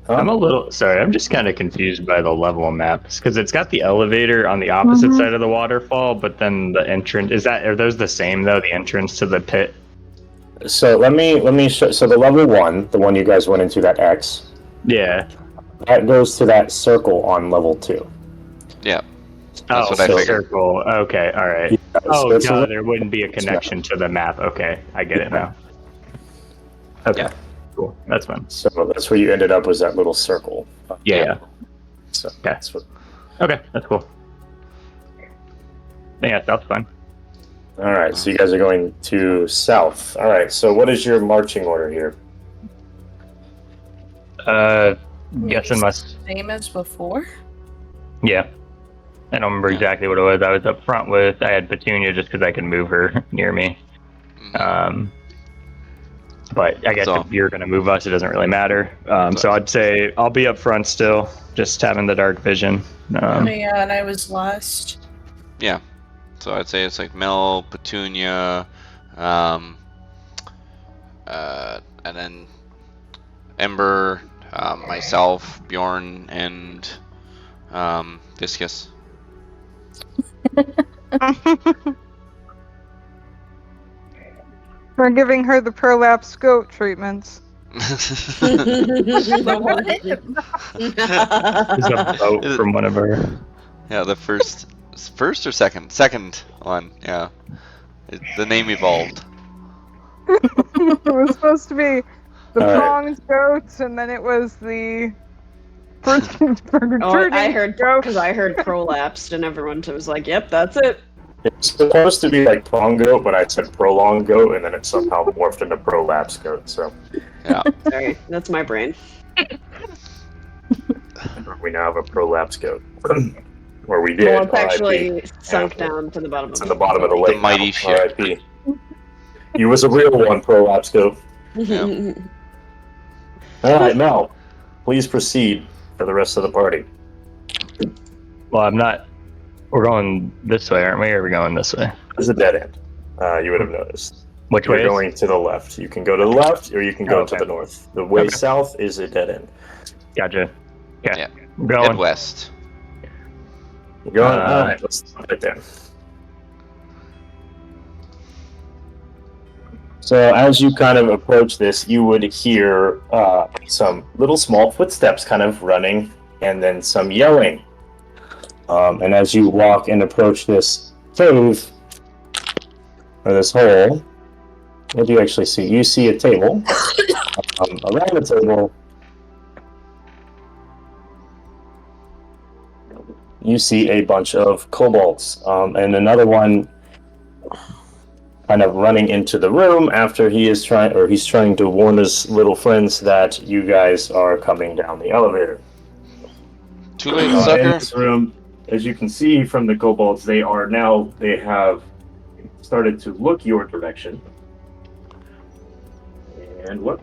I'm a little sorry. I'm just kind of confused by the level of maps because it's got the elevator on the opposite side of the waterfall, but then the entrance are those the same though? The entrance to the pit. So let me show. So the level 1, the one you guys went into, that X. Yeah. That goes to that circle on level 2. Yeah. That's what I so figured. Circle. Okay. All right. Yeah, Oh, it's God, there wouldn't be a connection to the map. Okay, I get it now. Okay. Yeah. Cool. That's fine. So that's where you ended up, was that little circle. Yeah. So Okay. that's what. Okay, that's cool. Yeah, that's fine. All right. So you guys are going to south. All right. So what is your marching order here? Guessing must. Same as before. Yeah. I don't remember exactly what it was. I was up front with. I had Petunia just because I could move her near me. But I guess if you're going to move us, it doesn't really matter. So I'd say I'll be up front still, just having the dark vision. Yeah, and I was lost. Yeah. So I'd say it's like Mel, Petunia, and then Ember, myself, Bjorn, and Viscus. We're giving her the prolapse goat treatments. There's a boat from one of her. Yeah, the first or second one. Yeah, the name evolved. It was supposed to be the All right. pronged goats, and then it was the I heard because I heard prolapsed, and everyone was like, "Yep, that's it." It's supposed to be like prong goat, but I said prolonged goat, and then it somehow morphed into prolapse goat. So Yeah. Sorry, that's my brain. we now have a prolapse goat. Where we did. Well, it's RIP. actually sunk down to the bottom. It's in the bottom of the lake. The mighty now. ship. RIP. You was a real one, prolapse goat. Yeah. All right, Mel, please proceed for the rest of the party. Well, I'm not. We're going this way, aren't we? Or are we going this way? This is a dead end. You would have noticed. Which You're way? going to the left. You can go to the left, or you can go Okay. to the north. The way Okay. south is a dead end. Gotcha. Okay. Yeah. I'm going. Head west. You're going. All right, let's stop it there. So as you kind of approach this, you would hear some little small footsteps kind of running, and then some yelling. And as you walk and approach this cave, or this hole, what do you actually see? You see a table. Around the table, you see a bunch of kobolds, and another one kind of running into the room after he's trying to warn his little friends that you guys are coming down the elevator. Too late, In sucker. this room, as you can see from the kobolds, they have started to look your direction. And what?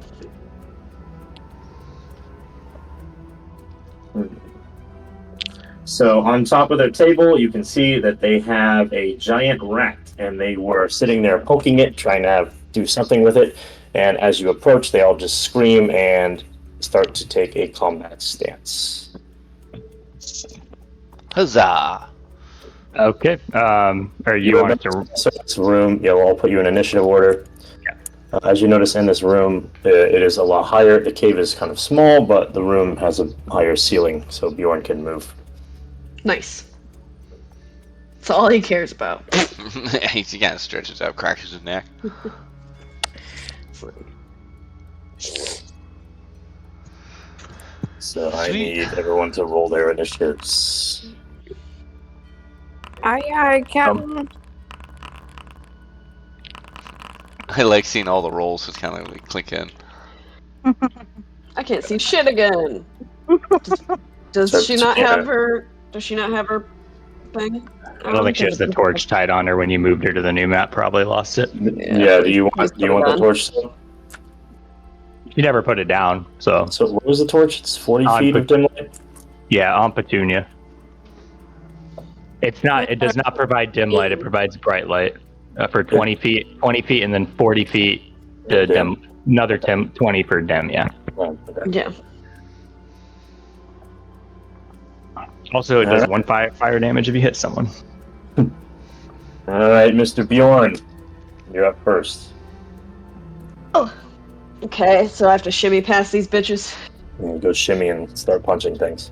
So on top of their table, you can see that they have a giant rat, and they were sitting there poking it, trying to do something with it. And as you approach, they all just scream and start to take a combat stance. Huzzah! Okay. Or you want to? So this room, yeah, we'll all put you in initiative order. Yeah. As you notice in this room, it is a lot higher. The cave is kind of small, but the room has a higher ceiling, so Bjorn can move. Nice. That's all he cares about. He kind of stretches out, cracks his neck. So I Sweet. need everyone to roll their initiatives. Aye, Captain. I like seeing all the rolls just kind of like click in. I can't see shit again. Does she not have her? Does she not have her thing? I don't think she has the torch tied on her when you moved her to the new map. Probably lost it. Yeah. Do you want the torch? You never put it down, so. So what was the torch? It's 40 On feet of dim light. Yeah, on Petunia. It's not. It does not provide dim light. It provides bright light for 20 feet. 20 feet, and then 40 feet to dim. Another 20 for dim. Yeah. Yeah. Also, it does one fire damage if you hit someone. All right, Mr. Bjorn, you're up first. Oh. Okay, so I have to shimmy past these bitches. And go shimmy and start punching things.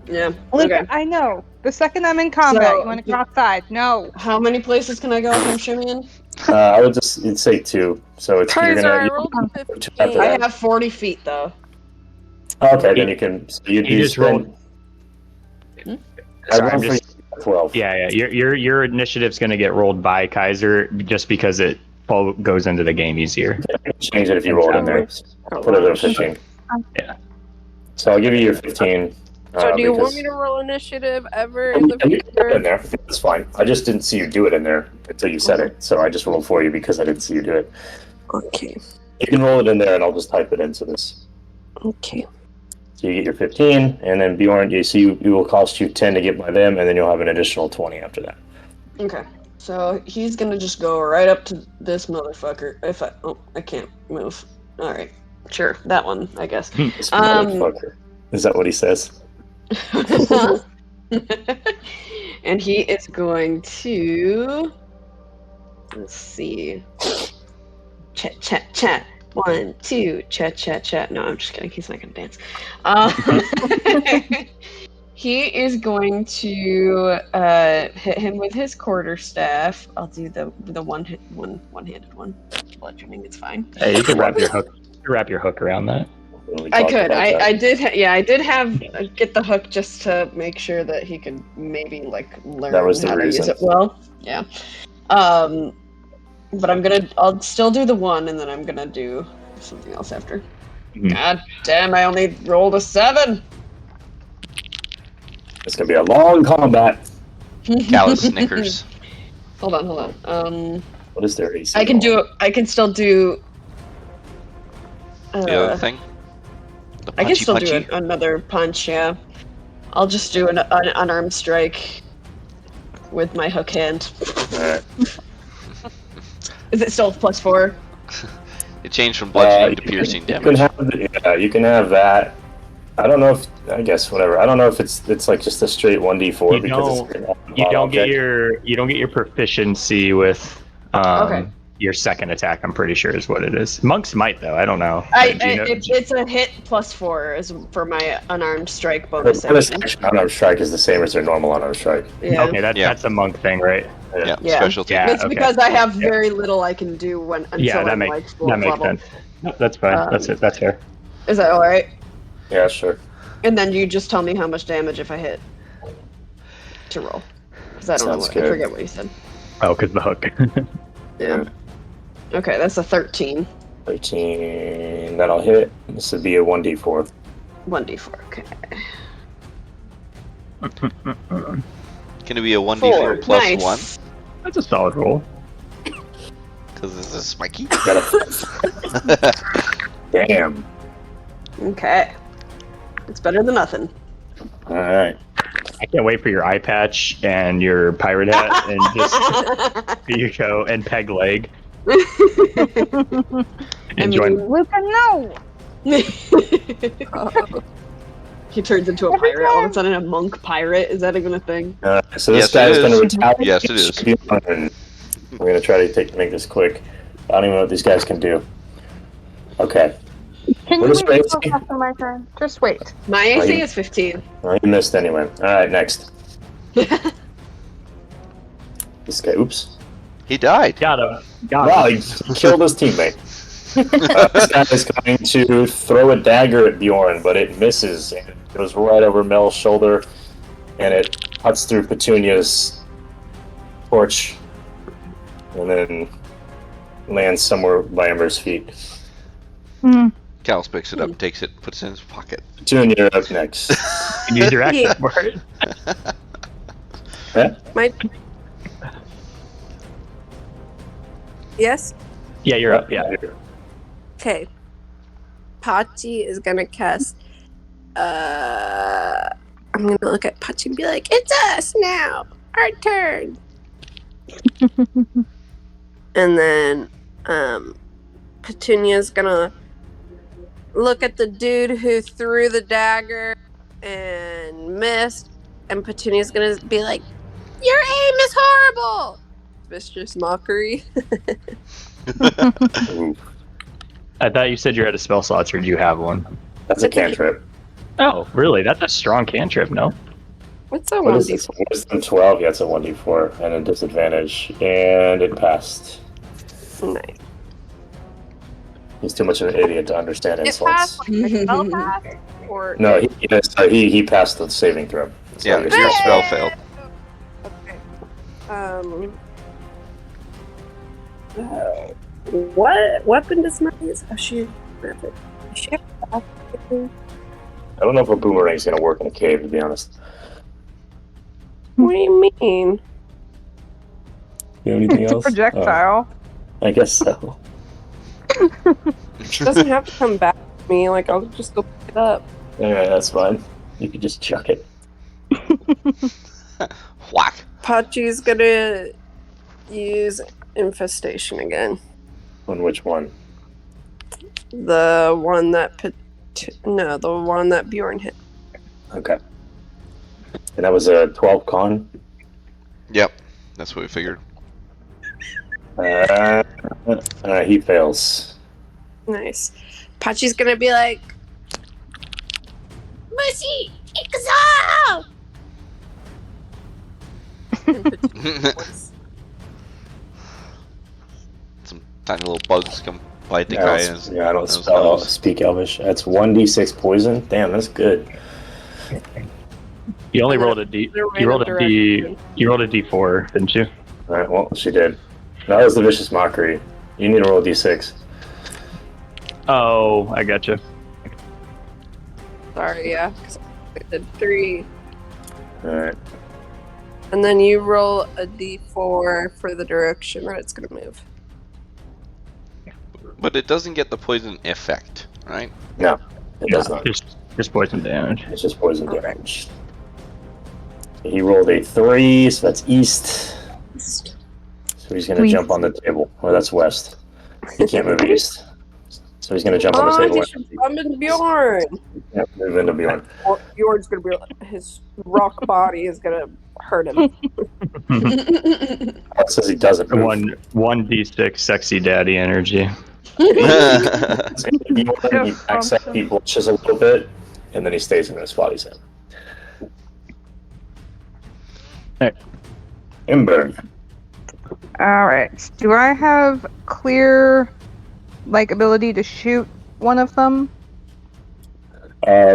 Yeah. Look, Okay. I know. The second I'm in combat, So- you want to go outside. No. How many places can I go if I'm shimmying? I would just say 2. So it's you're Kaiser, I gonna. rolled a After 15. that. I have 40 feet though. Okay, then you can. So you just rolled. I Sorry, I'm rolled just. 12. Yeah. Your initiative's gonna get rolled by Kaiser just because it goes into the game easier. Change it if you roll it in there. Put it at 15. Yeah. So I'll give you your 15. So do you because- want me to roll initiative ever in the You can put it in future? there. That's fine. I just didn't see you do it in there until you said it. So I just rolled for you because I didn't see you do it. Okay. You can roll it in there, and I'll just type it into this. Okay. So you get your 15, and then Bjorn, you will cost you 10 to get by them, and then you'll have an additional 20 after that. Okay. So he's gonna just go right up to this motherfucker. I can't move. All right. Sure. That one, I guess. This motherfucker. Is that what he says? And he is going to. Let's see. Chat, chat, chat. 1, 2. Chat, chat, chat. No, I'm just kidding. He's not gonna dance. He is going to hit him with his quarterstaff. I'll do the one-handed one. Bludgeoning. It's fine. Hey, you can wrap your hook. Wrap your hook around that. Really I talked could. about that. I did. I did have get the hook just to make sure that he could maybe like learn That was the how to use reason. it well. Yeah. But I'll still do the one, and then I'm gonna do something else after. Mhm. God damn! I only rolled a 7. It's gonna be a long combat. Callous Snickers. Hold on. What is their AC? I can do. I can still do. The other thing? The I can still punchy. do another punch, yeah. I'll just do an unarmed strike with my hook hand. Alright. Is it still +4? It changed from bludgeoning to You piercing can damage. you can have that. I don't know if I guess whatever. I don't know if it's like just a straight 1d4 You because don't- it's You don't get object. your proficiency with Okay. your second attack. I'm pretty sure is what it is. Monks might though. I don't know. Do you know- It's a hit +4 is for my unarmed strike bonus Bonus action. action unarmed strike is the same as their normal unarmed strike. Yeah. Okay, Yeah. that's a monk thing, right? Yeah, Yeah. specialty. Yeah. It's okay. because I have very little I can do until Yeah, I'm that makes like full that makes level. sense. No, that's fine. That's it. That's fair. Is that alright? Yeah, sure. And then you just tell me how much damage if I hit to roll. Because I don't know Sounds I good. forget what you said. Oh, because the hook. Yeah. Okay, that's a 13. 13. That'll hit. This would be a 1d4. 1d4, okay. Can it be a 1d4 4, plus nice. 1? That's a solid roll. Because this is spiky. Damn. Okay. It's better than nothing. All right. I can't wait for your eye patch and your pirate hat and just you go and peg leg. And join. Luca, no! He turns into a pirate. All of a sudden, a monk pirate. Is that even a thing? So this Yes, guy it is going is. to retaliate. Yes, it is. And we're going to try to make this quick. I don't even know what these guys can do. Okay. Can What you is wait Gracie? until after my turn? Just wait. My AC is 15. Well, you missed anyway. All right, next. This guy. Oops. He died. Got him. Wow, he killed his teammate. This guy is going to throw a dagger at Bjorn, but it misses and it goes right over Mel's shoulder, and it cuts through Petunia's torch, and then lands somewhere by Ember's feet. Callus picks it up, takes it, puts it in his pocket. Petunia, you're up next. You use your action for it. Yeah? Yes? Yeah, you're up. Yeah. Okay. Pachi is gonna cast. I'm gonna look at Pachi and be like, "It's us now. Our turn." And then, Petunia's gonna look at the dude who threw the dagger and missed, and Petunia's gonna be like, "Your aim is horrible." Vicious mockery. I thought you said you had a spell slots, or do you have one? That's a cantrip. Oh, really? That's a strong cantrip, no? What's a What is 1d4? this? Wisdom 12? Yeah, it's a 1d4 and a disadvantage. And it passed. Nice. He's too much of an idiot to understand It insults. passed like a spell pass? Or No, he passed the saving throw. So Yeah, you're your supposed to- spell failed. Okay. What weapon does mine use? Oh, she. I don't know if a boomerang's gonna work in a cave, to be honest. What do you mean? You have anything It's a else? projectile. Oh, I guess so. It doesn't have to come back to me. Like, I'll just go pick it up. Yeah, that's fine. You can just chuck it. Whack. Pachi's gonna use infestation again. On which one? The one that the one that Bjorn hit. Okay. And that was a 12 con? Yep, that's what we figured. He fails. Nice. Pachi's gonna be like, Mushy, Ikazo! Some tiny little bugs come bite the Yeah, guy. I in don't, his- yeah, I don't in his spell, nose. speak Elvish. That's 1d6 poison. Damn, that's good. You only rolled a D. You rolled a D. You rolled a D4, didn't you? All right, well, she did. That was the vicious mockery. You need to roll a d6. Oh, I gotcha. Sorry, yeah. 'Cause I did 3. All right. And then you roll a d4 for the direction that it's gonna move. But it doesn't get the poison effect, right? No, it does not. Just poison damage. It's just poison damage. He rolled a 3, so that's east. So he's going to jump on the table. Or that's west. He can't move east. So he's going to jump on the Oh, table. he west. should bump into Bjorn! Yeah, move into Bjorn. Or Bjorn's gonna be his rock body is gonna hurt him. It says he doesn't move. One D6 sexy daddy energy. He backs up people just a little bit, and then he stays in the spot he's in. Alright. Ember. All right. Do I have clear, ability to shoot one of them? I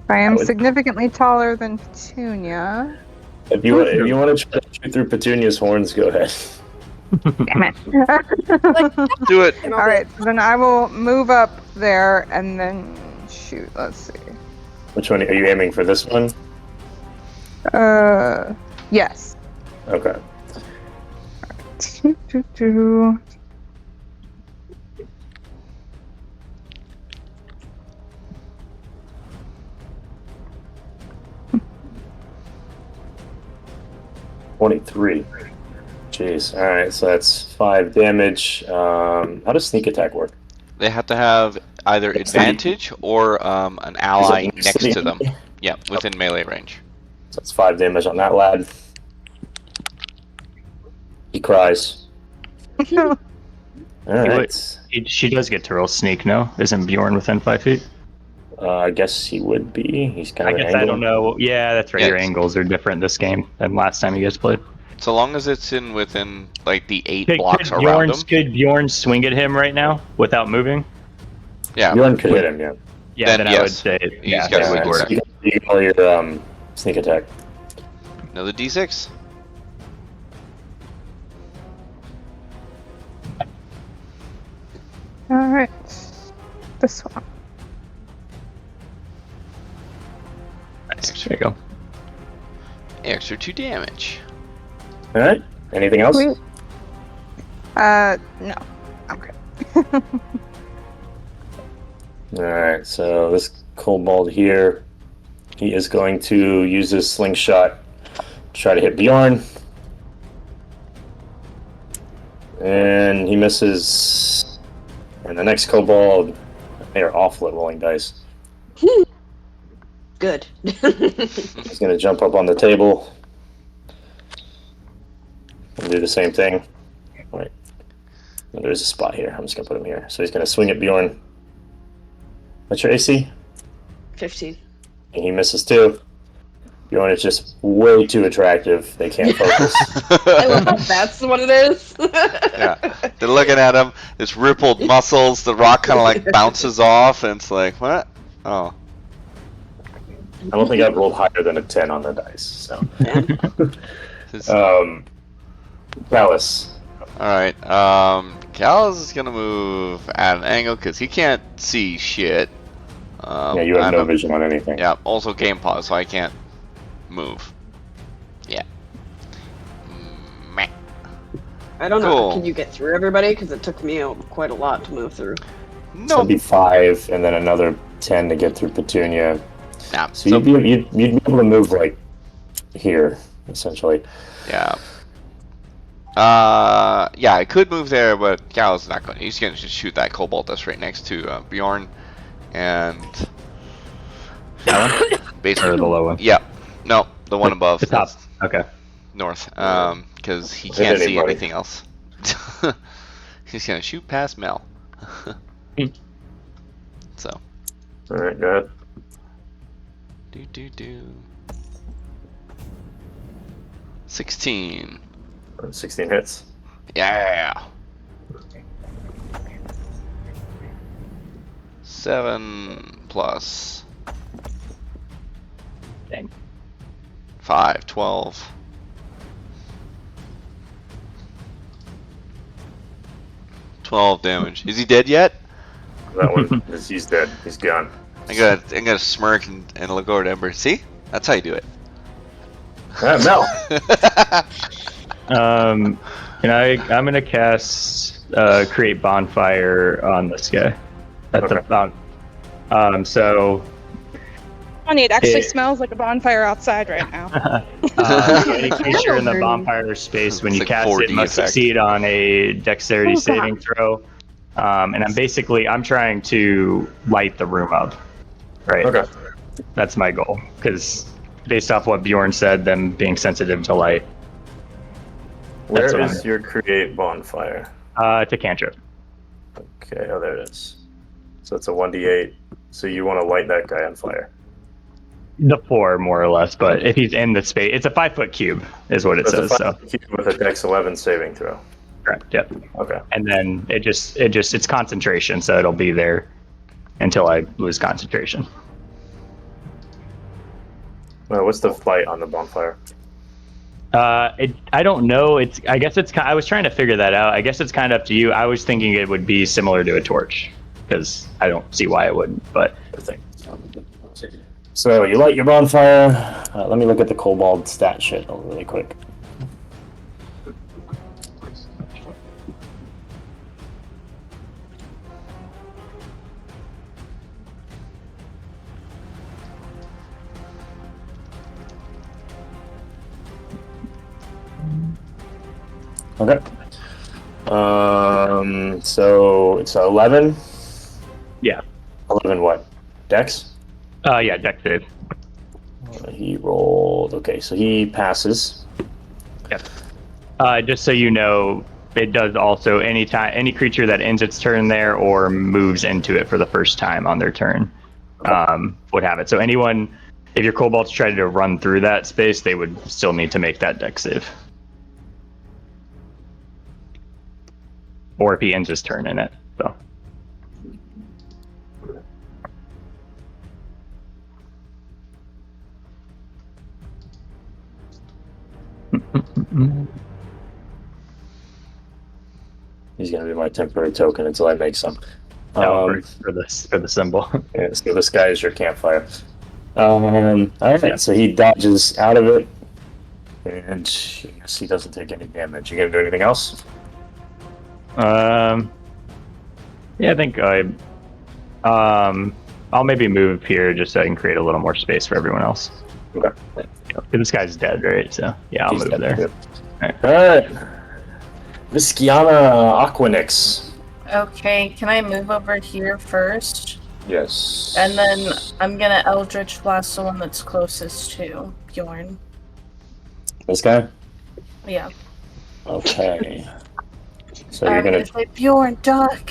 am would- significantly taller than Petunia. If you want to try to shoot through Petunia's horns, go ahead. Damn it. Do it. All right. So then I will move up there and then shoot. Let's see. Which one are you aiming for? This one? Yes. Okay. 23. Jeez. All right, so that's 5 damage. How does sneak attack work? They have to have either advantage or an ally next to them. Yeah, within melee range. So that's 5 damage on that lad. He cries. All right. She does get to roll sneak, no? Isn't Bjorn within 5 feet? I guess he would be. He's kind of an angle. I don't know. Yeah, that's right. Yeah, Your angles are different this game than last time you guys played. So long as it's within like the 8 blocks around him. Could Bjorn swing at him right now without moving? Yeah. Bjorn could hit him, yeah. Yeah, then I would yes. say He's got that would work. So you can roll your sneak attack. Another D6. All right, this one. Nice. There you go. Extra 2 damage. All right. Anything else? Sweet. No, I'm good. All right. So this kobold here, he is going to use his slingshot, try to hit Bjorn, and he misses. And the next kobold, they are awful at rolling dice. Good. He's going to jump up on the table and do the same thing. Wait. There's a spot here. I'm just going to put him here. So he's going to swing at Bjorn. What's your AC? 15. And he misses too. Bjorn is just way too attractive. They can't focus. I love how that's what it is. Yeah. They're looking at him, this rippled muscles, the rock kind of like bounces off, and it's like, what? Oh. I don't think I've rolled higher than a 10 on the dice. So. Palace. Alright, Cal's is gonna move at an angle because he can't see shit. Yeah, you have no vision on anything. Yeah, also game pause, so I can't move. Yeah. Meh. I don't know. Cool. Can you get through everybody? Because it took me quite a lot to move through. So No. it'd be 5 and then another 10 to get through Petunia. Nah, So you'd be able to move like here, essentially. yeah. Yeah, I could move there, but Cal's not going to. He's going to just shoot that cobalt that's right next to Bjorn. And basically Or the low one? Yeah. No, the one above. The top. Okay. North. Because he can't see anything else. He's going to shoot past Mel. So. Alright, go ahead. Do. 16. 16 hits. Yeah. 7 plus. Dang. 5, 12. 12 damage. Is he dead yet? That one, he's dead. He's gone. I'm gonna smirk and look over at Ember. See? That's how you do it. Mel. I'm gonna cast create bonfire on this guy. That's Okay. so Funny, it actually smells like a bonfire outside right now. in case you're in the bonfire space, when It's you like cast 4D it, must effect. succeed on a dexterity Oh, saving throw. And I'm trying to light the room up. Right. Okay. That's my goal. Because based off what Bjorn said, them being sensitive to light. That's Where what is your create bonfire? To cantrip. Okay, oh, there it is. So it's a 1d8. So you want to light that guy on fire. The 4, more or less, but if he's in the space, it's a 5-foot cube, is what it So says. it's a So 5 cube with a dex 11 saving throw. correct. Yep. Okay. And then it's concentration, so it'll be there until I lose concentration. Well, what's the light on the bonfire? I don't know. I was trying to figure that out. I guess it's kind of up to you. I was thinking it would be similar to a torch, because I don't see why it wouldn't. But So you light your bonfire. Let me look at the kobold stat shit really quick. Okay. So it's 11. Yeah. 11 what? Dex? Yeah, dex save. He rolled. Okay, so he passes. Yep. Just so you know, it does also any creature that ends its turn there or moves into it for the first time on their turn would have it. So anyone, if your kobolds tried to run through that space, they would still need to make that dex save. Or if he ends his turn in it. So. He's gonna be my temporary token until I make some. For the symbol. Yeah, so this guy is your campfire. All right, so he dodges out of it, and yes, he doesn't take any damage. You gonna do anything else? Yeah, I think I'll maybe move here just so I can create a little more space for everyone else. Okay. This guy's dead, right? So yeah, I'll move there. Yep. All right. Visciana Aquanix. Okay, can I move over here first? Yes. And then I'm gonna Eldritch Blast the one that's closest to Bjorn. This guy? Yeah. Okay. So I'm you're gonna say Bjorn, duck.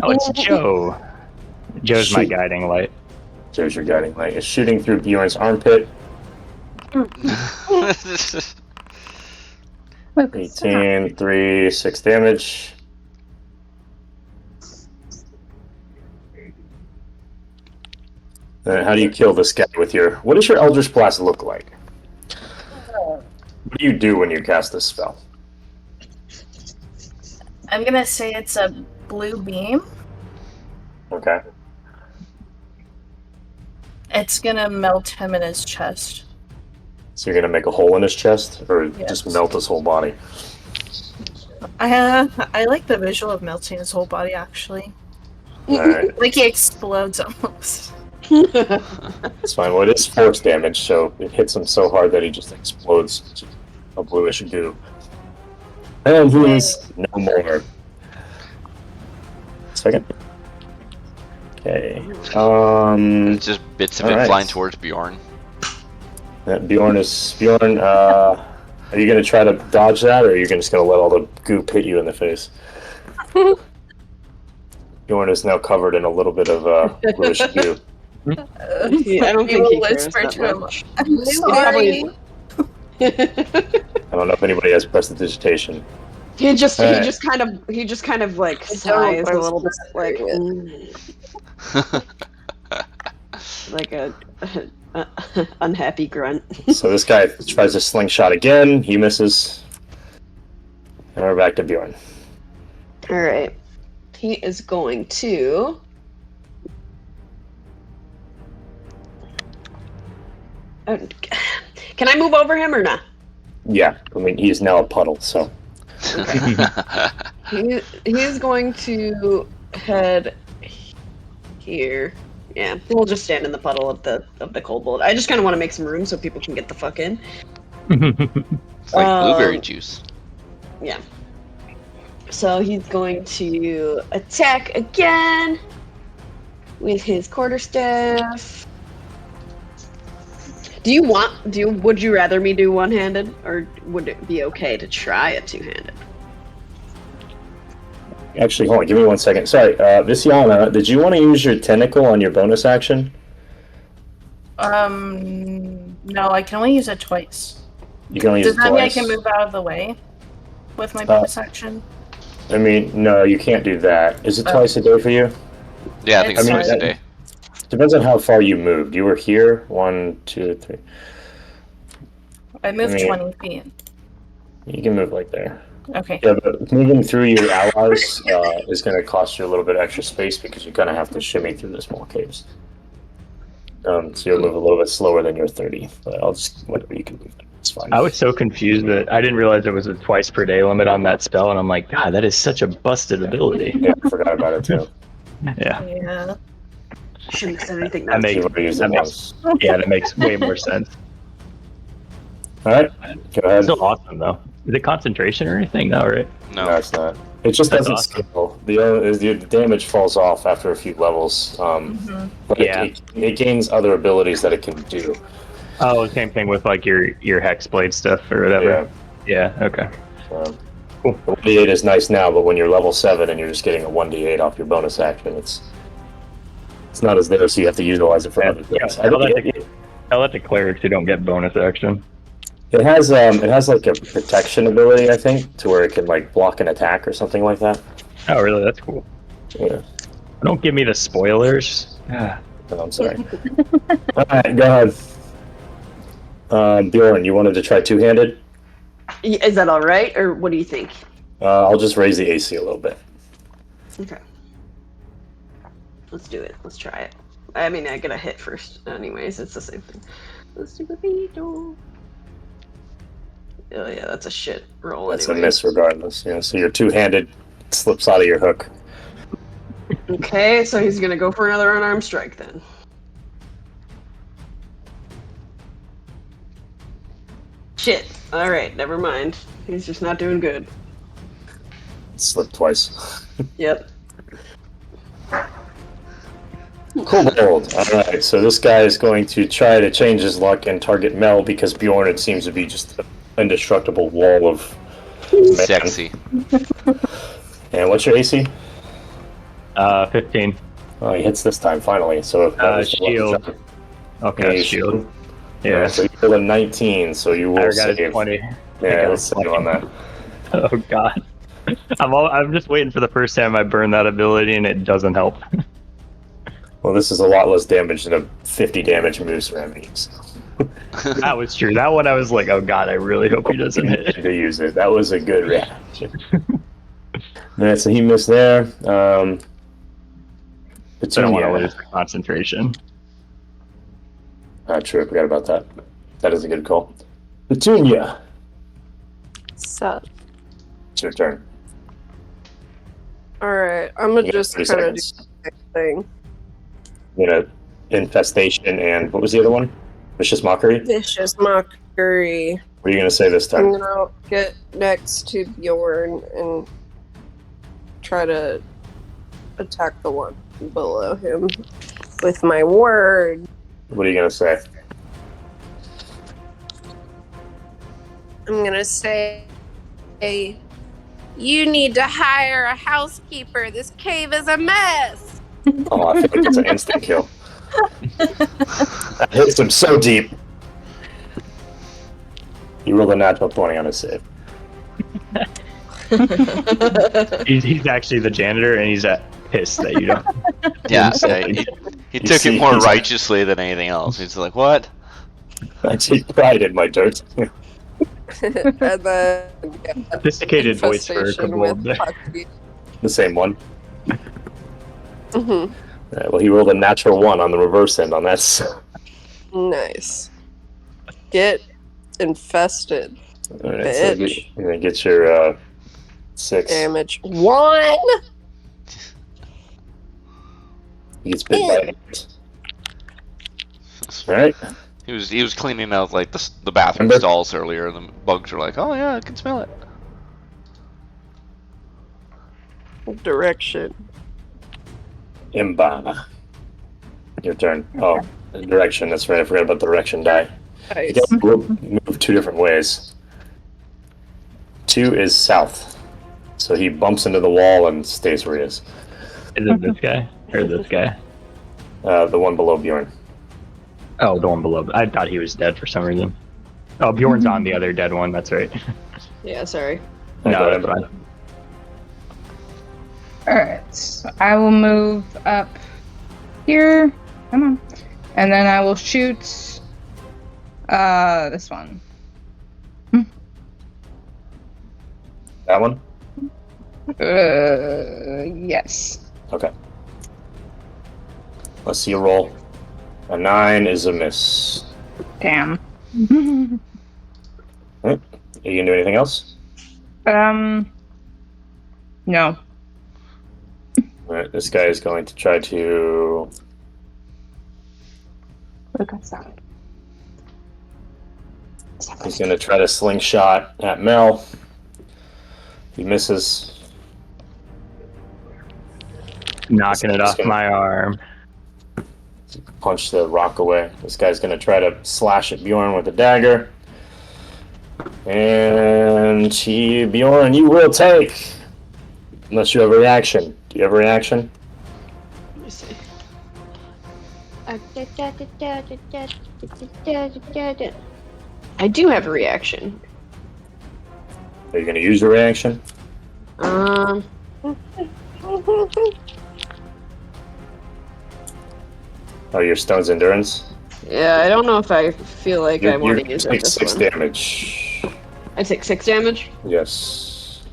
Oh, it's Joe. Joe's my Shoot. guiding light. There's your guiding light. It's shooting through Bjorn's armpit. 18, 3, 6 damage. How do you kill this guy with your... What does your Eldritch Blast look like? What do you do when you cast this spell? I'm gonna say it's a blue beam. Okay. It's gonna melt him in his chest. So you're gonna make a hole in his chest? Or Yes. just melt his whole body? I like the visual of melting his whole body, actually. Alright. Like he explodes almost. It's fine. Well, it is force damage, so it hits him so hard that he just explodes a bluish goo. And he is no more. Second. Okay. It's just bits of it Alright. flying towards Bjorn. Bjorn, are you gonna try to dodge that, or are you just gonna let all the goop hit you in the face? Bjorn is now covered in a little bit of bluish goo. Yeah, I don't You think he will cares whisper that to him, much. I'm sorry. I don't know if anybody has prestidigitation. He just Alright. kind of like sighs a little bit, like like a unhappy grunt. So this guy tries to slingshot again. He misses. And we're back to Bjorn. All right, he is going to. Can I move over him or not? Yeah, I mean, he's now a puddle, so. He's going to head here. Yeah, we'll just stand in the puddle of the kobold. I just kind of want to make some room so people can get the fuck in. It's like blueberry juice. Yeah. So he's going to attack again with his quarterstaff. Would you rather me do one-handed, or would it be okay to try a two-handed? Actually, hold on, give me 1 second. Sorry, Visciana, did you want to use your tentacle on your bonus action? No, I can only use it twice. You can only use Does it that mean I twice. can move out of the way with my bonus action? I mean, no, you can't do that. Is it twice a day for you? Yeah, I think it's I mean, twice a day. Depends on how far you moved. You were here, 1, 2, 3. I moved I mean- 20 feet. You can move like there. Okay. Yeah, but moving through your allies is going to cost you a little bit extra space because you're going to have to shimmy through the small caves. So you'll move a little bit slower than your 30, but I'll just, whatever you can move. It's fine. I was so confused that I didn't realize there was a twice per day limit on that spell, and I'm like, God, that is such a busted ability. Yeah, I forgot about it too. Yeah, Yeah. Shouldn't have said anything. that makes, You've already used it that makes once. yeah, that makes way more sense. All right, go ahead. Still awesome though. Is it concentration or anything? No, right? No, it's not. It just That's doesn't awesome. scale. The damage falls off after a few levels, but Yeah. it gains other abilities that it can do. Oh, same thing with like your hex blade stuff or whatever. Yeah. Okay. Cool. Cool. The 1d8 is nice now, but when you're level 7 and you're just getting a 1d8 off your bonus action, it's not as there, so you have to utilize it for other things. Tell that to clerics who don't get bonus action. It has like a protection ability, I think, to where it can like block an attack or something like that. Oh, really? That's cool. Yeah. Don't give me the spoilers. Oh, I'm sorry. All right, go ahead. Bjorn, you wanted to try two-handed? Is that all right, or what do you think? I'll just raise the AC a little bit. Okay. Let's do it. Let's try it. I mean, I get a hit first, anyways. It's the same thing. Let's do the veto. Oh yeah, that's a shit roll. That's anyways. a miss regardless. Yeah, so your two-handed slips out of your hook. Okay, so he's gonna go for another unarmed strike then. Shit. Alright, never mind. He's just not doing good. Slipped twice. Yep. Kobold. Alright, so this guy is going to try to change his luck and target Mel because Bjorn, it seems to be just an indestructible wall of man. Sexy. And what's your AC? 15. Oh, he hits this time, finally. So Shield. Okay, Yeah, shield. Yeah, Yeah. so you rolled a 19, so you will I got a save. 20. Yeah, let's save on that. Oh god. I'm just waiting for the first time I burn that ability and it doesn't help. Well, this is a lot less damage than a 50 damage moose remedy. That was true. That one I was like, oh god, I really hope he doesn't hit. To use it. That was a good reaction. Alright, so he missed there. I don't want to Petunia. lose the concentration. True, I forgot about that. That is a good call. Petunia, So, it's your turn. alright, I'm gonna You got just 30 kind of do seconds. the thing. You know, infestation and what was the other one? Vicious mockery. Vicious mockery. What are you gonna say this I'm time? gonna get next to Bjorn and try to attack the one below him with my word. What are you gonna say? I'm gonna say, hey, you need to hire a housekeeper. This cave is a mess. Oh, I feel like it's an instant kill. That hits him so deep. He rolled a natural 20 on his save. He's actually the janitor and he's pissed that you don't. Yeah, he took see, it more he's- righteously than anything else. He's like, what? I take pride in my dirt. And then Sophisticated voice for a infestation kobold. with puppy. The same one. Mhm. Well, he rolled a natural 1 on the reverse end on that. Nice. Get infested. Alright, so Bitch. you're gonna get your 6. Damage 1. He gets bit by it. Alright. He was cleaning out like the bathroom Remember? stalls earlier, and the bugs were like, oh yeah, I can smell it. Direction. Imba. Your turn. Oh, direction. That's right. I forgot about the direction die. You Nice. can move 2 different ways. 2 is south. So he bumps into the wall and stays where he is. Is it this guy or this guy? The one below Bjorn. Oh, the one below. I thought he was dead for some reason. Oh, Bjorn's on the other dead one. That's right. Yeah, sorry. No, that's fine. Alright, so I will move up here. Come on. And then I will shoot this one. That one? Yes. Okay. Let's see a roll. A 9 is a miss. Damn. Are you gonna do anything else? No. Alright, this guy is going to try to... Look outside. He's gonna try to slingshot at Mel. He misses. Knocking it off my arm. Punch the rock away. This guy's gonna try to slash at Bjorn with a dagger. And Bjorn, you will take. Unless you have a reaction. Do you have a reaction? Let me see. I do have a reaction. Are you gonna use your reaction? Um. Oh, your stone's endurance? Yeah, I don't know if I feel like I want to use it. Take this 6 one. damage. I take 6 damage? Yes.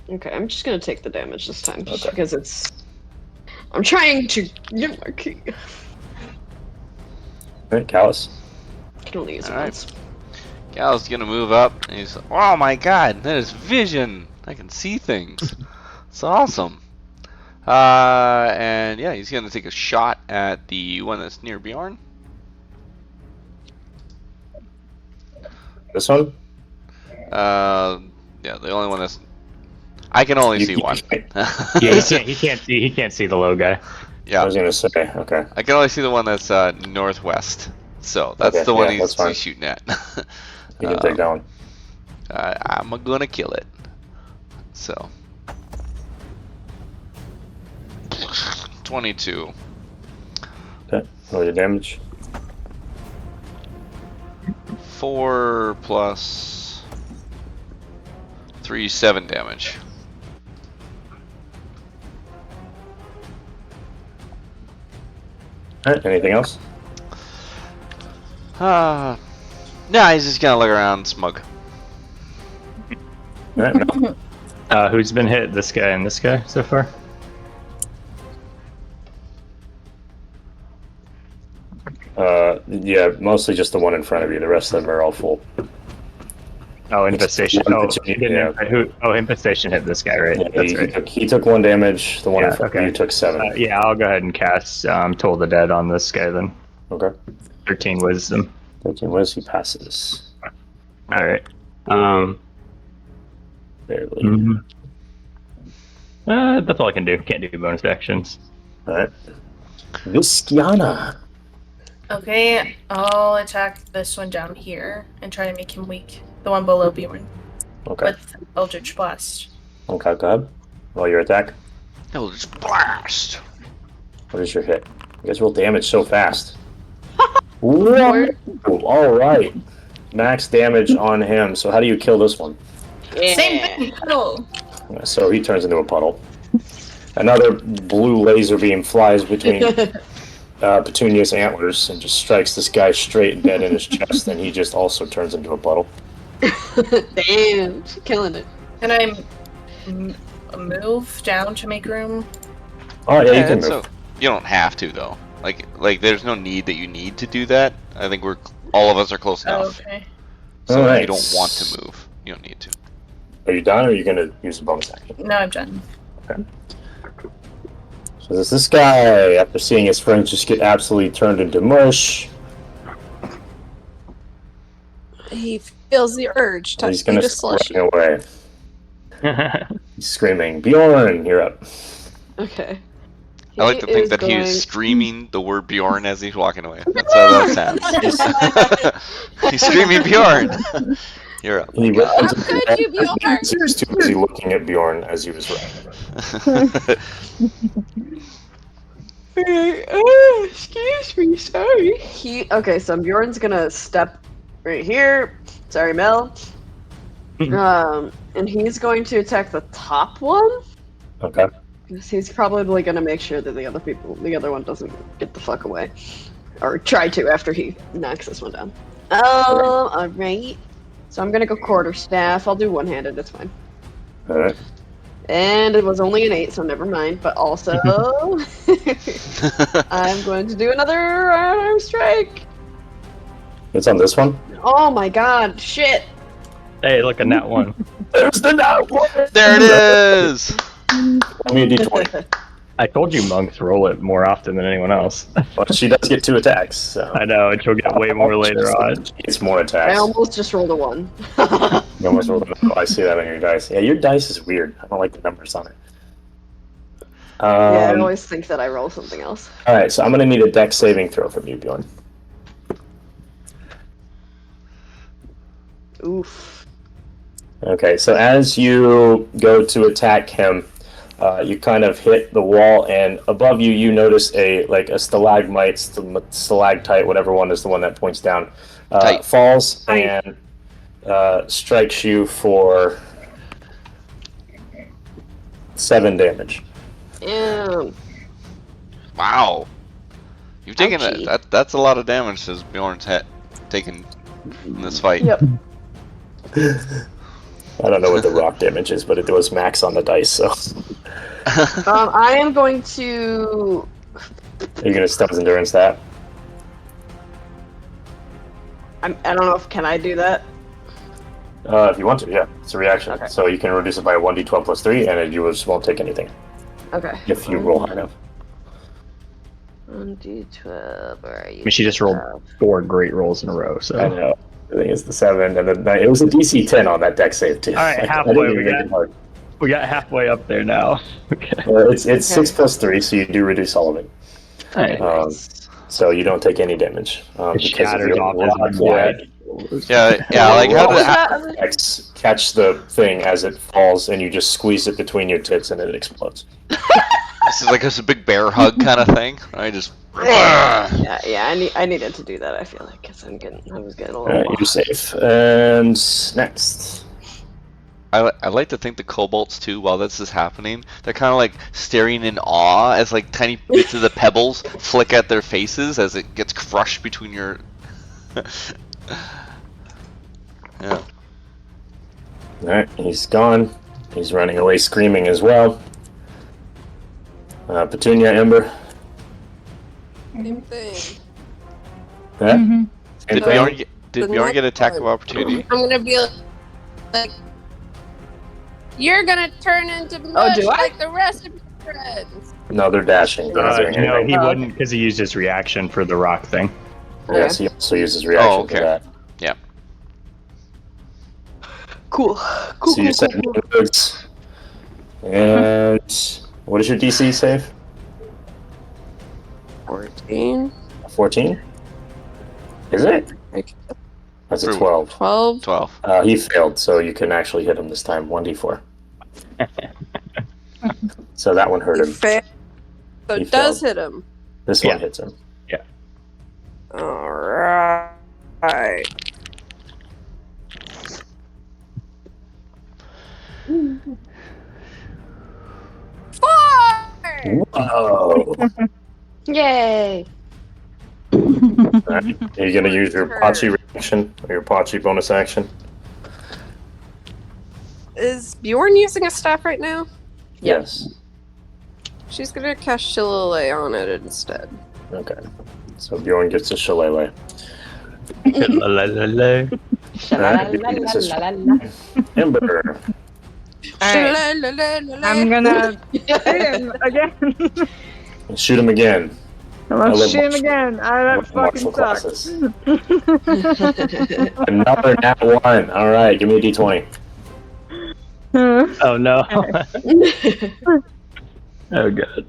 Okay, I'm just gonna take the damage this time. Just Okay. because it's. I'm trying to get my key. Alright, Callus. I can only use it Alright. once. Gal's gonna move up, and he's oh my god, that is vision! I can see things. It's awesome. And yeah, he's gonna take a shot at the one that's near Bjorn. This one? Yeah, the only one that's I can only see one. Yeah, he can't see the low guy. I Yeah, was gonna say, okay. I can only see the one that's northwest. So that's Okay, the one yeah, that's fine. he's shooting at. You can take that one. I'm gonna kill it. So 22. Okay. Roll your damage. 4 plus 3, 7 damage. Alright, anything else? Nah, he's just gonna look around smug. Alright, no. Who's been hit? This guy and this guy so far? Yeah, mostly just the one in front of you. The rest of them are all full. Oh, infestation. One Oh, infestation, yeah. infestation hit this guy, right? Yeah, That's he, right. he took 1 damage. The one in Yeah, front okay. of you took 7. Yeah, I'll go ahead and cast Toll the Dead on this guy then. Okay. 13 wisdom. 13 was he passes. All right. Barely. Mhm. That's all I can do. Can't do bonus actions. Alright. Viskiana. Okay, I'll attack this one down here and try to make him weak. The one below Bjorn. Okay. With Eldritch Blast. Okay, go ahead. Roll your attack. He'll just blast. What is your hit? You guys roll damage so fast. What? Alright. Max damage on him. So how do you kill this one? Yeah. Same thing, puddle. So he turns into a puddle. Another blue laser beam flies between Petunia's antlers and just strikes this guy straight dead in his chest, and he just also turns into a puddle. Damn, she's killing it. Can I move down to make room? Oh yeah, you can so move. you don't have to though. Like there's no need that you need to do that. I think all of us are close Oh, enough. okay. So Alright. if you don't want to move, you don't need to. Are you done, or are you gonna use a bonus action? No, I'm done. So there's this guy, after seeing his friends just get absolutely turned into mush, He feels the urge to he's eat gonna a start slushy. running away. He's screaming, Bjorn, you're up. Okay. I like to think that he is screaming the word Bjorn as he's walking away. That's how that sounds. He's screaming Bjorn. You're up. He How runs could you, Bjorn? He was too busy looking at Bjorn as he was running. Excuse me, sorry. Okay, so Bjorn's gonna step right here. Sorry, Mel. And he's going to attack the top one. Okay. 'Cause he's probably gonna make sure that the other one doesn't get the fuck away. Or try to after he knocks this one down. Alright. So I'm gonna go quarterstaff. I'll do one-handed, it's fine. Alright. And it was only an 8, so never mind. But also, I'm going to do another arm strike. It's on this one? Oh my god, shit. Hey, look at that one. There's the nat one! There it is. Roll me a d20. I told you monks roll it more often than anyone else. But she does get 2 attacks. So. I know, and she'll get way more later on. It's more attacks. I almost just rolled a 1. You almost rolled a 0. I see that on your dice. Yeah, your dice is weird. I don't like the numbers on it. Yeah, I always think that I roll something else. Alright, so I'm going to need a dex saving throw from you, Bjorn. Oof. Okay, so as you go to attack him, you kind of hit the wall, and above you, you notice a stalagmite, stalactite, whatever one is the one that points down, falls and strikes you for 7 damage. Damn. Wow. You've taken that's a lot of damage as Bjorn's taken in this fight. Yep. I don't know what the rock damage is, but it was max on the dice, so. I am going to... Are you going to Stone's Endurance that? I don't know if... Can I do that? If you want to, yeah. It's a reaction. Okay. So you can reduce it by 1d12 plus 3, and you just won't take anything. Okay. If you roll high enough. 1d12, where are you? I mean, she just rolled 4 great rolls in a row, so. I know. I think it's the 7, and then it was a DC 10 on that deck save, too. Alright, halfway, we got halfway up there now. Okay. It's 6 plus 3, so you do reduce all of it. Okay. So you don't take any damage. It shatters off his leg. Yeah, like how did that... Catch the thing as it falls, and you just squeeze it between your tits, and it explodes. This is like a big bear hug kind of thing. I just... Yeah, I needed to do that, I feel like, because I was getting a little... You're safe. And next. I like to think the kobolds too, while this is happening, they're kind of like staring in awe as like tiny bits of the pebbles flick at their faces as it gets crushed between your... Yeah. Alright, he's gone. He's running away screaming as well. Petunia, Ember. Same thing. Yeah? Mm-hmm. Did Bjorn get attack of opportunity? I'm gonna be like, you're gonna turn into mush do I? like the rest of your friends. No, they're dashing. They're not doing No, anything. he wouldn't because he used his reaction for the rock thing. Yes, he also uses reaction for that. Yeah. Cool. So you said moves. And what is your DC save? 14. 14? Is it? That's a 12. 12. 12. He failed, so you can actually hit him this time. 1d4. So that one hurt him. So He it does failed. hit him. This one hits him. Alright. 4! Whoa! Yay! Alright, are you gonna use your Pachi reaction or your Pachi bonus action? Is Bjorn using a staff right now? Yes. She's gonna cast Shillelagh on it instead. Okay. So Bjorn gets a shillelagh. Ember. Alright. I'm gonna shoot him again. Shoot him again. I'm gonna shoot him again. That fucking sucks. Another nat 1. Alright, give me a d20. Oh no. Oh god.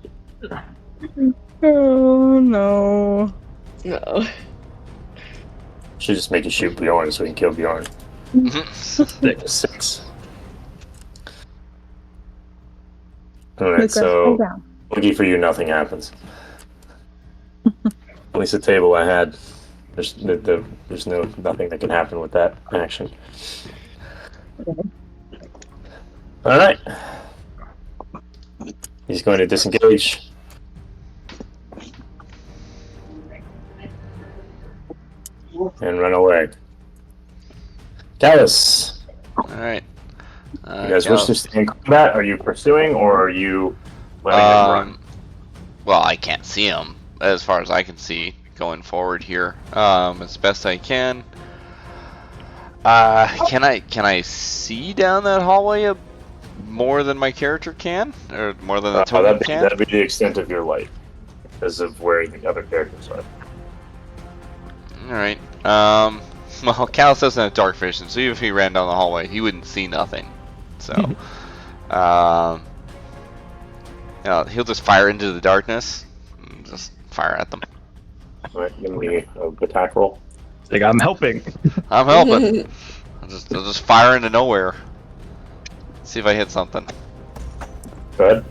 Oh no. No. Should just make you shoot Bjorn so we can kill Bjorn. 6. Alright, so lucky for you, nothing happens. At least the table I had, there's nothing that can happen with that action. Alright. He's going to disengage. And run away. Callus! Alright. You guys wish to stay in combat? Are you pursuing, or are you letting him run? Well, I can't see him, as far as I can see, going forward here. As best I can. Can I see down that hallway more than my character can, or more than the totem can. That'd be the extent of your light, because of where the other characters are. All right. Well, Callus doesn't have dark vision, so even if he ran down the hallway, he wouldn't see nothing. So, he'll just fire into the darkness. And just fire at them. All right, give me an attack roll. Like, I'm helping. I'm helping. I'll just fire into nowhere. See if I hit something. Go ahead.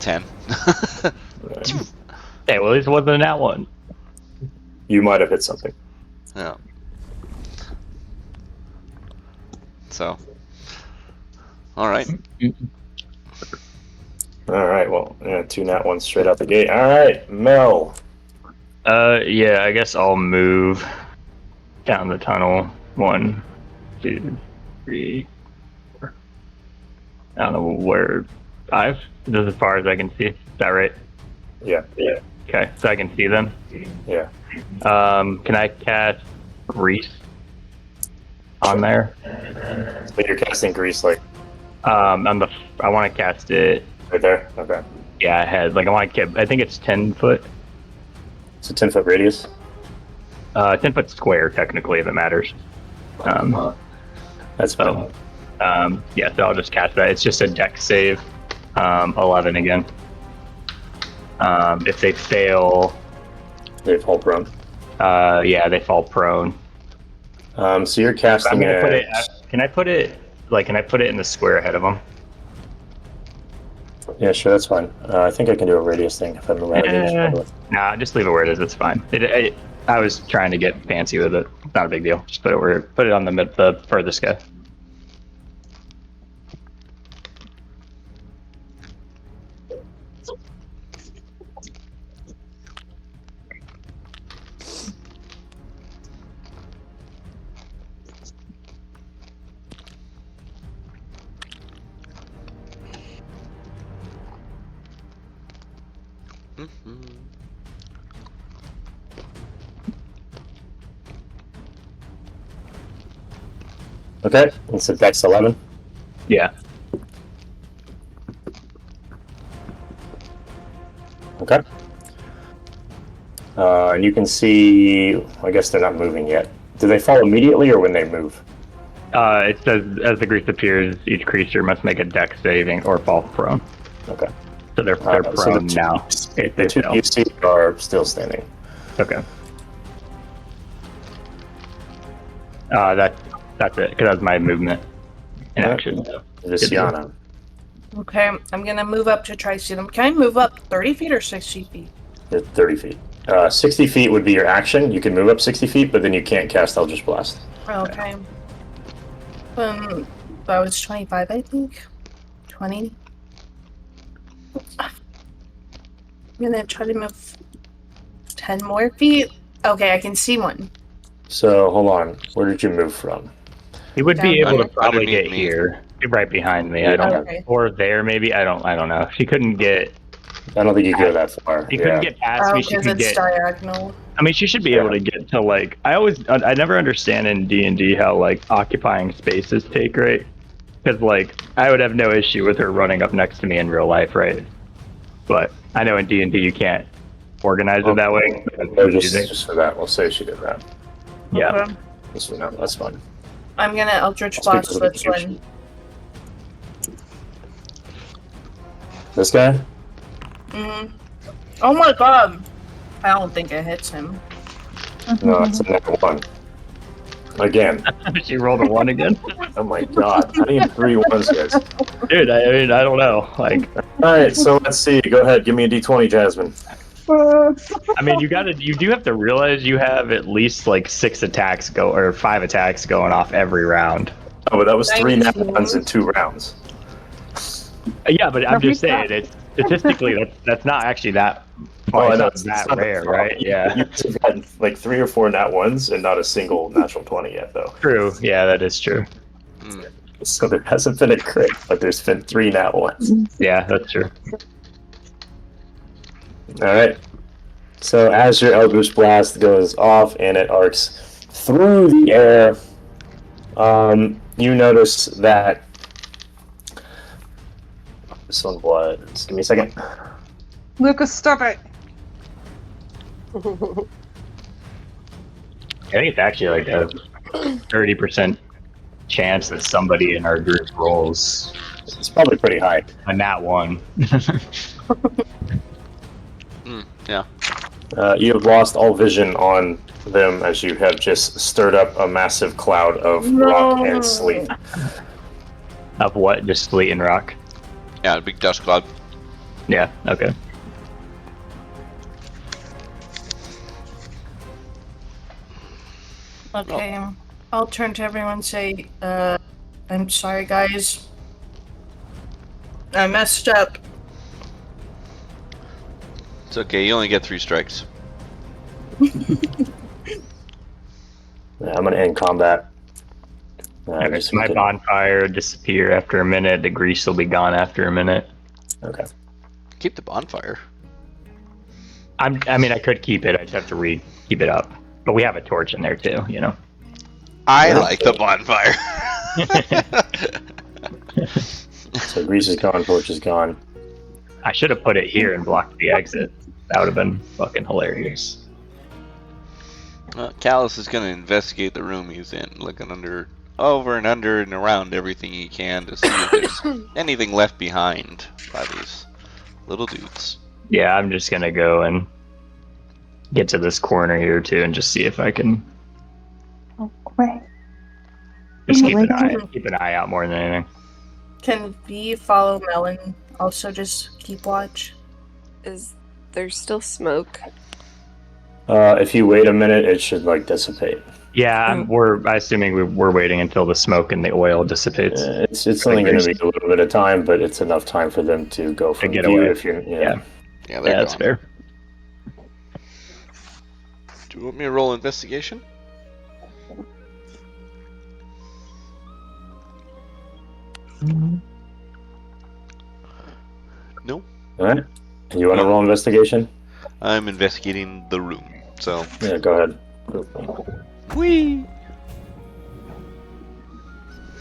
10. Hey, well, at least it wasn't that one. You might have hit something. Yeah. So. All right. All right. Well, yeah, 2 nat ones straight out the gate. All right, Mel. Yeah, I guess I'll move down the tunnel. 1, 2, 3, 4. I don't know where. 5? Just as far as I can see. Is that right? Yeah. Okay, so I can see them. Yeah. Can I cast Grease on there? But you're casting grease like I want to cast it. right there. Okay. Yeah, ahead. Like I think it's 10 foot. It's a 10-foot radius. 10 foot square technically, if it matters. That's fine. Yeah, so I'll just cast that. It's just a dex save. 11 again. If they fail, They fall prone. yeah, they fall prone. So you're casting I'm gonna put it. it. Can I put it in the square ahead of them? Yeah, sure, that's fine. I think I can do a radius thing if I'm around. Nah, just leave it where it is. It's fine. I was trying to get fancy with it. Not a big deal. Just put it on the furthest guy. Okay, it's a dex 11. Yeah. Okay. And you can see, I guess they're not moving yet. Do they fall immediately or when they move? It says, as the grease appears, each creature must make a dex saving or fall prone. Okay. So they're prone so now. The 2 you see are still standing. Okay. That's it, because that's my movement in action. Visiana. Okay, I'm gonna move up to try to see them. Can I move up 30 feet or 60 feet? 30 feet. 60 feet would be your action. You can move up 60 feet, but then you can't cast Eldritch Blast. Okay. That was 25, I think. 20. I'm gonna try to move 10 more feet. Okay, I can see one. So, hold on. Where did you move from? He would be able to probably Underneath get me. here, right behind me. Yeah. I don't, Okay. or there maybe. I don't know. She couldn't get. I don't think you go that far. She couldn't get past Oh, me. She because could it's get. diagonal. I mean, she should be able to get to like. I never understand in D&D how like occupying spaces take, right? Because like I would have no issue with her running up next to me in real life, right? But I know in D&D you can't organize it that way. No, just for that, we'll say she did that. Yeah. Okay. No, that's fine. I'm gonna Eldritch Speak Blast to the this one. This guy? Oh my god! I don't think it hits him. No, it's a net 1. Again. She rolled a 1 again. Oh my god. I need 3 ones, guys. Dude, I mean, I don't know. Like, Alright, so let's see. Go ahead. Give me a d20, Jasmine. I mean, you do have to realize you have at least like 5 attacks going off every round. Oh, but that was 3 net 19. 1s in 2 rounds. Yeah, but I'm just saying, it's statistically that's not actually that. Oh, I know. It's not that rare, right? Yeah. You've gotten like 3 or 4 nat 1s and not a single natural 20 yet, though. True. Yeah, that is true. So there hasn't been a crit, but there's been 3 nat 1s. Yeah, that's true. Alright. So as your Eldritch Blast goes off and it arcs through the air, you notice that This one was. Just give me a second. Lucas, stop it. I think it's actually like a 30% chance that somebody in our group rolls It's probably pretty high. a nat 1. Yeah. You have lost all vision on them as you have just stirred up a massive cloud of rock and sleet. Of what? Just sleet and rock? Yeah, a big dust cloud. Yeah, okay. Okay, I'll turn to everyone and say, I'm sorry, guys. I messed up. It's okay, you only get 3 strikes. Yeah, I'm gonna end combat. Okay, so my bonfire disappear after a minute. The grease will be gone after a minute. Okay. Keep the bonfire. I mean, I could keep it. I just have to keep it up. But we have a torch in there too, you know. I like the bonfire. So grease is gone, torch is gone. I should have put it here and blocked the exit. That would have been fucking hilarious. Callus is going to investigate the room he's in, looking over and under and around everything he can to see if there's anything left behind by these little dudes. Yeah, I'm just gonna go and get to this corner here too and just see if I can just keep an eye out more than anything. Can we follow Melon? Also just keep watch? Is there still smoke? If you wait a minute, it should dissipate. Yeah, we're assuming we're waiting until the smoke and the oil dissipates. It's only going to be a little bit of time, but it's enough time for them to go from get view. away. If you're, Yeah, that's fair. Do you want me to roll investigation? No. All right. You want to roll investigation? I'm investigating the room, so. Yeah, go ahead. Whee!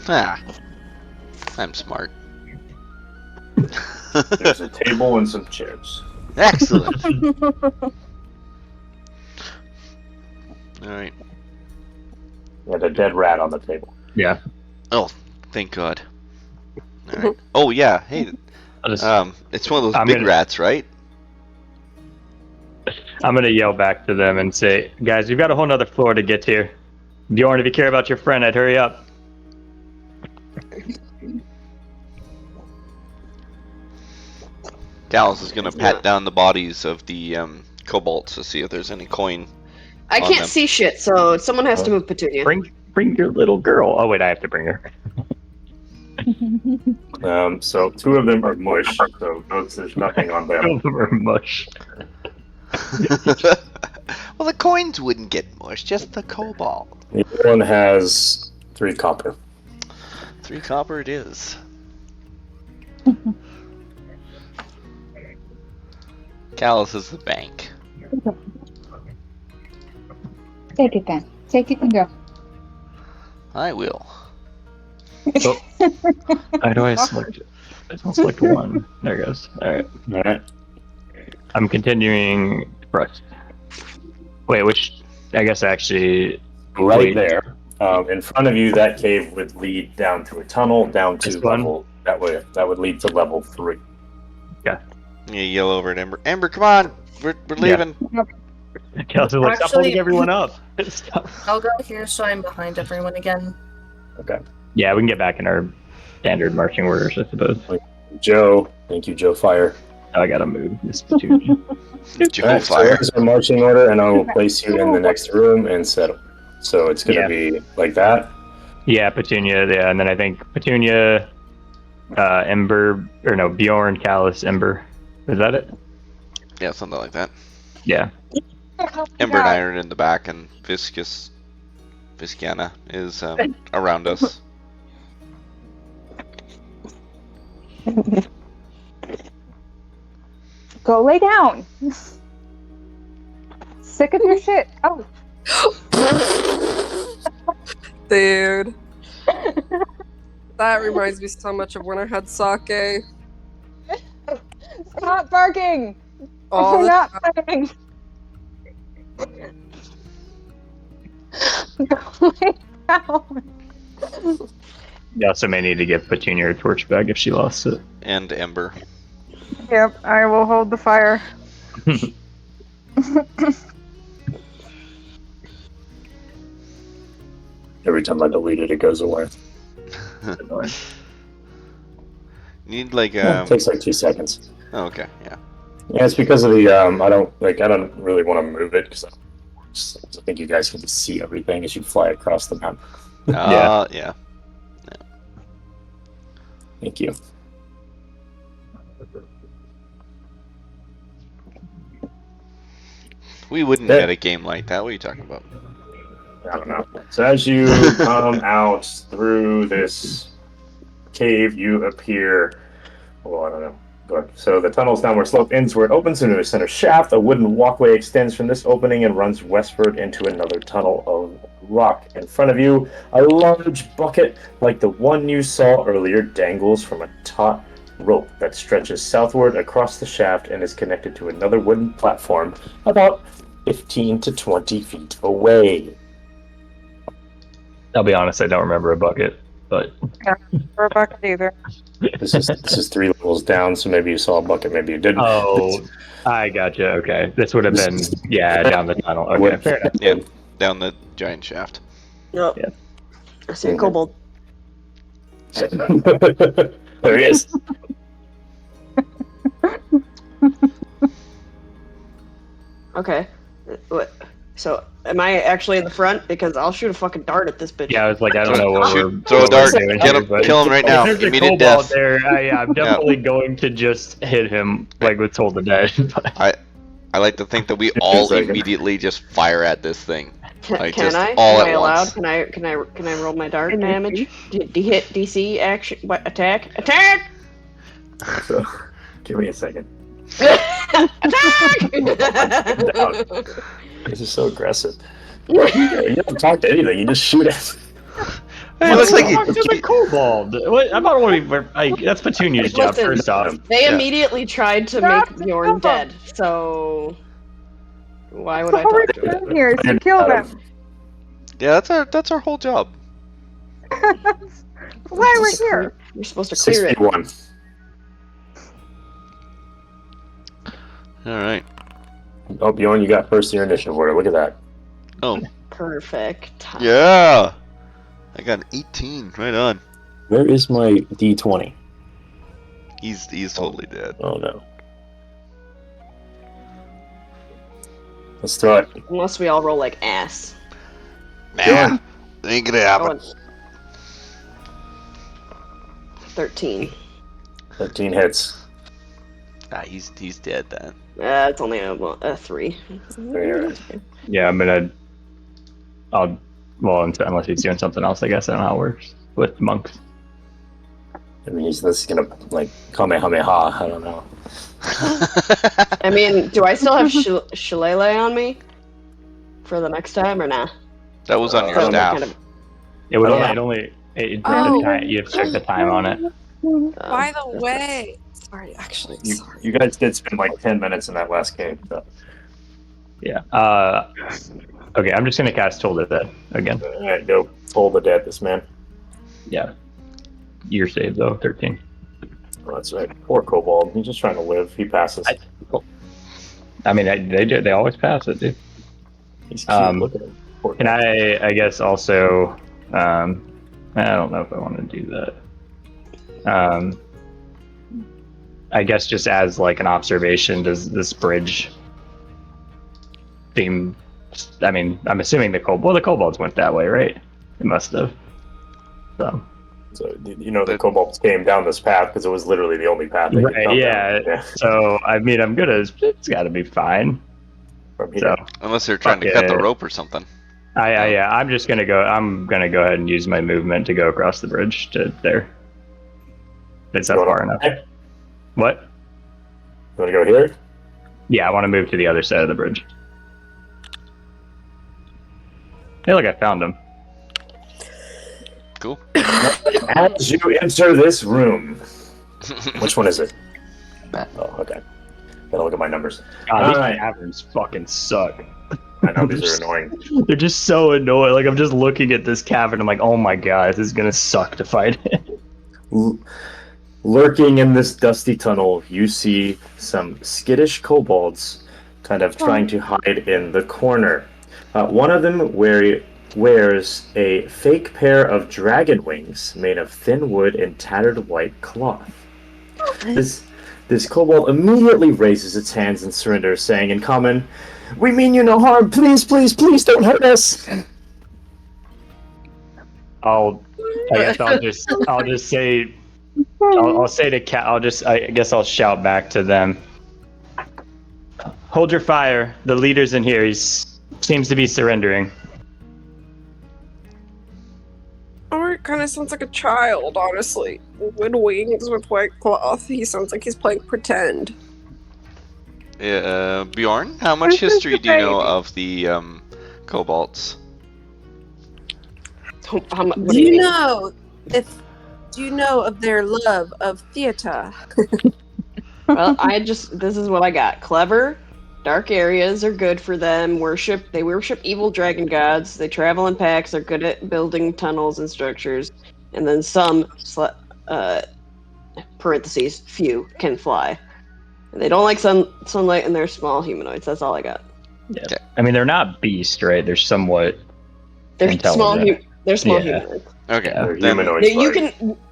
I'm smart. There's a table and some chairs. Excellent. Alright. And a dead rat on the table. Yeah. Oh, thank God. Alright. Oh, yeah, hey. It's one of those big rats, right? I'm gonna yell back to them and say, guys, we've got a whole nother floor to get to. Bjorn, if you care about your friend, I'd hurry up. Callus is gonna pat down the bodies of the kobolds to see if there's any coin. I on can't them. see shit, so someone has to move Petunia. Bring your little girl. Oh wait, I have to bring her. So 2 of them are mush, so notice there's nothing on them. 2 of them are mush. Well, the coins wouldn't get mushed, just the cobalt. The other one has 3 copper. 3 copper it is. Callus is the bank. Take it then. Take it and go. I will. How do I select it? I don't select one. There it goes. Alright. Alright. I'm continuing thrust. Wait, which I guess actually Right there. In front of you, that cave would lead down to a tunnel, down to This one? level. That would lead to level 3. You yell over at Ember. Ember, come on! We're leaving. Kelsey's like, stop holding everyone up. Stop. I'll go here so I'm behind everyone again. Okay. Yeah, we can get back in our standard marching orders, I suppose. Joe. Thank you, Joe Fire. Oh, I gotta move this platoon. Joe Alright, so Fire. there's our marching order, and I will place you in the next room and settle. So it's going to be like that. Yeah, Petunia, yeah, and then I think Petunia, Ember, or no, Bjorn, Callus, Ember. Is that it? Yeah, something like that. Yeah. Ember and I are in the back, and Visciana is around us. Go lay down. Sick of your shit. Oh. Dude. That reminds me so much of when I had sake. Stop barking! All We're the not playing. Lay down. You also may need to give Petunia her torch back if she lost it. And Ember. Yep, I will hold the fire. Every time I delete it, it goes away. Need like Yeah, it takes like 2 seconds. Oh, okay, yeah. Yeah, it's because of the I don't really want to move it because I think you guys can see everything as you fly across the map. Yeah. Thank you. We wouldn't Yeah. get a game like that. What are you talking about? I don't know. So as you come out through this cave, you appear. Well, I don't know. Good. So the tunnel's downward slope ends where it opens into a center shaft. A wooden walkway extends from this opening and runs westward into another tunnel of rock. In front of you, a large bucket, like the one you saw earlier, dangles from a taut rope that stretches southward across the shaft and is connected to another wooden platform about 15 to 20 feet away. I'll be honest, I don't remember a bucket, but Or a bucket either. This is 3 levels down, so maybe you saw a bucket, maybe you didn't. oh, I gotcha. Okay, this would have been down the tunnel. Okay, fair enough. Yeah, down the giant shaft. Yep. Yeah. I see a kobold. There he is. Okay. What? So, am I actually in the front? Because I'll shoot a fucking dart at this bitch. Yeah, I was like, I don't know what we're Throw a what dart. we're doing Get here, him. but Kill him right now. if there's a Immediate kobold death. there, I'm definitely going to just hit him like with Toll the Dead. But I like to think that we all immediately just fire at this thing. Like, Can just I? all Am at I allowed? once. Can I roll my dart Can you damage? Hit DC action. What attack? Attack! So, give me a second. Attack! This is so aggressive. You don't talk to anything. You just shoot it. Hey, it looks like it's a kobold. What? I'm not want to. Like, that's Petunia's job. Listen, First off, They Yeah. immediately tried to make Bjorn dead, so why would I What we're talk to him? doing here is to kill them. Yeah, that's our whole job. That's why we're here. You're supposed to clear it. 61. All right. Oh, Bjorn, you got first in your initiative order. Look at that. Oh, Perfect. yeah. I got an 18. Right on. Where is my D20? He's totally dead. Oh, no. Let's throw it. Unless we all roll like ass. Nah, ain't gonna happen. 13. 13 hits. Nah, he's dead then. It's only a 3. There. yeah, unless he's doing something else, I guess. I don't know how it works with monks. I mean, this is gonna, like, Kamehameha. I don't know. I mean, do I still have Shillelagh on me for the next time or nah? That was on your So staff. kind of- It would Yeah. you have to check the time on it. By the way, sorry, actually, sorry. You guys did spend like 10 minutes in that last game. So. Yeah. Okay, I'm just gonna cast Toll the Dead again. Alright, go. Toll the dead, this man. Yeah. Your save though, 13. Oh, that's right. Poor Kobold. He's just trying to live. He passes. I mean, they always pass it, dude. He's cute. Look at him. Poor Can I guess also, I don't know if I want to do that. I guess just as like an observation, does this bridge seem, I mean, I'm assuming the kobolds went that way, right? It must have. So you know, the kobolds came down this path because it was literally the only path they could right, come yeah. down. So I mean, it's got to be fine. From here. So Unless they're trying to cut the rope or something. I'm just gonna go. I'm gonna go ahead and use my movement to go across the bridge to there. Is that far enough? Okay. What? You want to go here? Yeah, I want to move to the other side of the bridge. Hey, look, I found him. Cool. As you enter this room, which one is it? Oh, okay. Gotta look at my numbers. God, these Alright. caverns fucking suck. I know these are annoying. They're just so annoying. Like I'm just looking at this cavern. I'm like, oh my god, this is gonna suck to fight it. Lurking in this dusty tunnel, you see some skittish kobolds kind of trying to hide in the corner. One of them wears a fake pair of dragon wings made of thin wood and tattered white cloth. This kobold immediately raises its hands in surrender, saying in common, "We mean you no harm. Please, please, please don't hurt us." I'll just say, I'll say to Cat. I guess I'll shout back to them. Hold your fire. The leader's in here. He seems to be surrendering. Or it kind of sounds like a child, honestly. With wings, with white cloth. He sounds like he's playing pretend. Bjorn, how much history do you know of the kobolds? Do you know of their love of theater? Well, this is what I got. Clever, dark areas are good for them. They worship evil dragon gods. They travel in packs. They're good at building tunnels and structures. And then some, parentheses, few, can fly. And they don't like sunlight, and they're small humanoids. That's all I got. Yeah. I mean, they're not beast, right? They're somewhat intelligent. They're small humanoids. Okay, They're humanoids.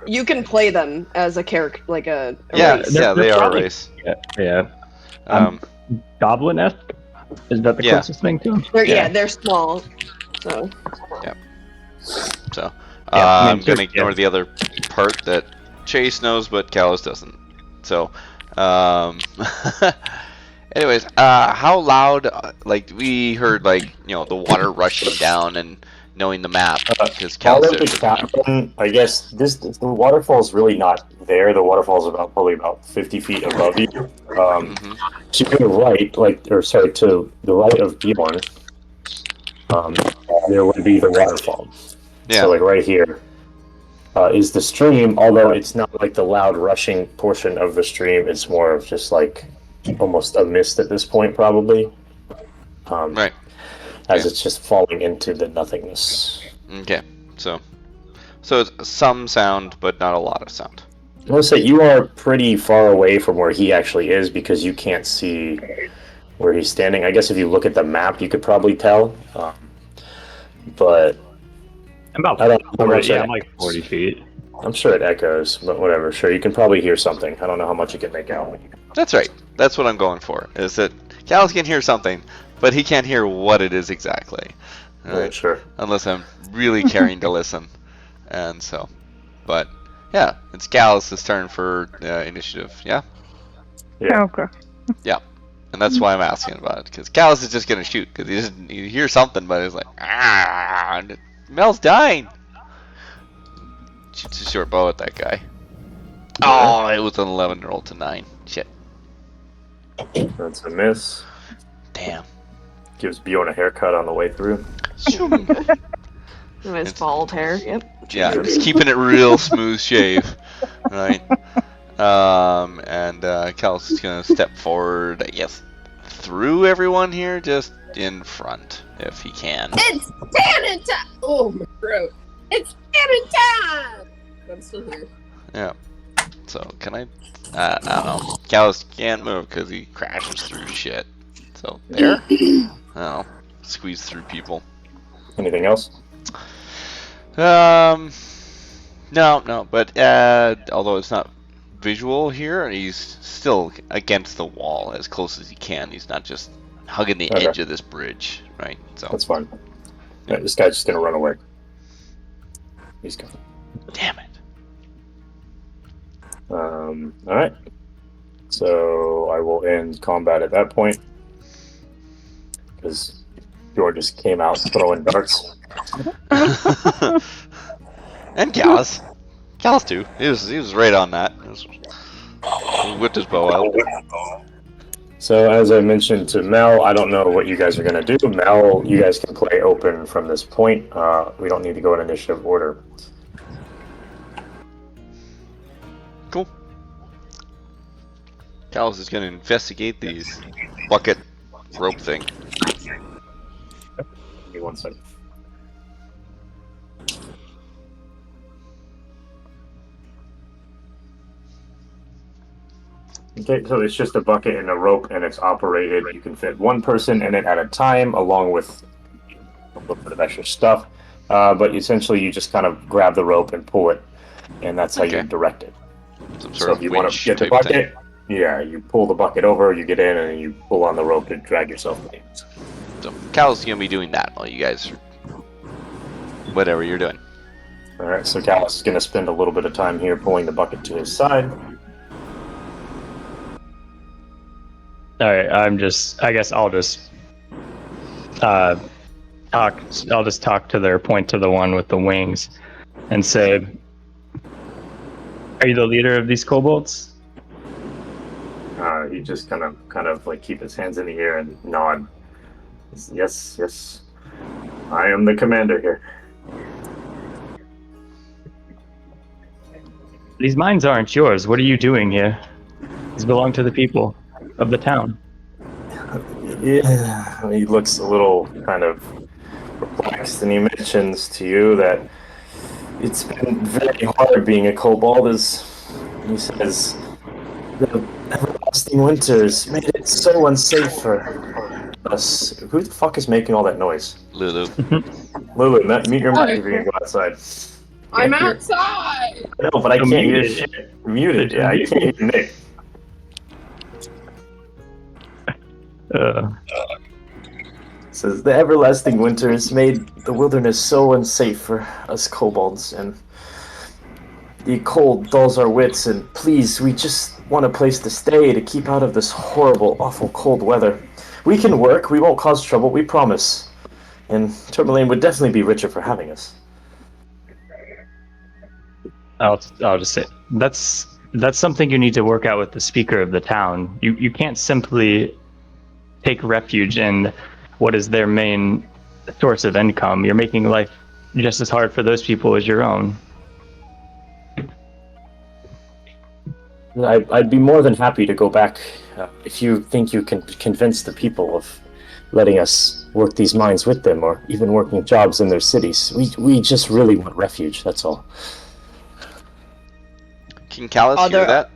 You can play them as a character, like a race. Yeah, they are a race. Yeah. Goblin-esque? Is that the closest thing to them? They're small. So. Yeah. So, I'm gonna ignore the other part that Chase knows, but Callus doesn't. So, anyways, how loud? Like we heard, the water rushing down and knowing the map because I guess the waterfall's really not there. The waterfall's probably about 50 feet above you. To the right, to the right of Bjorn, there would be the waterfall. Yeah. So right here is the stream. Although it's not like the loud rushing portion of the stream. It's more of just like almost a mist at this point, probably. Right. As it's just falling into the nothingness. Okay, so it's some sound, but not a lot of sound. I want to say you are pretty far away from where he actually is because you can't see where he's standing. I guess if you look at the map, you could probably tell. But I'm about I'm like 40 feet. I'm sure it echoes, but whatever. Sure, you can probably hear something. I don't know how much you can make out. That's right. That's what I'm going for. Is that Callus can hear something, but he can't hear what it is exactly. Right? Sure. Unless I'm really caring to listen. And so, but yeah, it's Callus's turn for initiative. Yeah. Yeah. Okay. Yeah, and that's why I'm asking about it because Callus is just gonna shoot because he hears something, but he's like, Mel's dying. Shoots a short bow at that guy. Oh, it was an 11 roll to 9. Shit. That's a miss. Damn. Gives Bjorn a haircut on the way through. His bald hair. Yep. Yeah, just keeping it real smooth shave, right? And Callus is gonna step forward, I guess, through everyone here, just in front, if he can. It's cannon time! Oh, my throat. It's cannon time! I'm still here. Yeah. So, can I don't know. Callus can't move because he crashes through shit. So, there? Oh, squeeze through people. Anything else? No, but although it's not visual here, he's still against the wall as close as he can. He's not just hugging the edge of this bridge, right? So that's fine. Yeah, this guy's just gonna run away. He's gone. Damn it. Alright. So I will end combat at that point. Because Bjorn just came out throwing darts. And Callus. Callus too. He was right on that. He whipped his bow out. So as I mentioned to Mel, I don't know what you guys are going to do. Mel, you guys can play open from this point. We don't need to go in initiative order. Cool. Callus is going to investigate these bucket rope thing. Give me 1 second. Okay, so it's just a bucket and a rope, and it's operated. You can fit one person in it at a time, along with a little bit of extra stuff. But essentially, you just kind of grab the rope and pull it, and that's how you direct it. Some sort So of if you want to winch get the type bucket, thing. yeah, you pull the bucket over, you get in, and you pull on the rope to drag yourself in. So Callus is going to be doing that while you guys are... whatever you're doing. All right, so Callus is going to spend a little bit of time here pulling the bucket to his side. All right, I guess I'll just talk. I'll just point to the one with the wings, and say, "Are you the leader of these kobolds?" He just kind of like keep his hands in the air and nod. Yes, I am the commander here. These mines aren't yours. What are you doing here? These belong to the people of the town. Yeah, he looks a little kind of perplexed, and he mentions to you that it's been very hard being a kobold. As he says, the everlasting winters made it so unsafe for us. Who the fuck is making all that noise? Lulu. Lulu, mute your mic if you're gonna go outside. I'm outside. No, but I can't hear shit. Muted. Yeah, I can't hear Nick. Says the everlasting winters made the wilderness so unsafe for us kobolds, and the cold dulls our wits, and please, we just want a place to stay to keep out of this horrible, awful cold weather. We can work, we won't cause trouble, we promise. And Tourmaline would definitely be richer for having us. I'll just say that's something you need to work out with the speaker of the town. You can't simply take refuge in what is their main source of income. You're making life just as hard for those people as your own. I'd be more than happy to go back if you think you can convince the people of letting us work these mines with them, or even working jobs in their cities. We just really want refuge, that's all. Can Callus hear that?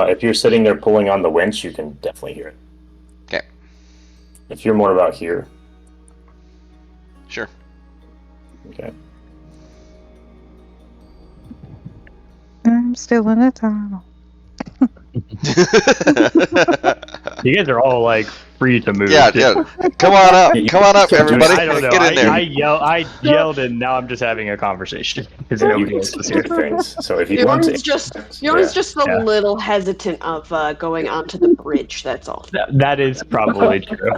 If you're sitting there pulling on the winch, you can definitely hear it. Okay. If you're more about here. Sure. Okay. I'm still in a tunnel. You guys are all like free to move. Yeah. Come on up, everybody. I don't know. Get in there. I yelled, and now I'm just having a conversation because nobody else was here. Things. So if you want to, Yorn's just a little hesitant of going onto the bridge. That's all. That is probably true.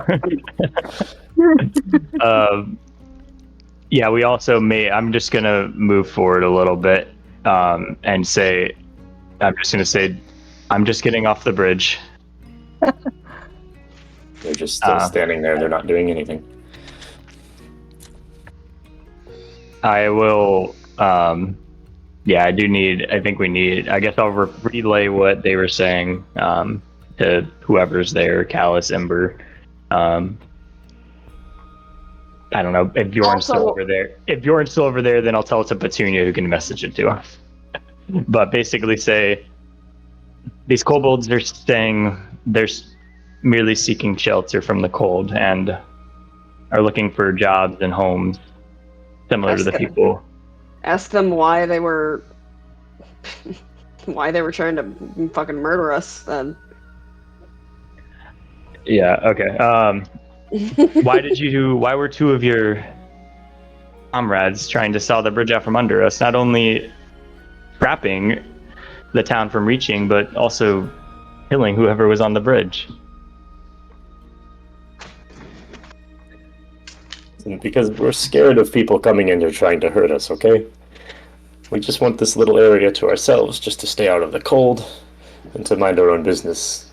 Yeah, we also may. I'm just gonna move forward a little bit and say, I'm just getting off the bridge. They're just still standing there. They're not doing anything. I will. Yeah, I think we need. I guess I'll relay what they were saying to whoever's there, Callus, Ember. I don't know if Bjorn's still over there. If Bjorn's still over there, then I'll tell it to Petunia, who can message it to him. But basically say, these kobolds are staying. They're merely seeking shelter from the cold and are looking for jobs and homes similar to the people. Ask them why they were trying to fucking murder us then. Yeah, okay. Why were two of your comrades trying to saw the bridge out from under us, not only trapping the town from reaching, but also killing whoever was on the bridge? Because we're scared of people coming in here trying to hurt us, okay? We just want this little area to ourselves, just to stay out of the cold and to mind our own business.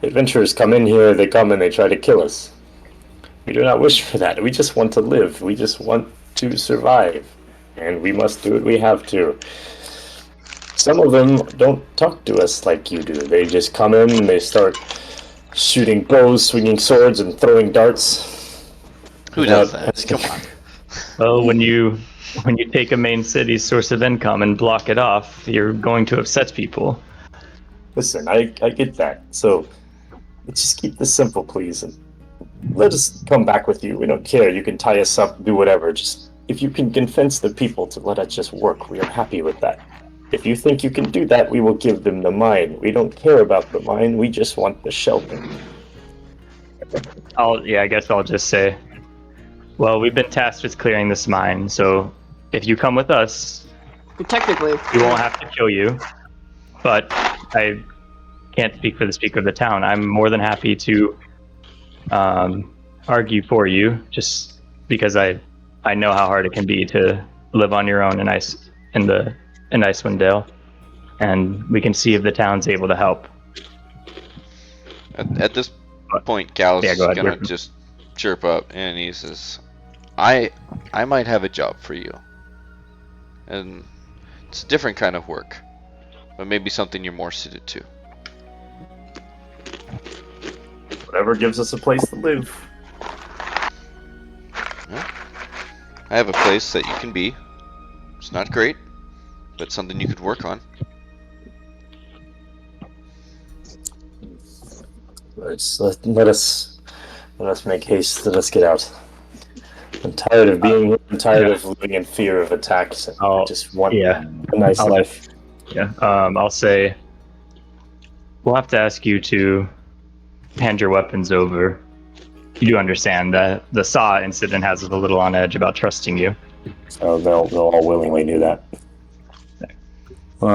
Adventurers come in here, they come and they try to kill us. We do not wish for that. We just want to live. We just want to survive. And we must do what we have to. Some of them don't talk to us like you do. They just come in and they start shooting bows, swinging swords, and throwing darts. Who does that? Come on. Well, when you take a main city's source of income and block it off, you're going to upset people. Listen, I get that. So let's just keep this simple, please, and let us come back with you. We don't care. You can tie us up, do whatever. Just if you can convince the people to let us just work, we are happy with that. If you think you can do that, we will give them the mine. We don't care about the mine. We just want the shelter. I guess I'll just say, well, we've been tasked with clearing this mine, so if you come with us, Technically, we won't have to kill you. But I can't speak for the speaker of the town. I'm more than happy to argue for you, just because I know how hard it can be to live on your own in IceWind Dale, and we can see if the town's able to help. At this point, Gal's gonna just chirp up, and he says, I might have a job for you. And it's a different kind of work, but maybe something you're more suited to. Whatever gives us a place to live. Yeah. I have a place that you can be. It's not great, but something you could work on. Let us make haste. Let us get out. I'm tired of being here. I'm tired of living in fear of attacks. I just want a nice life. I'll say we'll have to ask you to hand your weapons over. You do understand that the saw incident has us a little on edge about trusting you. So they'll all willingly do that.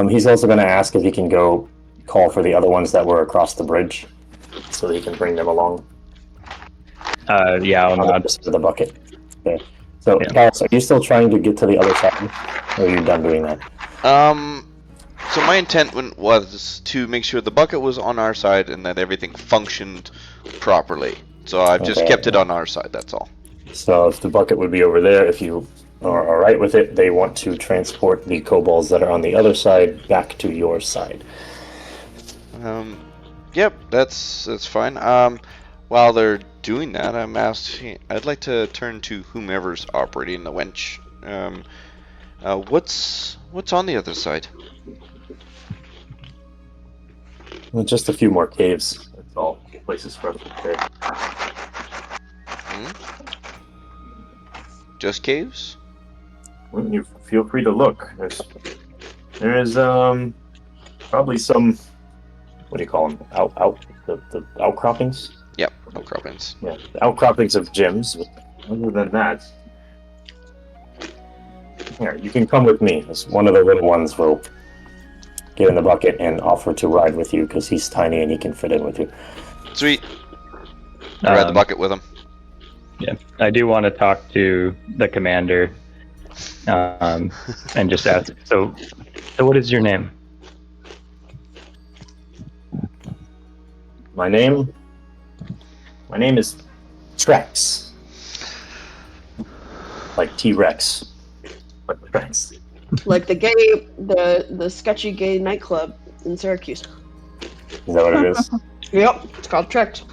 He's also going to ask if he can go call for the other ones that were across the bridge, so that he can bring them along. I'll nod to the bucket. Okay. So, Dallas, are you still trying to get to the other side, or are you done doing that? So my intent was to make sure the bucket was on our side and that everything functioned properly. So I've just kept it on our side, that's all. So if the bucket would be over there, if you are alright with it, they want to transport the kobolds that are on the other side back to your side. Yep, that's fine. While they're doing that, I'd like to turn to whomever's operating the winch. What's on the other side? Well, just a few more caves. That's all. Places for us to carry. Just caves? Well, you feel free to look. There is probably some. What do you call them? The outcroppings. Yep, outcroppings. Yeah, the outcroppings of gems. Other than that, here, you can come with me. One of the little ones will get in the bucket and offer to ride with you because he's tiny and he can fit in with you. Sweet. I ride the bucket with him. Yeah, I do want to talk to the commander, and just ask. So what is your name? My name is Trex. Like T-Rex. But Trex. Like the sketchy gay nightclub in Syracuse. Is that what it is? Yep, it's called Trex.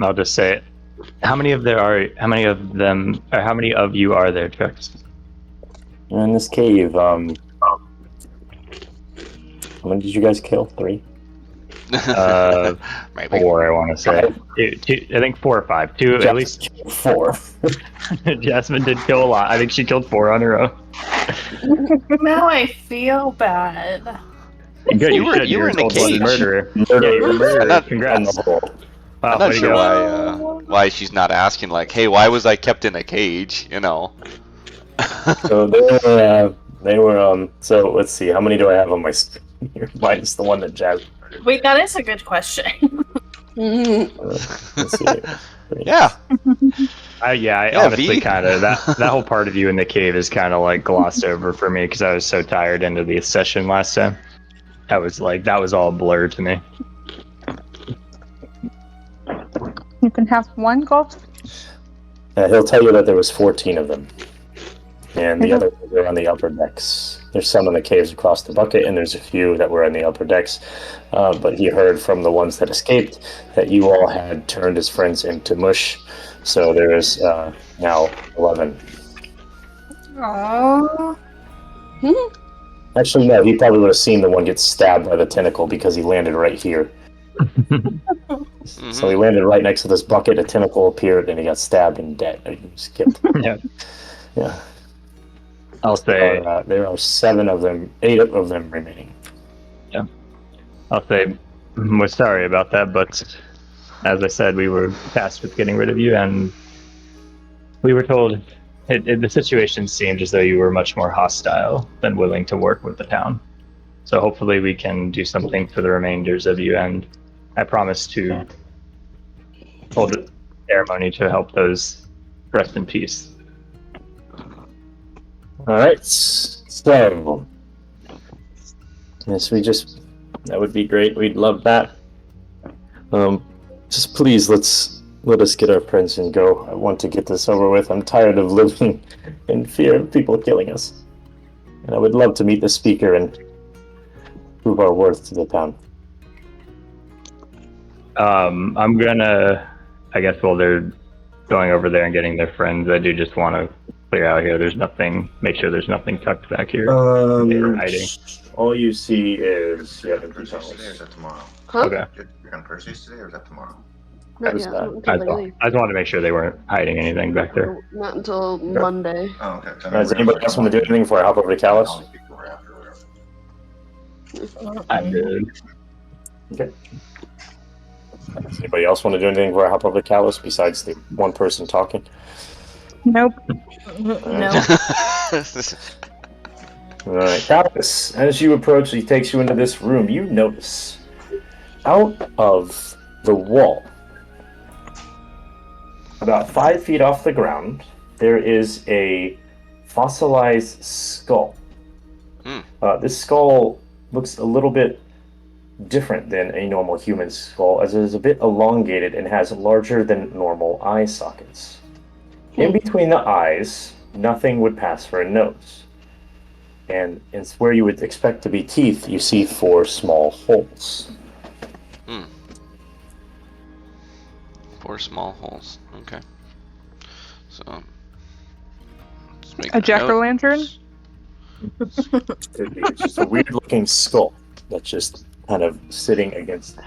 I'll just say it. How many of you are there, Trex? In this cave, how many did you guys kill? 3? Maybe 4, I want to say. 2, I think 4 or 5. 2, at least 4. Jasmine did kill a lot. I think she killed 4 on her own. Now I feel bad. Good, you were in a cage. Murderer. Yeah, you were a murderer. Congrats. I'm not sure why she's not asking, like, hey, why was I kept in a cage? You know. So they were. So let's see. How many do I have on my screen here? Minus the one that Jazz. Wait, that is a good question. Let's see. Yeah. I honestly kind of that whole part of you in the cave is kind of like glossed over for me because I was so tired into the session last time. That was all a blur to me. You can have one ghost. He'll tell you that there was 14 of them, and the other ones are on the upper decks. There's some in the caves across the bucket, and there's a few that were in the upper decks. But he heard from the ones that escaped that you all had turned his friends into mush. So there is now 11. Oh. Actually, no, he probably would have seen the one get stabbed by the tentacle because he landed right here. So he landed right next to this bucket, a tentacle appeared, and he got stabbed and dead. He was killed. Yeah. I'll say There are 7 of them, 8 of them remaining. Yeah. I'll say we're sorry about that, but as I said, we were tasked with getting rid of you, and we were told the situation seemed as though you were much more hostile than willing to work with the town. So hopefully we can do something for the remainders of you, and I promise to hold a ceremony to help those rest in peace. Alright, so yes, that would be great. We'd love that. Just please let us get our friends and go. I want to get this over with. I'm tired of living in fear of people killing us. And I would love to meet the speaker and prove our worth to the town. I'm gonna, I guess while they're going over there and getting their friends, I do just want to clear out here. Make sure there's nothing tucked back here. They were hiding. All you see is Percy's today, or is that tomorrow? Huh? Okay. You're on Percy's today, or is that tomorrow? Not How's yet. that? Not until I they leave. just wanted to make sure they weren't hiding anything back there. Not until Monday. Oh, okay. Does anybody else want to do anything before I hop over to Callus? I'm good. Okay. Does anybody else want to do anything before I hop over to Callus besides the one person talking? Nope. No. Alright, Callus, as you approach, he takes you into this room. You notice out of the wall, about 5 feet off the ground, there is a fossilized skull. This skull looks a little bit different than a normal human skull, as it is a bit elongated and has larger than normal eye sockets. In between the eyes, nothing would pass for a nose. And it's where you would expect to be teeth, you see 4 small holes. 4 small holes. Okay. So let's make A jack-o'-lantern? It's just a weird looking skull that's just kind of sitting against.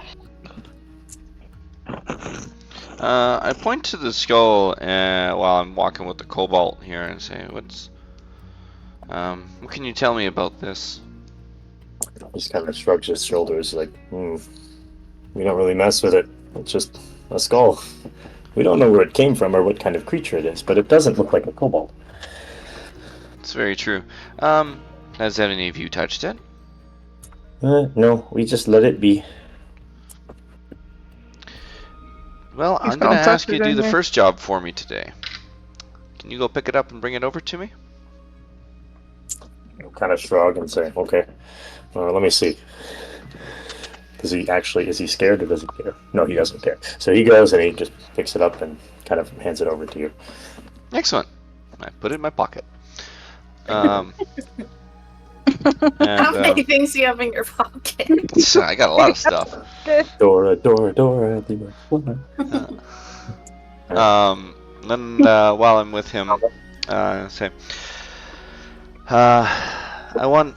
I point to the skull while I'm walking with the cobalt here and say, what can you tell me about this? He just kind of shrugs his shoulders like, we don't really mess with it. It's just a skull. We don't know where it came from or what kind of creature it is, but it doesn't look like a kobold. It's very true. Has any of you touched it? No, we just let it be. Well, I'm going to ask you to do the first job for me today. Can you go pick it up and bring it over to me? He'll kind of shrug and say, okay, let me see. Is he scared or does he care? No, he doesn't care. So he goes and he just picks it up and kind of hands it over to you. Excellent. I put it in my pocket. How many things do you have in your pocket? I got a lot of stuff. Dora. Then while I'm with him, say, I want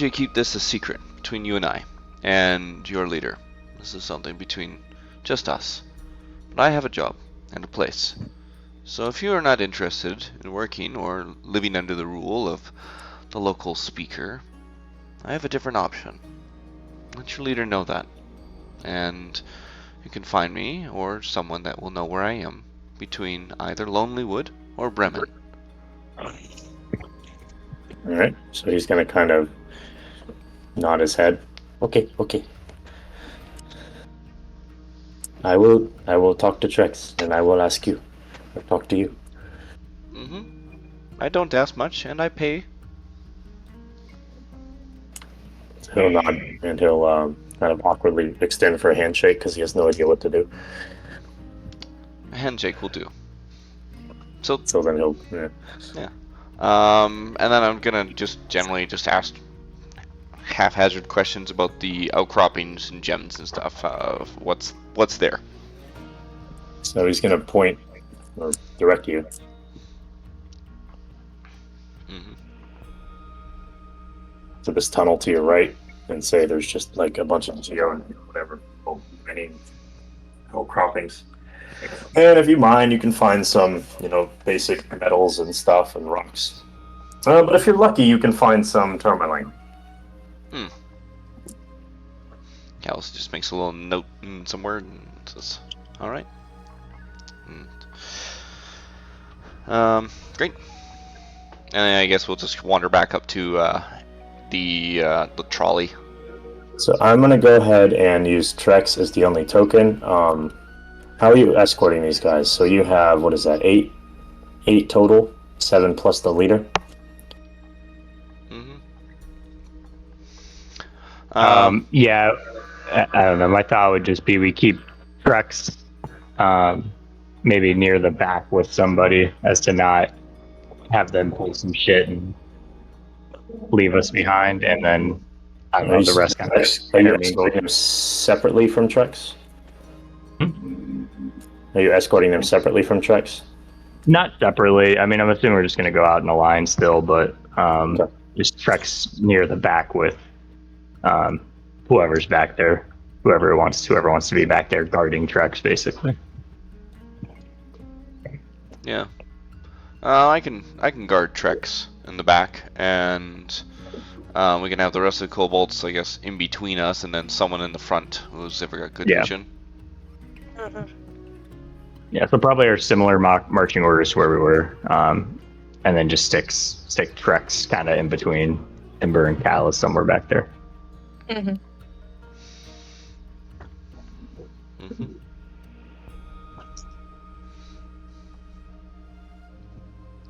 you to keep this a secret between you and I, and your leader. This is something between just us. But I have a job and a place. So if you are not interested in working or living under the rule of the local speaker, I have a different option. Let your leader know that. And you can find me or someone that will know where I am between either Lonelywood or Bremen. Alright, so he's going to kind of nod his head. Okay. I will talk to Trex, and I will ask you. Or talk to you. I don't ask much, and I pay. He'll nod, and he'll kind of awkwardly extend for a handshake, because he has no idea what to do. A handshake will do. So then he'll... Yeah. And then I'm gonna just generally just ask haphazard questions about the outcroppings and gems and stuff. What's there? So he's going to point or direct you. Mm-hmm. To this tunnel to your right and say there's just like a bunch of geo and whatever, any outcroppings. And if you mine, you can find some, basic metals and stuff and rocks. But if you're lucky, you can find some tourmaline. Callus just makes a little note somewhere and says, "All right." Great. And I guess we'll just wander back up to the trolley. So I'm gonna go ahead and use Trex as the only token. How are you escorting these guys? So you have, what is that, 8 total, 7 plus the leader. Yeah, I don't know. My thought would just be we keep Trex maybe near the back with somebody, as to not have them pull some shit and leave us behind, and then I don't know, the rest kind of Are you escorting them separately from Trex? Are you escorting them separately from Trex? Not separately. I mean, I'm assuming we're just going to go out in a line still, but just Trex near the back with whoever's back there, whoever wants to be back there guarding Trex, basically. Yeah. I can guard Trex in the back, and we can have the rest of the kobolds, I guess, in between us, and then someone in the front who's ever got good vision. Yeah, so probably our similar marching orders to where we were, and then just stick Trex kind of in between Timber and Callus, somewhere back there. Mm-hmm. Mm-hmm.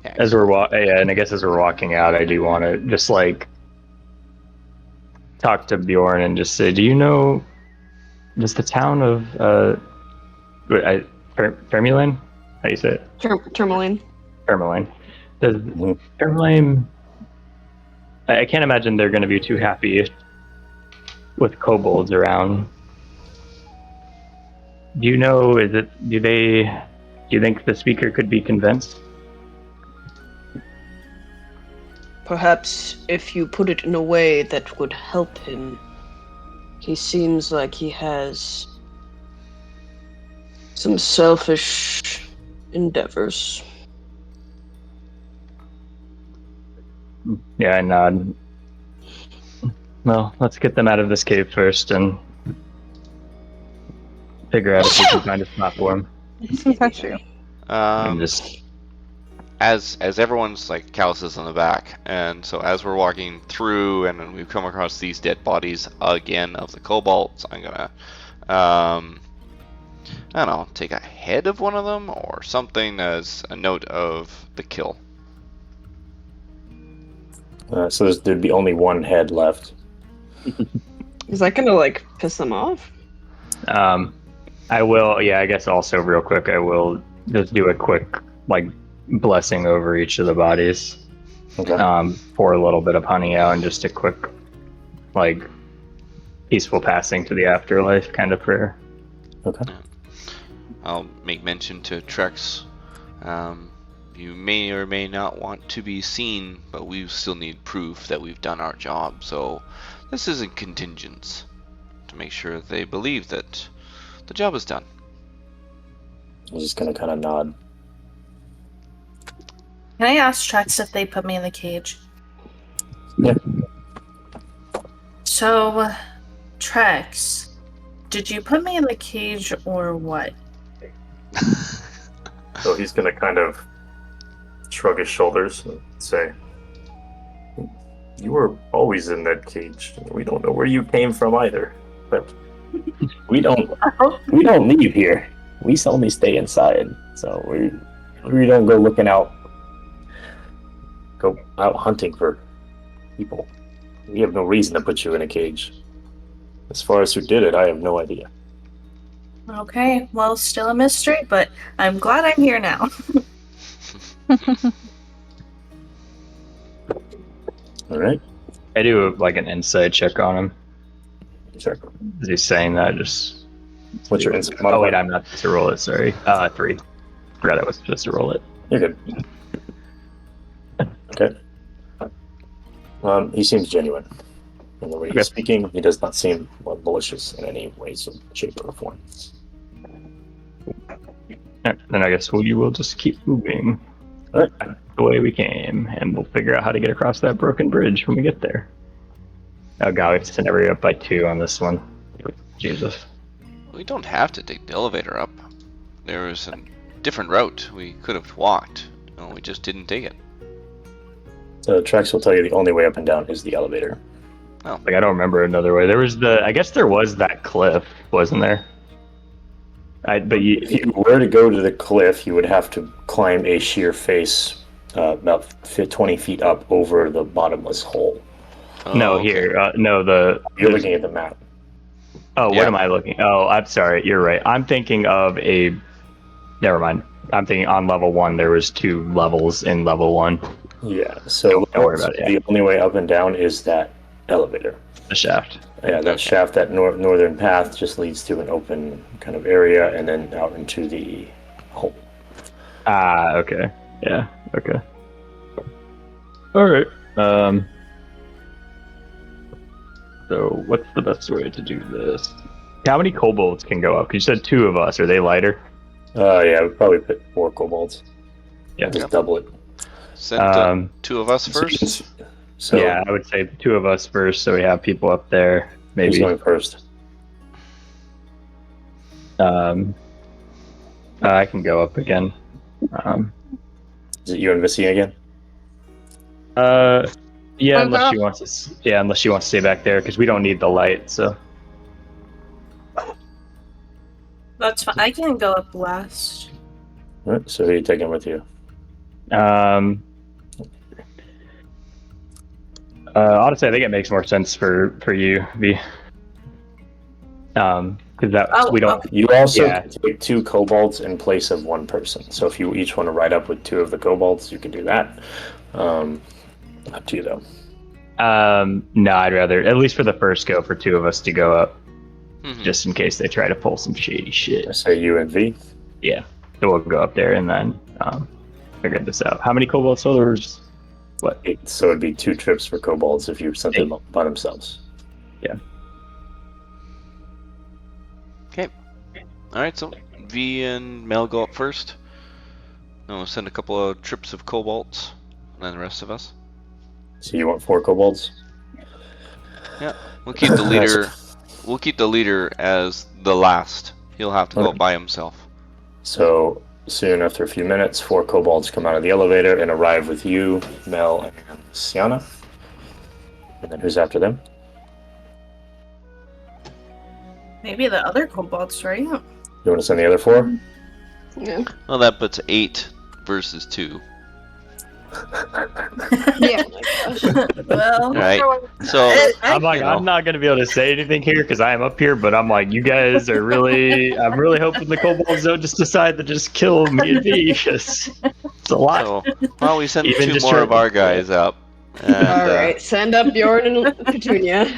As we're and I guess as we're walking out, I do want to just like talk to Bjorn and just say, do you know, does the town of Termulane? How do you say it? Tourmaline. Tourmaline. Does Tourmaline? I can't imagine they're going to be too happy with kobolds around. Do you know? Do you think the speaker could be convinced? Perhaps if you put it in a way that would help him. He seems like he has some selfish endeavors. Yeah, I nod. Well, let's get them out of this cave first and figure out if we can find a spot for them. That's true. And just... As everyone's like Callus is in the back, and so as we're walking through and we've come across these dead bodies again of the kobolds, I'm gonna I don't know, take a head of one of them or something as a note of the kill. So there'd be only one head left. Is that gonna like piss them off? I will. Yeah, I guess also real quick, I will just do a quick like blessing over each of the bodies. Okay. Pour a little bit of honey out and just a quick like peaceful passing to the afterlife kind of prayer. Okay. I'll make mention to Trex. You may or may not want to be seen, but we still need proof that we've done our job. So this isn't contingents, to make sure they believe that the job is done. I'm just gonna kind of nod. Can I ask Trex if they put me in the cage? Yeah. So, Trex, did you put me in the cage or what? So he's gonna kind of shrug his shoulders and say, "You were always in that cage. We don't know where you came from either, but we don't leave here. We only stay inside. So we don't go out hunting for people. We have no reason to put you in a cage. As far as who did it, I have no idea." Okay, well, still a mystery, but I'm glad I'm here now. All right. I do like an insight check on him. Sure. As he's saying that, just. What's your insight Oh modifier? wait, I'm not supposed to roll it. Sorry. 3. Forgot I was supposed to roll it. You're good. Okay. He seems genuine. In the way he's speaking, he does not seem malicious in any way, shape, or form. Right, then I guess we will just keep moving the way we came, and we'll figure out how to get across that broken bridge when we get there. Oh god, we have to send everybody up by 2 on this one. Jesus. We don't have to take the elevator up. There was a different route we could have walked. No, we just didn't take it. So Trex will tell you the only way up and down is the elevator. Oh. Like, I don't remember another way. There was I guess there was that cliff, wasn't there? If you were to go to the cliff, you would have to climb a sheer face about 20 feet up over the bottomless hole. No, here. You're looking at the map. Oh, what am I looking? Oh, I'm sorry. You're right. I'm thinking of Never mind. I'm thinking on level 1, there was 2 levels in level 1. Yeah, so don't worry about it. The only way up and down is that elevator. The shaft. Yeah, that shaft, that northern path just leads to an open kind of area and then out into the hole. Ah, okay. Yeah, okay. Alright. So, what's the best way to do this? How many kobolds can go up? 'Cause you said 2 of us. Are they lighter? Yeah, we'd probably put 4 kobolds. Yeah. Just double it. Send 2 of us first? So yeah, I would say 2 of us first, so we have people up there. Maybe. Who's going first? I can go up again. Is it you and Missy again? Yeah, unless she wants to. Yeah, unless she wants to stay back there, because we don't need the light. So. That's fine. I can go up last. All right, so who are you taking with you? Honestly, I think it makes more sense for you, V. Because we don't. You also can take 2 kobolds in place of 1 person. So if you each want to ride up with 2 of the kobolds, you can do that. Up to you though. No, I'd rather, at least for the first go, for 2 of us to go up, just in case they try to pull some shady shit. I say you and V. Yeah, so we'll go up there and then figure this out. How many kobold soldiers? What? 8. So it'd be 2 trips for kobolds if you sent them up by themselves. Yeah. Okay. Alright, so V and Mel go up first. Then we'll send a couple of trips of kobolds, and then the rest of us. So you want 4 kobolds? Yeah. We'll keep the leader. We'll keep the leader as the last. He'll have to go by himself. So soon after a few minutes, 4 kobolds come out of the elevator and arrive with you, Mel, and Sienna. And then who's after them? Maybe the other kobolds, right? You want to send the other 4? Yeah. Well, that puts 8 versus 2. Yeah. Well, Right. So I'm like, I'm not gonna be able to say anything here because I am up here, but I'm like, you guys are really. I'm really hoping the kobolds don't just decide to just kill me and V because it's a lot. So, well, we send Even 2 just more trying of to- our guys up. And, All right, send up Bjorn and Petunia.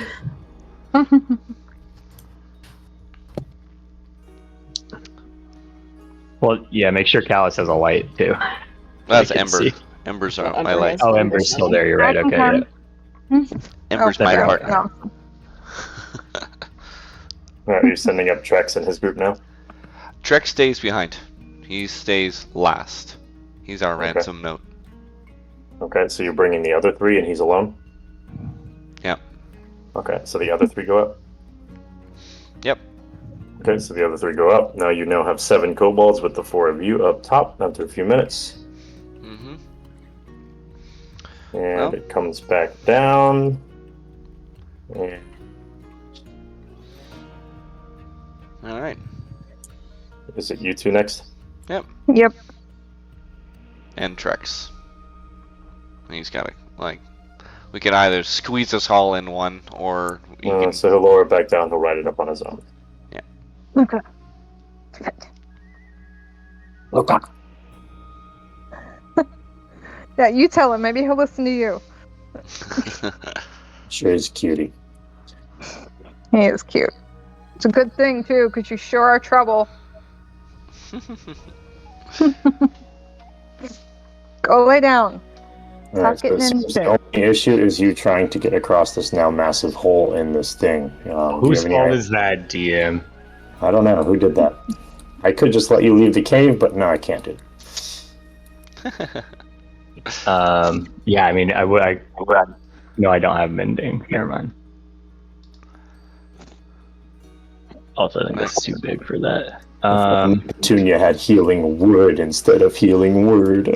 Well, yeah, make sure Callus has a light too. That's I can Ember. see. Ember's Well, my Ember light. has- Oh, Ember's still there. You're right. I can Okay. come. Yeah. Ember's Oh, my there we partner. No. Alright, are you sending up Trex and his group now? Trek stays behind. He stays last. He's our ransom note. Okay, so you're bringing the other 3 and he's alone? Yeah. Okay, so the other 3 go up? Yep. Okay, so the other 3 go up. Now you now have 7 kobolds with the 4 of you up top after a few minutes. Mm-hmm. And Well. it comes back down. And All right. is it you 2 next? Yep. Yep. And Trex. He's got to, like, we can either squeeze us all in one, or you can. So he'll lower it back down, he'll ride it up on his own. Okay. Yeah, you tell him. Maybe he'll listen to you. Sure is cutie. He is cute. It's a good thing too, because you sure are trouble. Go lay down. All right, Stop getting in the shit. only issue is you trying to get across this now massive hole in this thing. Do you Whose have any fault idea? is that, DM? I don't know. Who did that? I could just let you leave the cave, but no, I can't do it. Yeah, I mean, I would. No, I don't have mending. Never mind. Also, I think that's too big for that. Petunia had healing wood instead of healing word.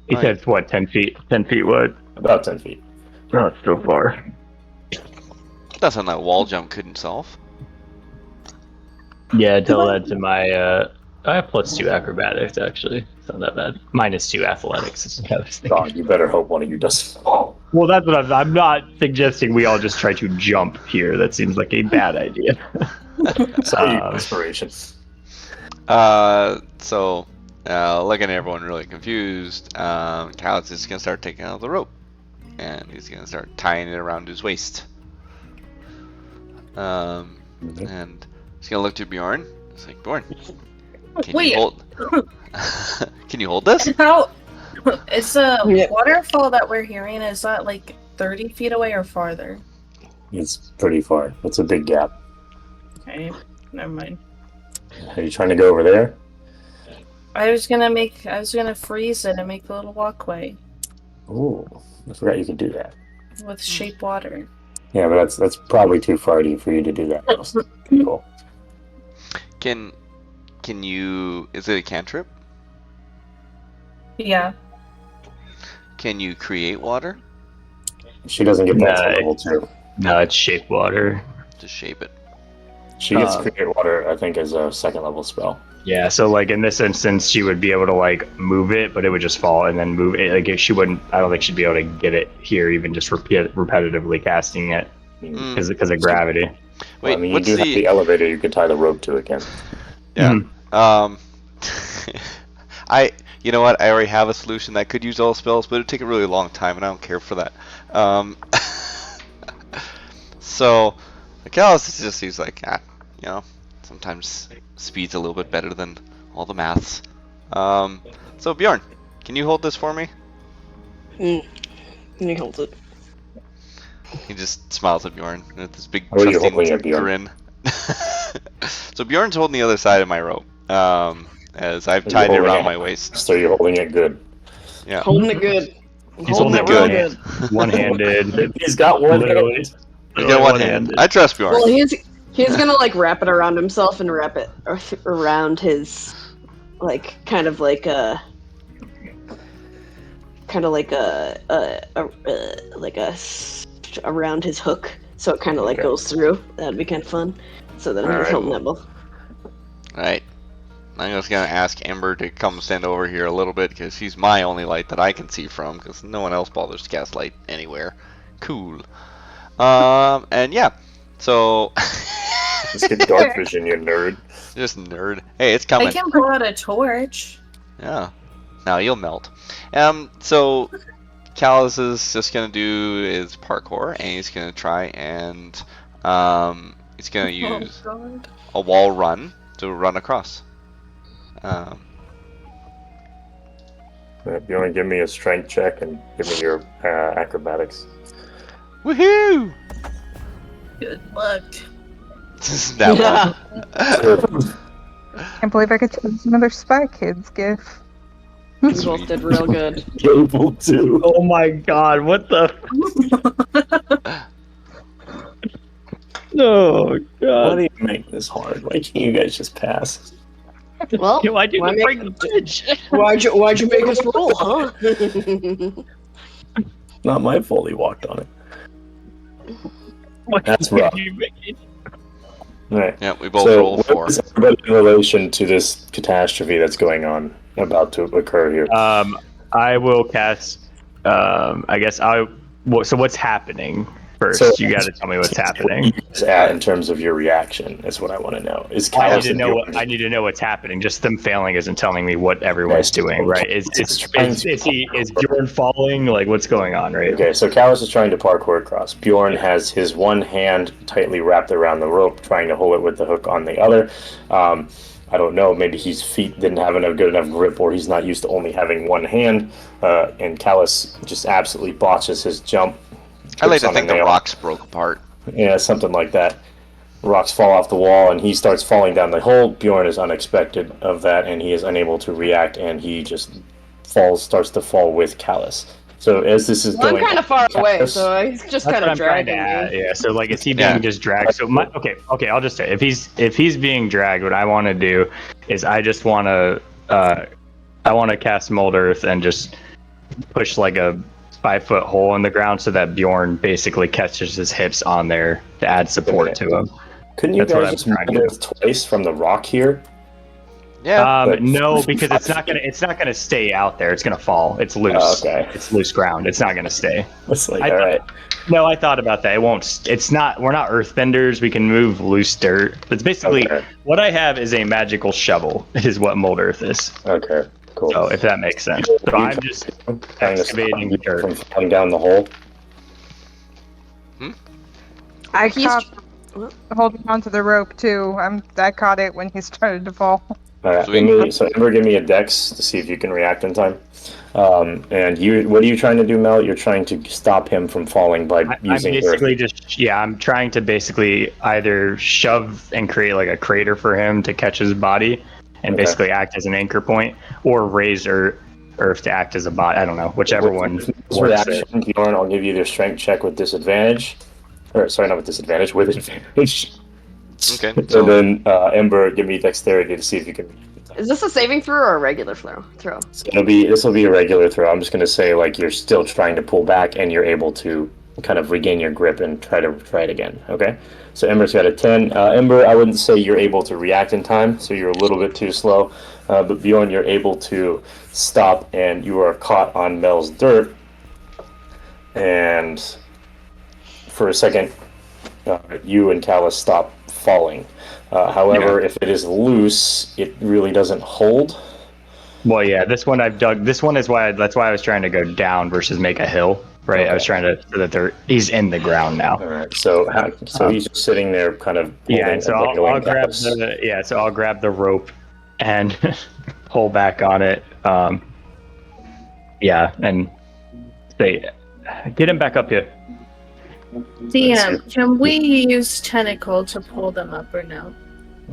He said, what, 10 feet? 10 feet what? About 10 feet. Oh, it's so far. That's on that wall jump couldn't solve. Yeah, tell that to my, I have +2 acrobatics, actually. It's not that bad. -2 athletics is what I was thinking. God, you better hope one of you doesn't fall. Well, that's what I'm not suggesting we all just try to jump here. That seems like a bad idea. Inspiration. So, looking at everyone really confused, Cal's just gonna start taking out the rope, and he's gonna start tying it around his waist. And he's gonna look to Bjorn. It's like, Bjorn, can you hold? Can you hold this? How? Is the waterfall that we're hearing, is that like 30 feet away or farther? It's pretty far. It's a big gap. Okay, never mind. Are you trying to go over there? I was gonna freeze it and make the little walkway Ooh, I forgot you could do that. with shape water. Yeah, but that's probably too far for you to do that. Cool. Can you? Is it a cantrip? Yeah. Can you create water? She doesn't get that to level 2. No, it's shape water. Just shape it. She gets create water, I think, as a 2nd level spell. Yeah, so like in this instance, she would be able to like move it, but it would just fall and then move it. Like she wouldn't. I don't think she'd be able to get it here, even just repetitively casting it because of gravity. Wait, well, I mean, you do have the elevator. You could tie the rope to it again. Yeah. You know what? I already have a solution that could use all spells, but it'd take a really long time, and I don't care for that. So, Callus just seems like, sometimes speed's a little bit better than all the maths. So Bjorn, can you hold this for me? Can you hold it? He just smiles at Bjorn with this big How are you holding trusting it, Bjorn? grin. So Bjorn's holding the other side of my rope, as I've tied it around my waist. So you're holding it good. Yeah. Holding it good. He's holding it good. One-handed. He's got one hand. He's got one hand. I trust Bjorn. Well, he's gonna like wrap it around himself and wrap it around his, like around his hook, so it kind of like goes through. That'd be kind of fun. So then he's holding that both. Alright. I'm just gonna ask Ember to come stand over here a little bit, because she's my only light that I can see from, because no one else bothers to cast light anywhere. Cool. And yeah, so... Let's get dark vision, you nerd. Just nerd. Hey, it's coming. I can pull out a torch. Yeah. Now you'll melt. So Callus is just gonna do his parkour, and he's gonna try and he's gonna use a wall run to run across. If you want to give me a strength check and give me your acrobatics. Woohoo! Good luck. That one. Can't believe I could choose another Spy Kids gift. You both did real good. Able to. Oh my god, what the? Oh god. Why do you make this hard? Why can't you guys just pass? Well, Why'd you break the bridge? why'd you make us roll, huh? Not my fault he walked on it. What That's did rough. you make it? Yeah, we both rolled 4. What is everybody in relation to this catastrophe that's going on, about to occur here? I will cast. I guess so what's happening? first. So- You got to tell me what's happening. What's at in terms of your reaction is what I want to know. Is I need Callus to and know Bjorn what I need to know what's happening. Just them failing isn't telling me what everyone's doing, right? Is Bjorn falling? Like, what's going on, right? Okay, so Callus is trying to parkour across. Bjorn has his one hand tightly wrapped around the rope, trying to hold it with the hook on the other. I don't know, maybe his feet didn't have good enough grip, or he's not used to only having one hand, and Callus just absolutely botches his jump. I like to trips on think a the nail. rocks broke apart. Yeah, something like that. Rocks fall off the wall, and he starts falling down the hole. Bjorn is unexpected of that, and he is unable to react, and he just starts to fall with Callus. So as this is Well, going, I'm kind of far away, Callus- so he's just That's kind what of I'm trying to dragging add. me. Yeah. So like, is he being just dragged? So okay. I'll just say if he's being dragged, what I want to do is I just want to cast Mold Earth and just push like a 5-foot hole in the ground so that Bjorn basically catches his hips on there to add support to him. Couldn't you That's what guys I'm just trying to Mold do. Earth twice from the rock here? Yeah. No, because it's not gonna stay out there. It's gonna fall. It's loose. Oh, okay. It's loose ground. It's not gonna stay. It's like, I all right. No, I thought about that. It won't. It's not. We're not earthbenders. We can move loose dirt. It's basically Okay. what I have is a magical shovel. Is what Mold Earth is. Okay, cool. So if that makes sense. So I'm just Trying to stop excavating you dirt. from falling down the hole. I He's- caught holding onto the rope too. I caught it when he started to fall. All right. Sweet. So Ember, give me a dex to see if you can react in time. And what are you trying to do, Mel? You're trying to stop him from falling by I'm using basically earth. I'm trying to basically either shove and create like a crater for him to catch his body and Okay. basically act as an anchor point, or raise Earth to act as a body. I don't know, whichever one This works there. reaction, Bjorn, I'll give you their strength check with disadvantage. Or sorry, not with disadvantage, with advantage. Okay. And So then Ember, give me dexterity to see if you can. Is this a saving throw or a regular throw? So this will be a regular throw. I'm just going to say like you're still trying to pull back and you're able to kind of regain your grip and try it again. Okay. So Ember's got a 10. Ember, I wouldn't say you're able to react in time, so you're a little bit too slow. But Bjorn, you're able to stop, and you are caught on Mel's dirt. And for a second, you and Callus stop falling. However, if it is loose, it really doesn't hold. Well, yeah, this one I've dug. This one is that's why I was trying to go down versus make a hill, right? Okay. I was trying to so that he's in the ground now. All right. So he's just sitting there, kind of. Yeah, and so I'll grab I'll grab the rope and pull back on it. Yeah, and say, get him back up here. DM, can we use tentacle to pull them up or no?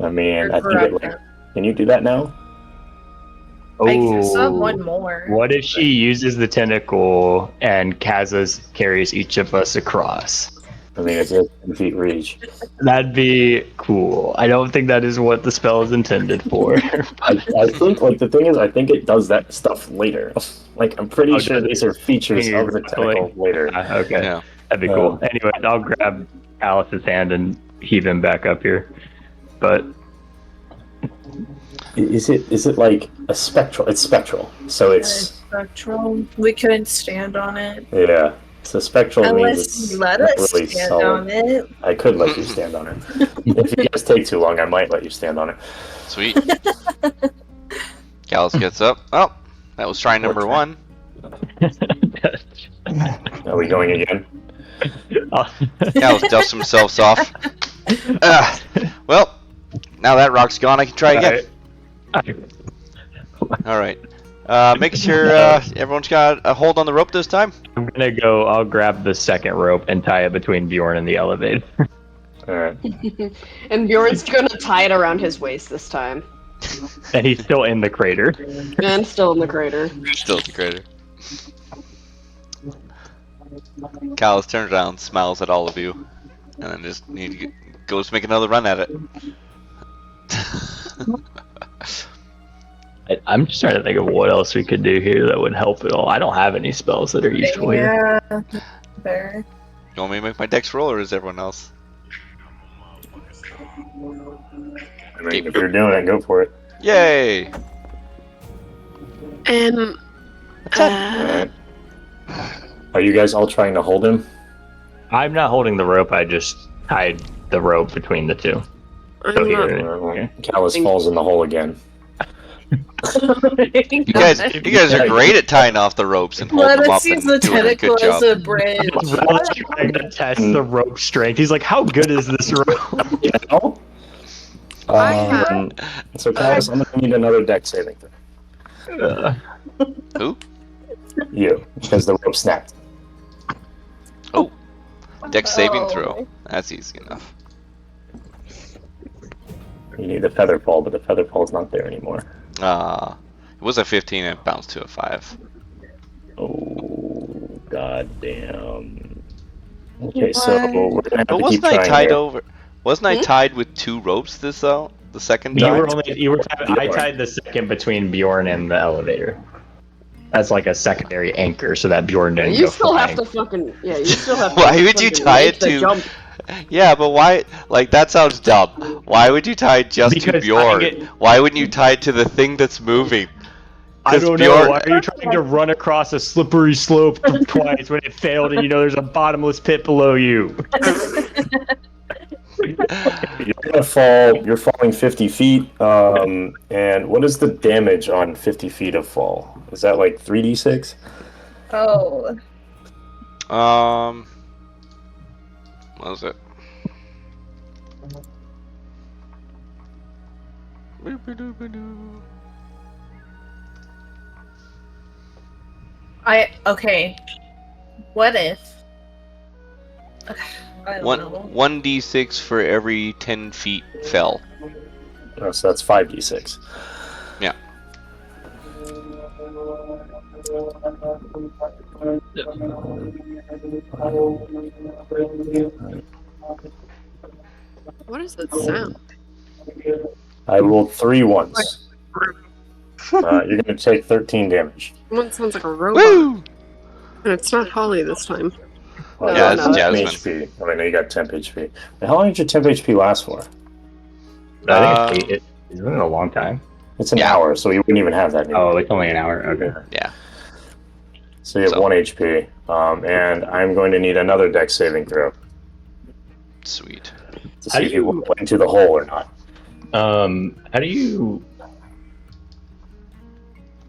I mean, I think Correct. can you do that now? I saw Ooh. one more. What if she uses the tentacle and Kazas carries each of us across? I mean, it's a 10 feet reach. That'd be cool. I don't think that is what the spell is intended for. I think, like, the thing is, I think it does that stuff later. Like, I'm pretty sure these are features of the tentacle later. Okay, yeah. that'd be cool. Anyway, I'll grab Alice's hand and heave him back up here. But Is it like a spectral? It's spectral, so it's Spectral. We couldn't stand on it. yeah. So spectral means Unless it's you let not us really stand solid. on it. I could let you stand on it. If you guys take too long, I might let you stand on it. sweet. Callus gets up. Oh, that was try number one. Are we going again? Callus dusts himself off. Well, now that rock's gone, I can try again. All right. Make sure everyone's got a hold on the rope this time. I'm gonna go. I'll grab the second rope and tie it between Bjorn and the elevator. All right. And Bjorn's gonna tie it around his waist this time. And he's still in the crater. And still in the crater. Still at the crater. Callus turns around, smiles at all of you, and then just goes to make another run at it. I'm just trying to think of what else we could do here that would help at all. I don't have any spells that are useful here. Yeah. Fair. You want me to make my dex roll, or is everyone else? I mean, if you're doing it, go for it. Yay! All right. Are you guys all trying to hold him? I'm not holding the rope. I just tied the rope between the two. So here. Callus falls in the hole again. You guys are great at tying off the ropes and holding them up and the doing a good tentacle as job. a bridge. Rel's trying to test the rope strength. He's like, "How good is this rope?" You know? So Callus, I'm gonna need another deck saving throw. Who? You, because the rope snapped. Oh, deck saving throw. That's easy enough. You need the feather fall, but the feather fall's not there anymore. It was a 15 and it bounced to a 5. Oh, goddamn. Okay, so we're gonna have But to keep wasn't I trying tied here. over? Wasn't I tied with 2 ropes the second You time? were I tied the second between Bjorn and the elevator. That's like a secondary anchor, so that Bjorn didn't You go still flying. have to fucking you still have to. Why would you fucking tie make it the to? jump. Yeah, but why? Like that sounds dumb. Why would you tie it just to Because Bjorn? Why wouldn't you tie it to the thing that's moving? I don't Bjorn... know. Why are you trying to run across a slippery slope twice when it failed and you know there's a bottomless pit below you? You're gonna fall. You're falling 50 feet. And what is the damage on 50 feet of fall? Is that like 3d6? Oh. What was it? Okay. What if? Okay, I don't know. 1d6 for every 10 feet fell. Oh, so that's 5d6. Yeah. What is that sound? I rolled 3 once. You're gonna take 13 damage. One sounds like a robot. Woo! And it's not Holly this time. Yeah, it's no, Jasmine. HP. I mean, you got temp HP. How long did your temp HP last for? I think it's been a long time. It's an hour, so you wouldn't even have that anymore. Oh, it's only an hour. Okay. Yeah. So you have 1 HP, and I'm going to need another dex saving throw Sweet. to see if you went into the hole or not. How do you?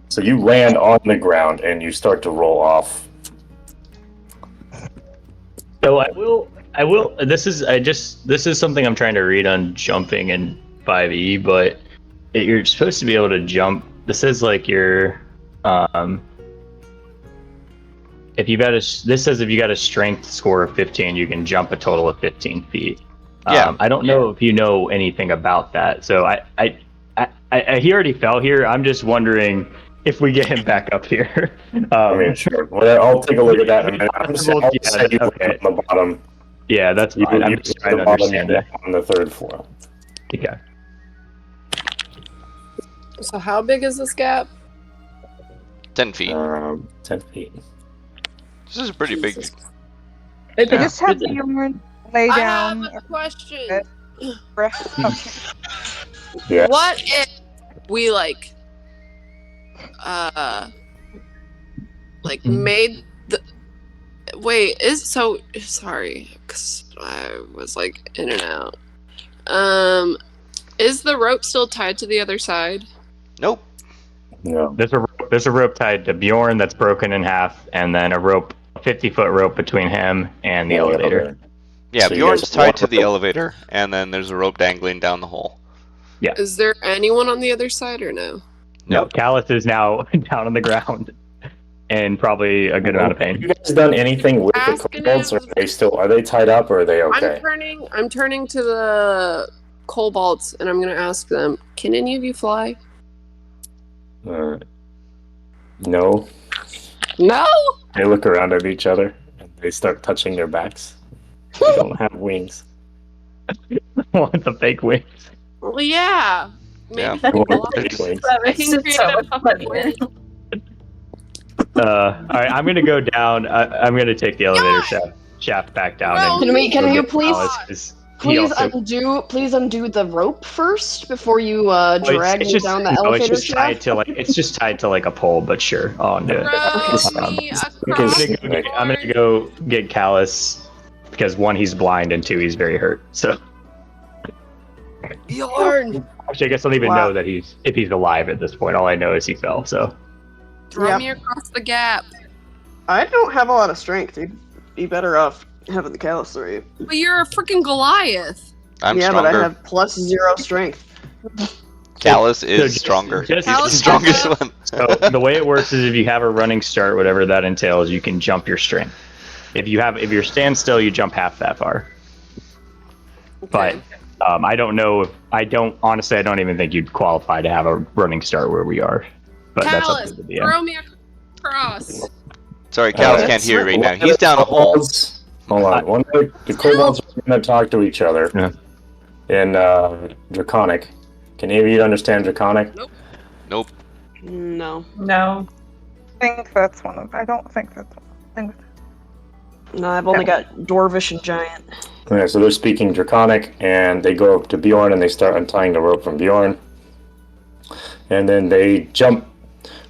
So you land on the ground and you start to roll off. So I will. This is something I'm trying to read on jumping in 5e, but you're supposed to be able to jump. This is like your if you got this says if you got a strength score of 15, you can jump a total of 15 feet. Yeah. I don't know if you know anything about that. So he already fell here. I'm just wondering if we get him back up here. I mean, sure. Well, I'll take a look at that. I'll say you okay. on the bottom. Yeah, that's fine. I'm just trying to understand that. On the 3rd floor. Okay. So how big is this gap? 10 feet. 10 feet. This is pretty big. I just have Bjorn lay I down. have a question. Yeah. What if we made the sorry, because I was in and out. Is the rope still tied to the other side? Nope. No. There's a rope tied to Bjorn that's broken in half, and then a 50-foot rope between him and the elevator. Yeah, So Bjorn's tied to the rope. elevator, and then there's a rope dangling down the hole. Yeah. Is there anyone on the other side or no? No, Callus is now down on the ground and probably a good amount of pain. Have you guys done anything with the kobolds, or are they tied up, or are they okay? I'm turning to the kobolds, and I'm going to ask them, can any of you fly? No. No? They look around at each other, and they start touching their backs. They don't have wings. Want the fake wings? Well, yeah. Maybe Yeah. They want fake wings. I can create a puppet wing. All right, I'm gonna go down. I'm gonna take the elevator shaft back down. No. And Can you please undo the rope first before you drag me down the elevator it's just tied to it's just tied to a pole, but sure, I'll undo it. Throw me across the I'm gonna go get Callus because one, he's blind, and two, he's very hurt. So Bjorn! actually, I guess I don't even know that if he's alive at this point. All I know is he fell. So Throw me across the gap. I don't have a lot of strength. You'd be better off having the Callus 3. But you're a freaking Goliath. I'm yeah, stronger. but I have +0 strength. Callus is stronger. He's the strongest one. So the way it works is if you have a running start, whatever that entails, you can jump your strength. If you're standstill, you jump half that far. Okay. But I don't know. Honestly, I don't even think you'd qualify to have a running start where we are. But Callus, that's up to the DM. throw me across. Sorry, Callus can't hear you right now. He's down a hole. Hold on. One day, the kobolds are going to talk to each other in Draconic. Can any of you understand Draconic? Nope. No. No. I think that's one of. I don't think that's one. No, I've only got Dwarvish and Giant. Okay, so they're speaking Draconic, and they go up to Bjorn, and they start untying the rope from Bjorn. And then they jump.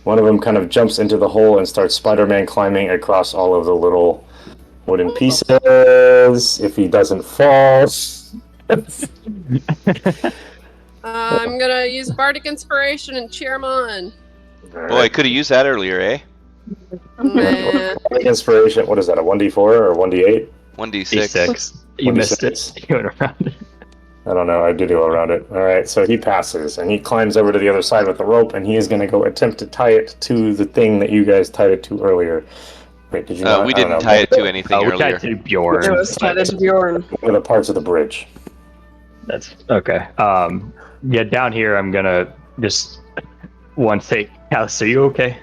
One of them kind of jumps into the hole and starts Spider-Man climbing across all of the little wooden pieces. If he doesn't fall. I'm gonna use Bardic Inspiration and cheer him on. Boy, I could have used that earlier, eh? Man. Inspiration, what is that, a 1d4 or 1d8? 1d6. You missed it. You went around it. I don't know, I did go around it. Alright, so he passes, and he climbs over to the other side with the rope, and he is going to go attempt to tie it to the thing that you guys tied it to earlier. Wait, did you not? We didn't tie it to anything we earlier. tied to Bjorn. It was tied to Bjorn. One of the parts of the bridge. That's okay. Yeah, down here I'm gonna just one take. Alice, are you okay?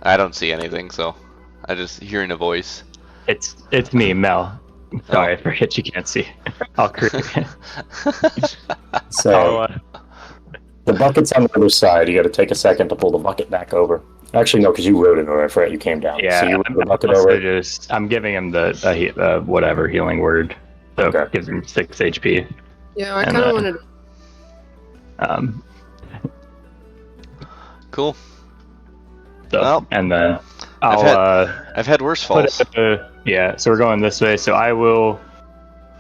I don't see anything, so I just hearing a voice. It's me, Mel. Sorry, I forget you can't see. I'll create. So the bucket's on the other side. You got to take a second to pull the bucket back over. Actually, no, because you rode it over. I forgot you came down. Yeah, so you rode the bucket over. I'm giving him the whatever healing word. So Okay. gives him 6 HP. Yeah, I kind of wanted to. Cool. So, Well, and then I've had worse falls. Yeah, so we're going this way. So I will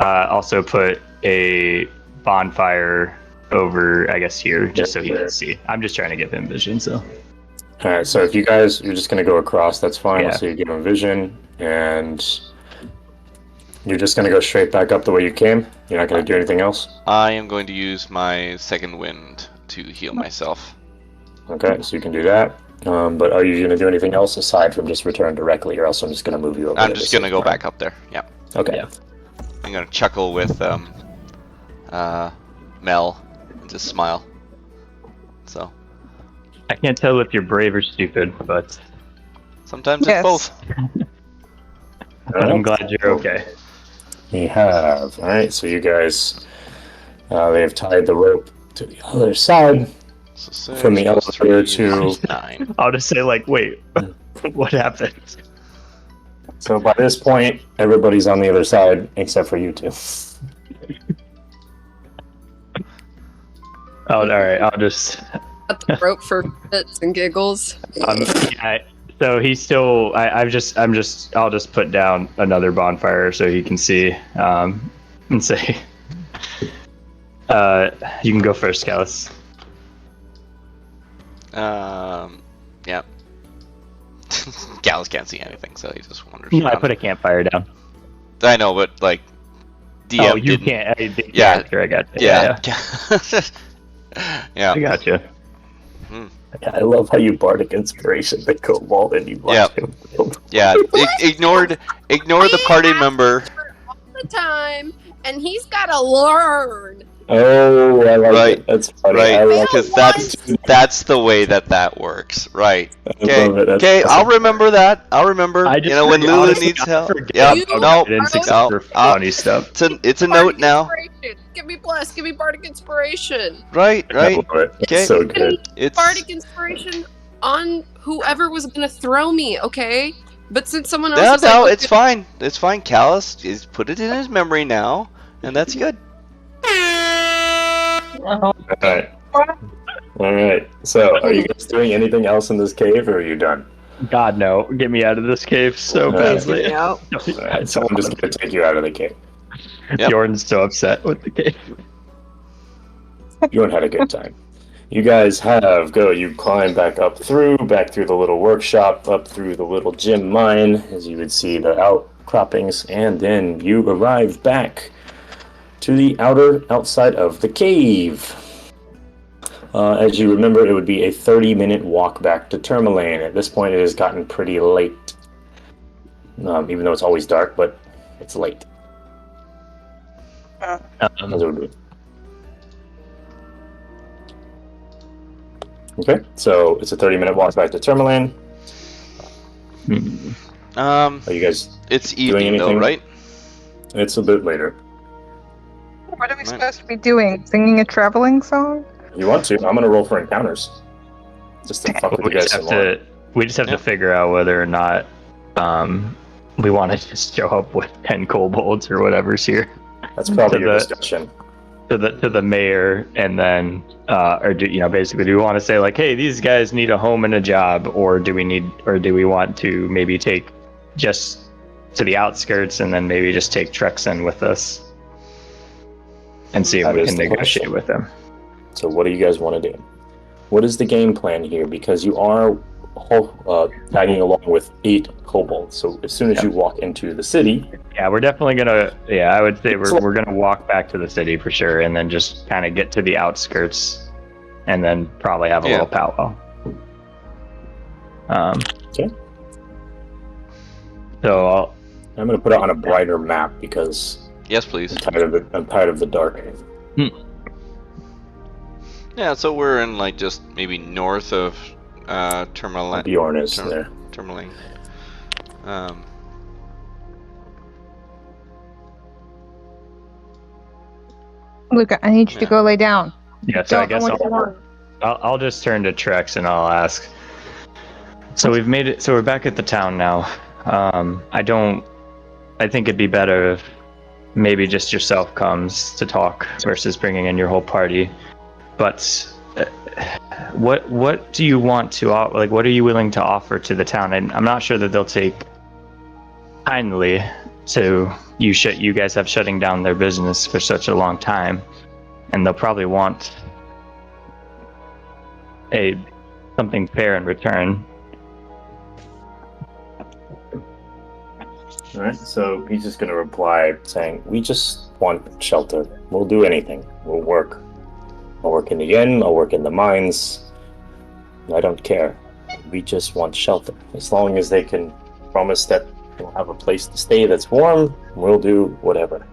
also put a bonfire over, I guess, here, just so he can see. I'm just trying to give him vision, so. Alright, so if you're just going to go across, that's fine. Yeah. So you give him vision, and you're just going to go straight back up the way you came? You're not going to do anything else? I am going to use my second wind to heal myself. Okay, so you can do that. But are you going to do anything else aside from just return directly, or else I'm just going to move you over? I'm just going to go back up there. Yeah. Okay. Yeah. I'm going to chuckle with Mel and just smile. So. I can't tell if you're brave or stupid, but Sometimes Yes. it's both. I'm glad you're okay. We have. Alright, so you guys, they have tied the rope to the other side. So From the 6 plus elevator 3 is to- 9. I'll just say, like, wait, what happened? So by this point, everybody's on the other side except for you two. Oh, all right. I'll just. Got the rope for bits and giggles. Yeah, so he's still. I'll just put down another bonfire so he can see. And say. You can go first, Callus. Yeah. Gallus can't see anything, so he just wanders No, I around. put a campfire down. I know, but like, DM Oh, you didn't. can't. Yeah. Sure, I got you. Yeah. I got you. I love how you bardic inspiration the kobold and you watch him build. Yeah. Ignore the party member. All the time, and he's got to learn. Oh, I like Right. it. That's funny. Right, I love because it. that's the way that works. Right. I Okay. love it. That's Okay. awesome. I'll remember that. I'll remember. I just when forget- Lulu honestly, needs I help. forget Yeah. You No. guidance except No. for funny stuff. It's a note now. Inspiration. Give me bless. Give me bardic inspiration. Right. I Right. love it. It's Okay. so good. It's Bardic inspiration on whoever was gonna throw me. Okay, but since someone else. no. is like, No. "Look It's at- fine. It's fine. Callus is put it in his memory now, and that's good. Alright. Alright. So, are you guys doing anything else in this cave, or are you done? God, no. Get me out of this cave so Please get badly. me out. Alright, so I'm just going to take you out of the cave. Yep. Jordan's so upset with the cave. Bjorn had a good time. You guys you climb back through the little workshop, up through the little gem mine, as you would see the outcroppings, and then you arrive back to the outside of the cave. As you remember, it would be a 30-minute walk back to Tourmaline. At this point, it has gotten pretty late. Even though it's always dark, but it's late. As it would be. Okay, so it's a 30-minute walk back to Tourmaline. Are you guys It's doing evening though, anything? right? It's a bit later. What are we supposed to be doing? Singing a traveling song? You want to? I'm gonna roll for encounters. Just to fuck with you guys some more. We just have to figure out whether or not we want to just show up with 10 kobolds or whatever's here. That's probably your discussion. To the mayor, and then basically, do we want to say like, hey, these guys need a home and a job, or do we want to maybe take just to the outskirts and then maybe just take Trexen with us and see if we can negotiate with them? So what do you guys want to do? What is the game plan here? Because you are tagging along with 8 kobolds. So as soon as you walk into the city... Yeah, we're definitely gonna... Yeah, I would say we're gonna walk back to the city for sure, and then just kind of get to the outskirts, and then probably have a little powwow. Okay. So I'm going to put it on a brighter map because... Yes, please. I'm tired of the dark. Yeah, so we're in like just maybe north of Tourmaline. Bjorn is there. Tourmaline. Luca, I need you to go lay down. Yeah, so I guess I'll just turn to Trex and I'll ask. So we've made it. So we're back at the town now. I think it'd be better if maybe just yourself comes to talk versus bringing in your whole party. But what do you want to like? What are you willing to offer to the town? And I'm not sure that they'll take kindly to you guys have shutting down their business for such a long time, and they'll probably want something fair in return. All right, so he's just going to reply saying, we just want shelter. We'll do anything. We'll work. I'll work in the inn. I'll work in the mines. I don't care. We just want shelter. As long as they can promise that we'll have a place to stay that's warm, we'll do whatever.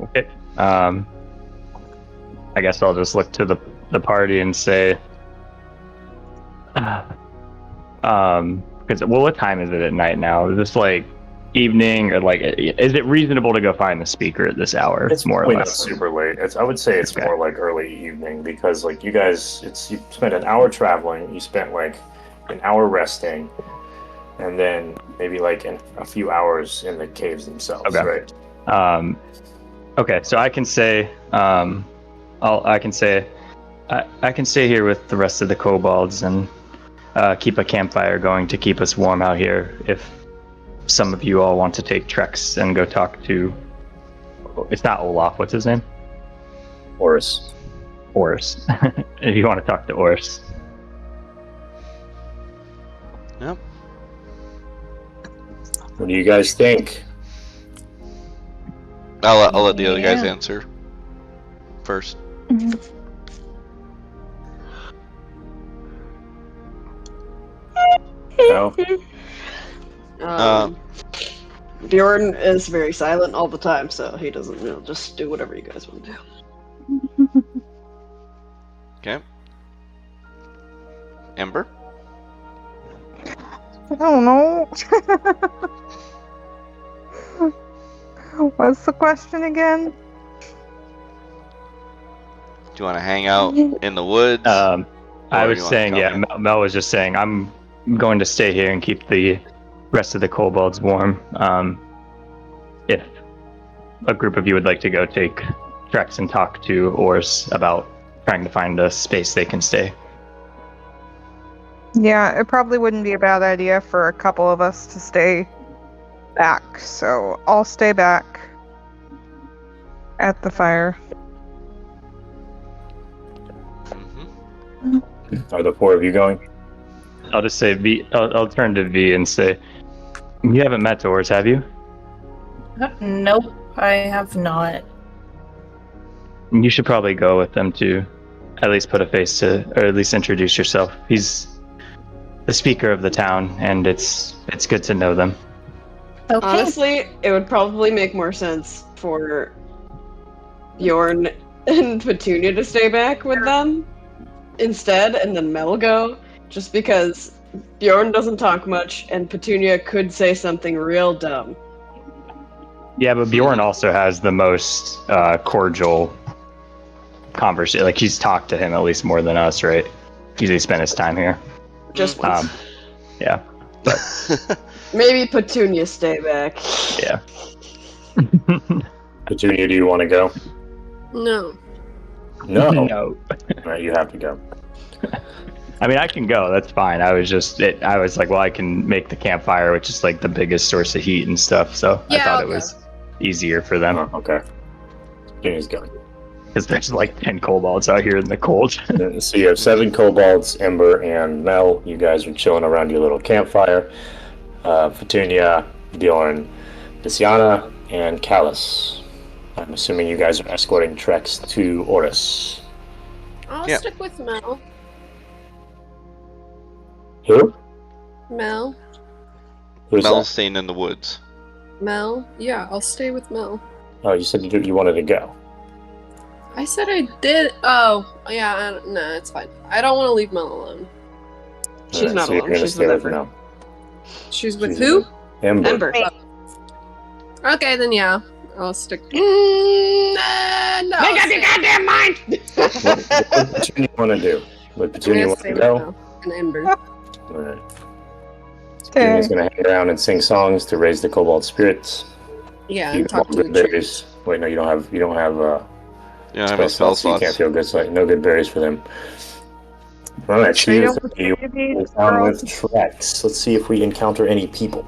Okay. I guess I'll just look to the party and say, because what time is it at night now? Is this like evening, or like is it reasonable to go find the speaker at this hour? It's more or probably less not super late. I would say it's more like early evening because like you guys, you spent an hour traveling, you spent like an hour resting, and then maybe like a few hours in the caves themselves, right? Okay, so I can say, I can stay here with the rest of the kobolds and keep a campfire going to keep us warm out here. If some of you all want to take Trex and go talk to, it's not Olaf, what's his name? Oris. If you want to talk to Oris. Yep. What do you guys think? I'll let the other guys answer first. No? Bjorn is very silent all the time, so he doesn't just do whatever you guys want to do. Okay. Ember? I don't know. What's the question again? Do you want to hang out in the woods? I was saying, Mel was just saying, I'm going to stay here and keep the rest of the kobolds warm. If a group of you would like to go take Trex and talk to Ors about trying to find a space they can stay. Yeah, it probably wouldn't be a bad idea for a couple of us to stay back. So I'll stay back at the fire. Are the 4 of you going? I'll just say V. I'll turn to V and say, "You haven't met Doors, have you? Nope, I have not. You should probably go with them to at least put a face to, or at least introduce yourself. He's the speaker of the town, and it's good to know them." Okay. Honestly, it would probably make more sense for Bjorn and Petunia to stay back with them instead, and then Mel go, just because Bjorn doesn't talk much, and Petunia could say something real dumb. Yeah, but Bjorn also has the most cordial conversation. Like, he's talked to him at least more than us, right? He spent his time here. Just once. Yeah. Maybe Petunia stay back. Yeah. Petunia, do you want to go? No. No. No. All right, you have to go. I mean, I can go. That's fine. I was like, well, I can make the campfire, which is like the biggest source of heat and stuff. So I Yeah, thought I'll it was easier for them. Oh, okay. Petunia's going. Because there's like 10 kobolds out here in the cold. So you have 7 kobolds, Ember and Mel. You guys are chilling around your little campfire. Petunia, Bjorn, Visiana, and Callus. I'm assuming you guys are escorting Trex to Oris. I'll Yeah. stick with Mel. Who? Mel. Who's Mel's that? staying in the woods. Mel. Yeah, I'll stay with Mel. Oh, you said you wanted to go. I said I did. Oh, yeah. No, it's fine. I don't want to leave Mel alone. She's Alright, not so you're alone, gonna she's stay with with Ember. Mel. She's with She's who? Ember. Ember. Okay, then yeah. I'll stick. No. Make up your goddamn mind! What Petunia want to do? What I'm Petunia gonna want stay to with go? Mel and Ember. Alright. Petunia's gonna hang around and sing songs to raise the kobold spirits. Yeah, You and talk have to good the tree. berries. Wait, no, you don't have Yeah, I have a spell so you can't slots. feel good. So no good berries for them. All right, Trade cheers. You opportunities, down girls. with Trex. Let's see if we encounter any people.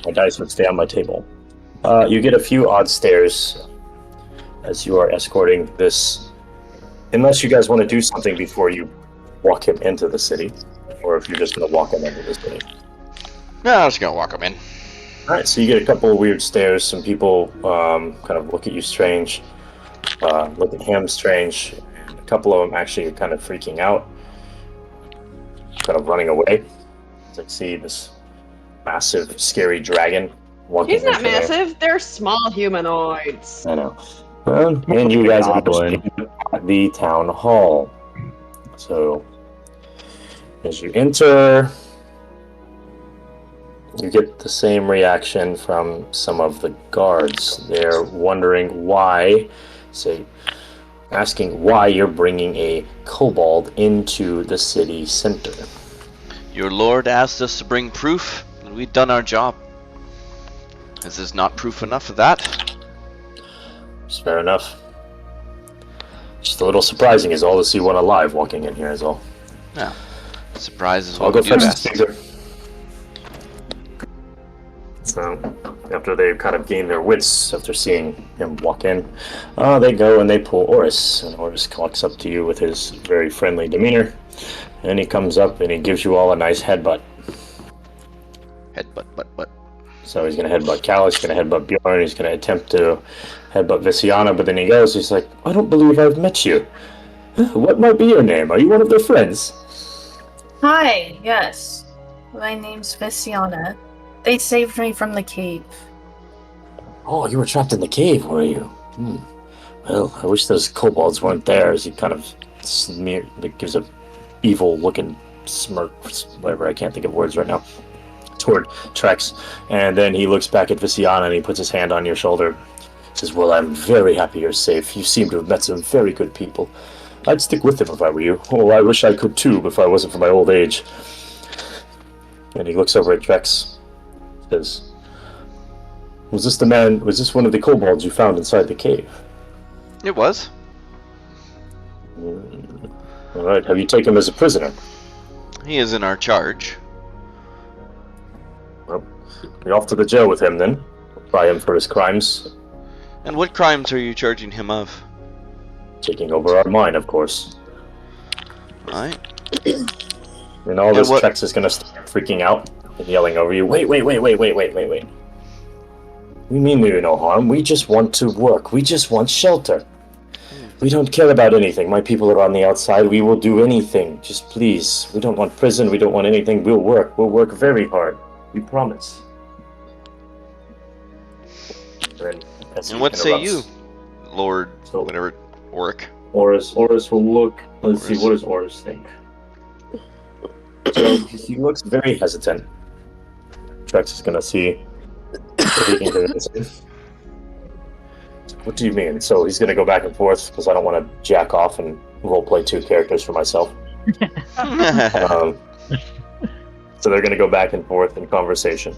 My dice would stay on my table. You get a few odd stares as you are escorting this. Unless you guys want to do something before you walk him into the city, or if you're just going to walk him into the city. No, I'm just gonna walk him in. All right, so you get a couple of weird stares. Some people kind of look at you strange, look at him strange. And a couple of them actually are kind of freaking out, kind of running away. As I see this massive, scary dragon walking. He's not into their- massive, they're small humanoids. I know. And you guys are Goblin. at the town hall. So, as you enter, you get the same reaction from some of the guards. They're wondering why, asking why you're bringing a kobold into the city center. Your lord asked us to bring proof, and we've done our job. This is not proof enough of that. It's fair enough. Just a little surprising is all to see one alive walking in here is all. Yeah. Surprise is I'll what go we do first, best. Caesar. So, after they've kind of gained their wits after seeing him walk in, they go and they pull Oris. And Oris walks up to you with his very friendly demeanor. And he comes up and he gives you all a nice headbutt. Headbutt, butt. So he's going to headbutt Callus, he's going to headbutt Bjorn, he's going to attempt to headbutt Visiana, but then he goes, he's like, I don't believe I've met you. What might be your name? Are you one of their friends? Hi, yes. My name's Visiana. They saved me from the cave. Oh, you were trapped in the cave, were you? Well, I wish those kobolds weren't there, as he kind of gives a evil-looking smirk, whatever, I can't think of words right now, toward Trex. And then he looks back at Visiana and he puts his hand on your shoulder. Says, well, I'm very happy you're safe. You seem to have met some very good people. I'd stick with them if I were you. Oh, I wish I could too, if I wasn't for my old age. And he looks over at Trex. Says, was this one of the kobolds you found inside the cave? It was. All right. Have you taken him as a prisoner? He is in our charge. Well, you're off to the jail with him then. Try him for his crimes. And what crimes are you charging him of? Taking over our mine, of course. Alright. And all this Trex is gonna start freaking out and yelling over you. Wait. We mean we do no harm. We just want to work. We just want shelter. We don't care about anything. My people are on the outside. We will do anything. Just please. We don't want prison. We don't want anything. We'll work. We'll work very hard. We promise. And what say you, Lord, whatever, Oric? Oris will look. Let's see, what does Oris think? So he looks very hesitant. Trex is gonna see if he can convince him. What do you mean? So he's gonna go back and forth because I don't want to jack off and roleplay two characters for myself. So they're gonna go back and forth in conversation.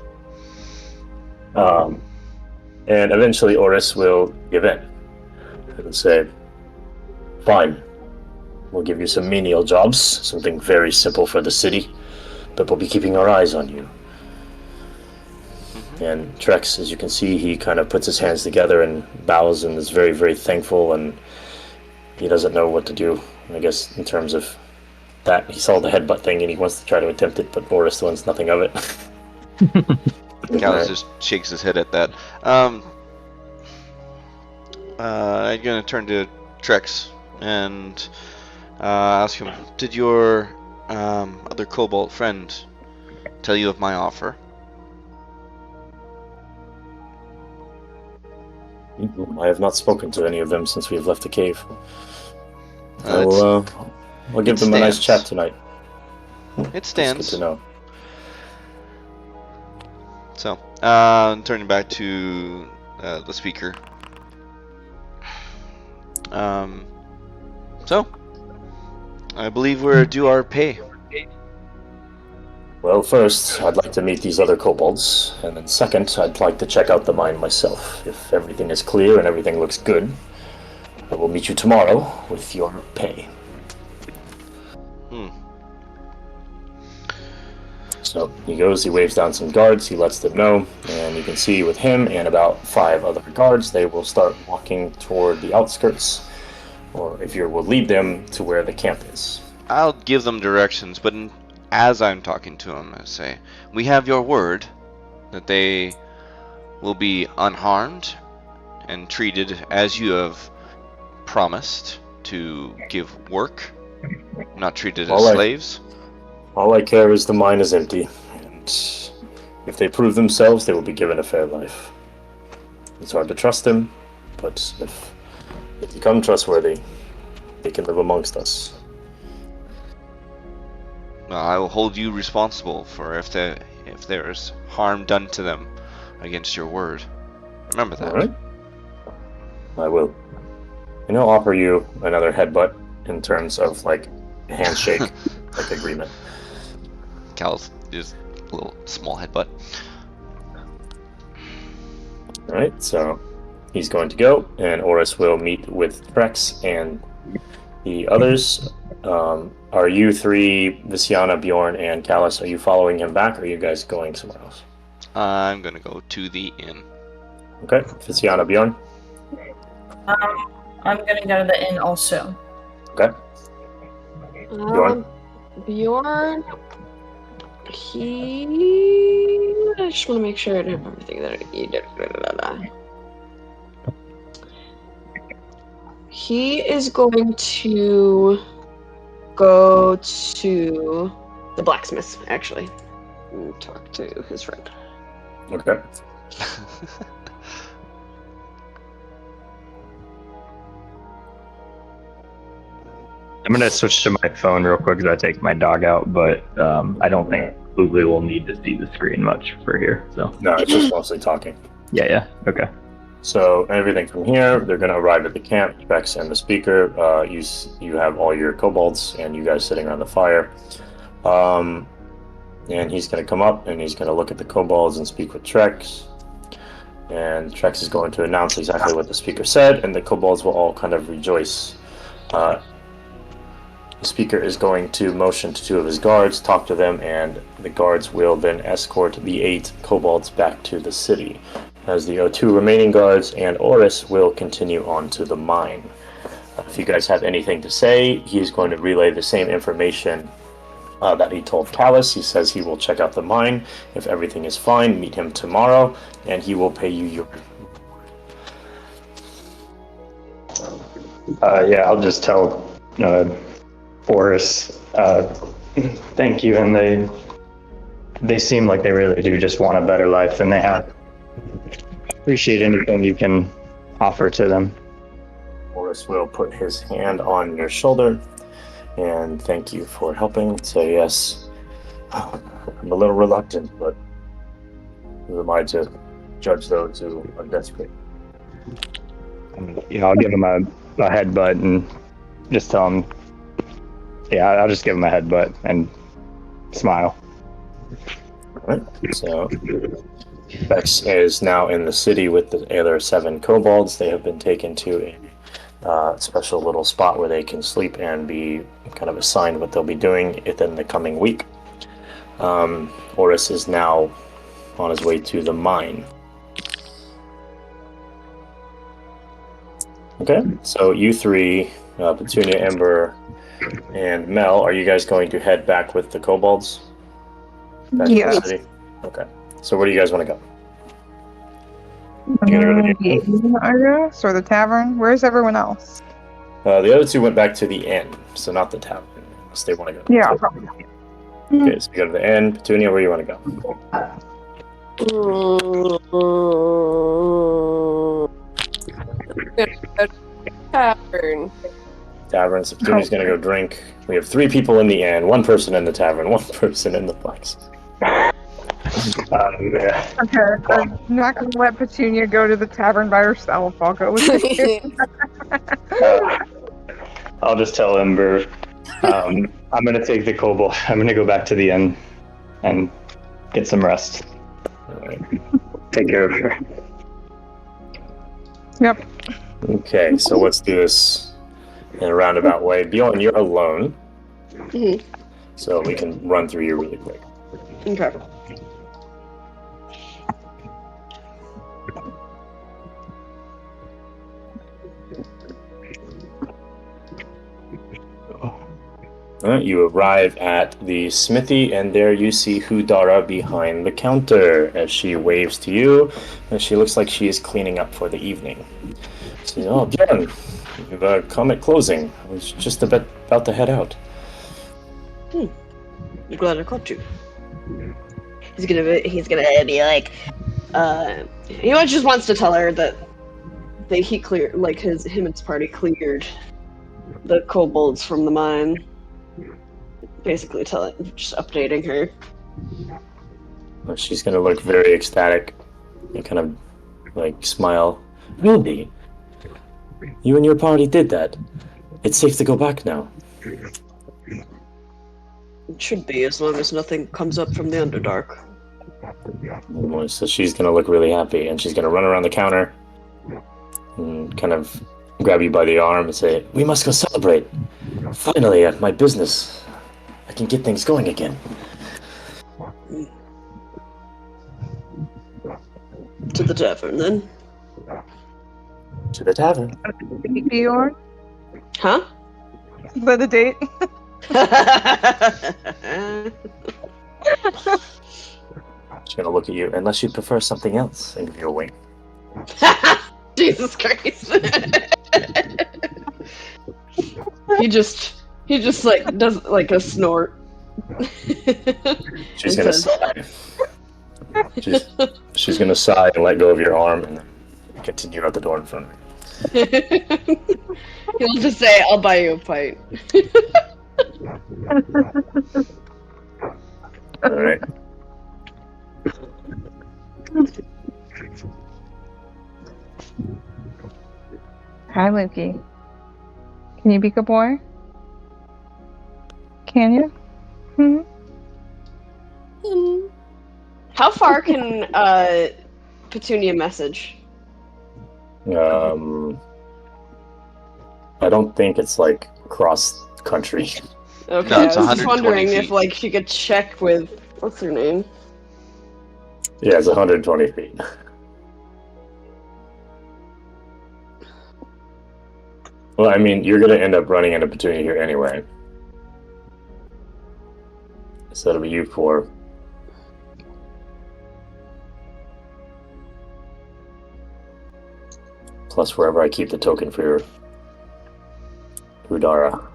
And eventually Oris will give in and say, fine, we'll give you some menial jobs, something very simple for the city, but we'll be keeping our eyes on you. And Trex, as you can see, he kind of puts his hands together and bows and is very, very thankful, and he doesn't know what to do, I guess, in terms of that. He saw the headbutt thing and he wants to try to attempt it, but Oris wants nothing of it. Gallus just shakes his head at that. I'm gonna turn to Trex and ask him, did your other kobold friend tell you of my offer? I have not spoken to any of them since we have left the cave. I'll give them a nice chat tonight. It stands. It's good to know. So, turning back to the speaker. So, I believe we're due our pay. Well, first, I'd like to meet these other kobolds, and then second, I'd like to check out the mine myself. If everything is clear and everything looks good, I will meet you tomorrow with your pay. So he goes, he waves down some guards, he lets them know, and you can see with him and about 5 other guards, they will start walking toward the outskirts, or if you will lead them to where the camp is. I'll give them directions, but as I'm talking to them, I say, we have your word that they will be unharmed and treated as you have promised to give work, not treated as slaves. All I care is the mine is empty, and if they prove themselves, they will be given a fair life. It's hard to trust them, but if they become trustworthy, they can live amongst us. I will hold you responsible for if there is harm done to them against your word. Remember that. All right. I will. And I'll offer you another headbutt in terms of like handshake, like agreement. Cal's just a little small headbutt. All right, so he's going to go, and Oris will meet with Trex and the others. Are you three, Visiana, Bjorn, and Callus, are you following him back, or are you guys going somewhere else? I'm gonna go to the inn. Okay, Visiana, Bjorn? I'm gonna go to the inn also. Okay. Bjorn? Bjorn, I just want to make sure I have everything that you did. He is going to go to the blacksmith, actually, and talk to his friend. Okay. I'm gonna switch to my phone real quick because I take my dog out, but I don't think Lulu will need to see the screen much for here. So No, it's just mostly talking. yeah, okay. So everything from here, they're going to arrive at the camp. Trex and the speaker. You have all your kobolds and you guys sitting around the fire. And he's going to come up and he's going to look at the kobolds and speak with Trex. And Trex is going to announce exactly what the speaker said, and the kobolds will all kind of rejoice. The speaker is going to motion to 2 of his guards, talk to them, and the guards will then escort the 8 kobolds back to the city, as the 2 remaining guards and Oris will continue on to the mine. If you guys have anything to say, he's going to relay the same information that he told Callus. He says he will check out the mine. If everything is fine, meet him tomorrow, and he will pay you your... Yeah, I'll just tell Boris, thank you, and they seem like they really do just want a better life than they have. Appreciate anything you can offer to them. Boris will put his hand on your shoulder and thank you for helping. Say yes. I'm a little reluctant, but who am I to judge those who are desperate? I'll give him a headbutt and just tell him. Yeah, I'll just give him a headbutt and smile. Alright, so Vex is now in the city with the other 7 kobolds. They have been taken to a special little spot where they can sleep and be kind of assigned what they'll be doing within the coming week. Oris is now on his way to the mine. Okay, so you 3, Petunia, Ember, and Mel, are you guys going to head back with the kobolds? Back to the city? Okay, so where do you guys want to go? You gonna go to the inn? I guess, or the tavern. Where's everyone else? The other 2 went back to the inn, so not the tavern, unless they want to go. Yeah, I'll probably. Okay, so you go to the inn. Petunia, where do you want to go? Tavern. Tavern, so Petunia's going to go drink. We have 3 people in the inn, 1 person in the tavern, 1 person in the place. Yeah. Okay, I'm not going to let Petunia go to the tavern by herself. I'll go with you. I'll just tell Ember, I'm going to take the kobold. I'm going to go back to the inn and get some rest. Alright. Take care of her. Yep. Okay, so let's do this in a roundabout way. Bjorn, you're alone, Mhm. so we can run through you really quick. Okay. Alright, you arrive at the smithy, and there you see Hudara behind the counter as she waves to you, and she looks like she is cleaning up for the evening. She says, "Oh, Bjorn, you've come at closing. I was just about to head out." I'm glad I caught you. He's gonna be like, he just wants to tell her that he cleared, like him and his party cleared the kobolds from the mine. Basically, just updating her. She's gonna look very ecstatic and kind of like smile. "Really? You and your party did that? It's safe to go back now." It should be, as long as nothing comes up from the Underdark. So she's gonna look really happy, and she's gonna run around the counter and kind of grab you by the arm and say, "We must go celebrate. Finally, at my business, I can get things going again." To the tavern, then. To the tavern. Bjorn? Huh? Is that a date? She's gonna look at you, unless you prefer something else, and give you a wink. Jesus Christ. He just like does like a snort. She's And gonna says- sigh. She's gonna sigh and let go of your arm, and then continue out the door in front of her. He'll just say, "I'll buy you a pint." All right. Hi, Loki. Can you be a good boy? Can you? How far can Petunia message? I don't think it's like cross country. Okay, No, it's I was just 120 wondering if feet. like she could check with what's her name? Yeah, it's 120 feet. Well, I mean, you're gonna end up running into Petunia here anyway. So it'll be you four. Plus wherever I keep the token for your Udara.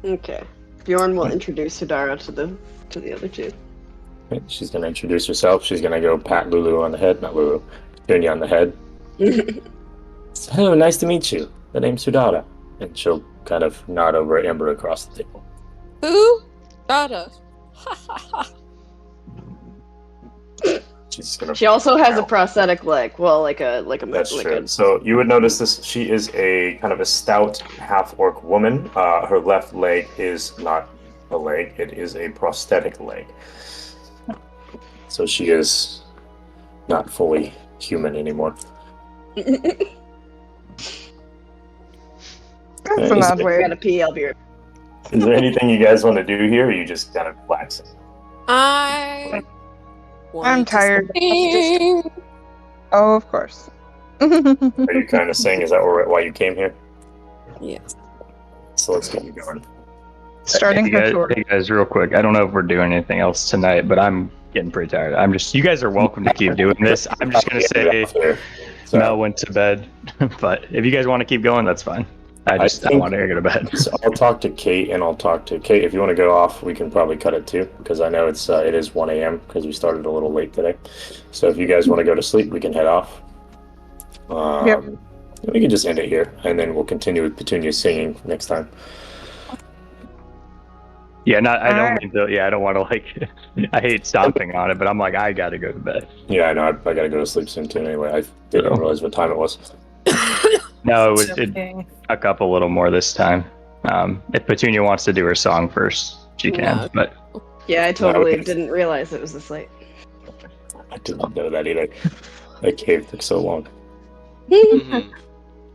Okay. Bjorn will introduce Hidara to the other two. Okay, she's gonna introduce herself. She's gonna go pat Lulu on the head, not Lulu, Petunia on the head. Hello, nice to meet you. The name's Sudara. And she'll kind of nod over at Ember across the table. Who? Dada. She's gonna. She also has a prosthetic leg. Well, like a That's like true. a So you would notice this. She is a kind of a stout half-orc woman. Her left leg is not a leg; it is a prosthetic leg. So she is not fully human anymore. That's an odd way. gotta pee. I'll be right. Is there anything you guys want to do here, or are you just kind of relaxing? I'm tired. Sing. Oh, of course. Are you kind of saying, is that why you came here? Yes. So let's get you going. Starting hey, from guys, short. hey guys, real quick. I don't know if we're doing anything else tonight, but I'm getting pretty tired. You guys are welcome to keep doing this. I'm just gonna say Mel went to bed, but if you guys want to keep going, that's fine. I want to go to bed. So I'll talk to Kate, and I'll talk to Kate. If you want to go off, we can probably cut it too, because I know it is 1 a.m. because we started a little late today. So if you guys want to go to sleep, we can head off. Yep. We can just end it here, and then we'll continue with Petunia singing next time. Yeah, I don't want to like. I hate stomping on it, but I'm like, I gotta go to bed. Yeah, I know. I gotta go to sleep soon too. Anyway, I didn't realize what time it was. No, it stuck up a little more this time. If Petunia wants to do her song first, she can. No. But Yeah, I totally didn't realize it was this late. I didn't know that either. That cave took so long. Mhm.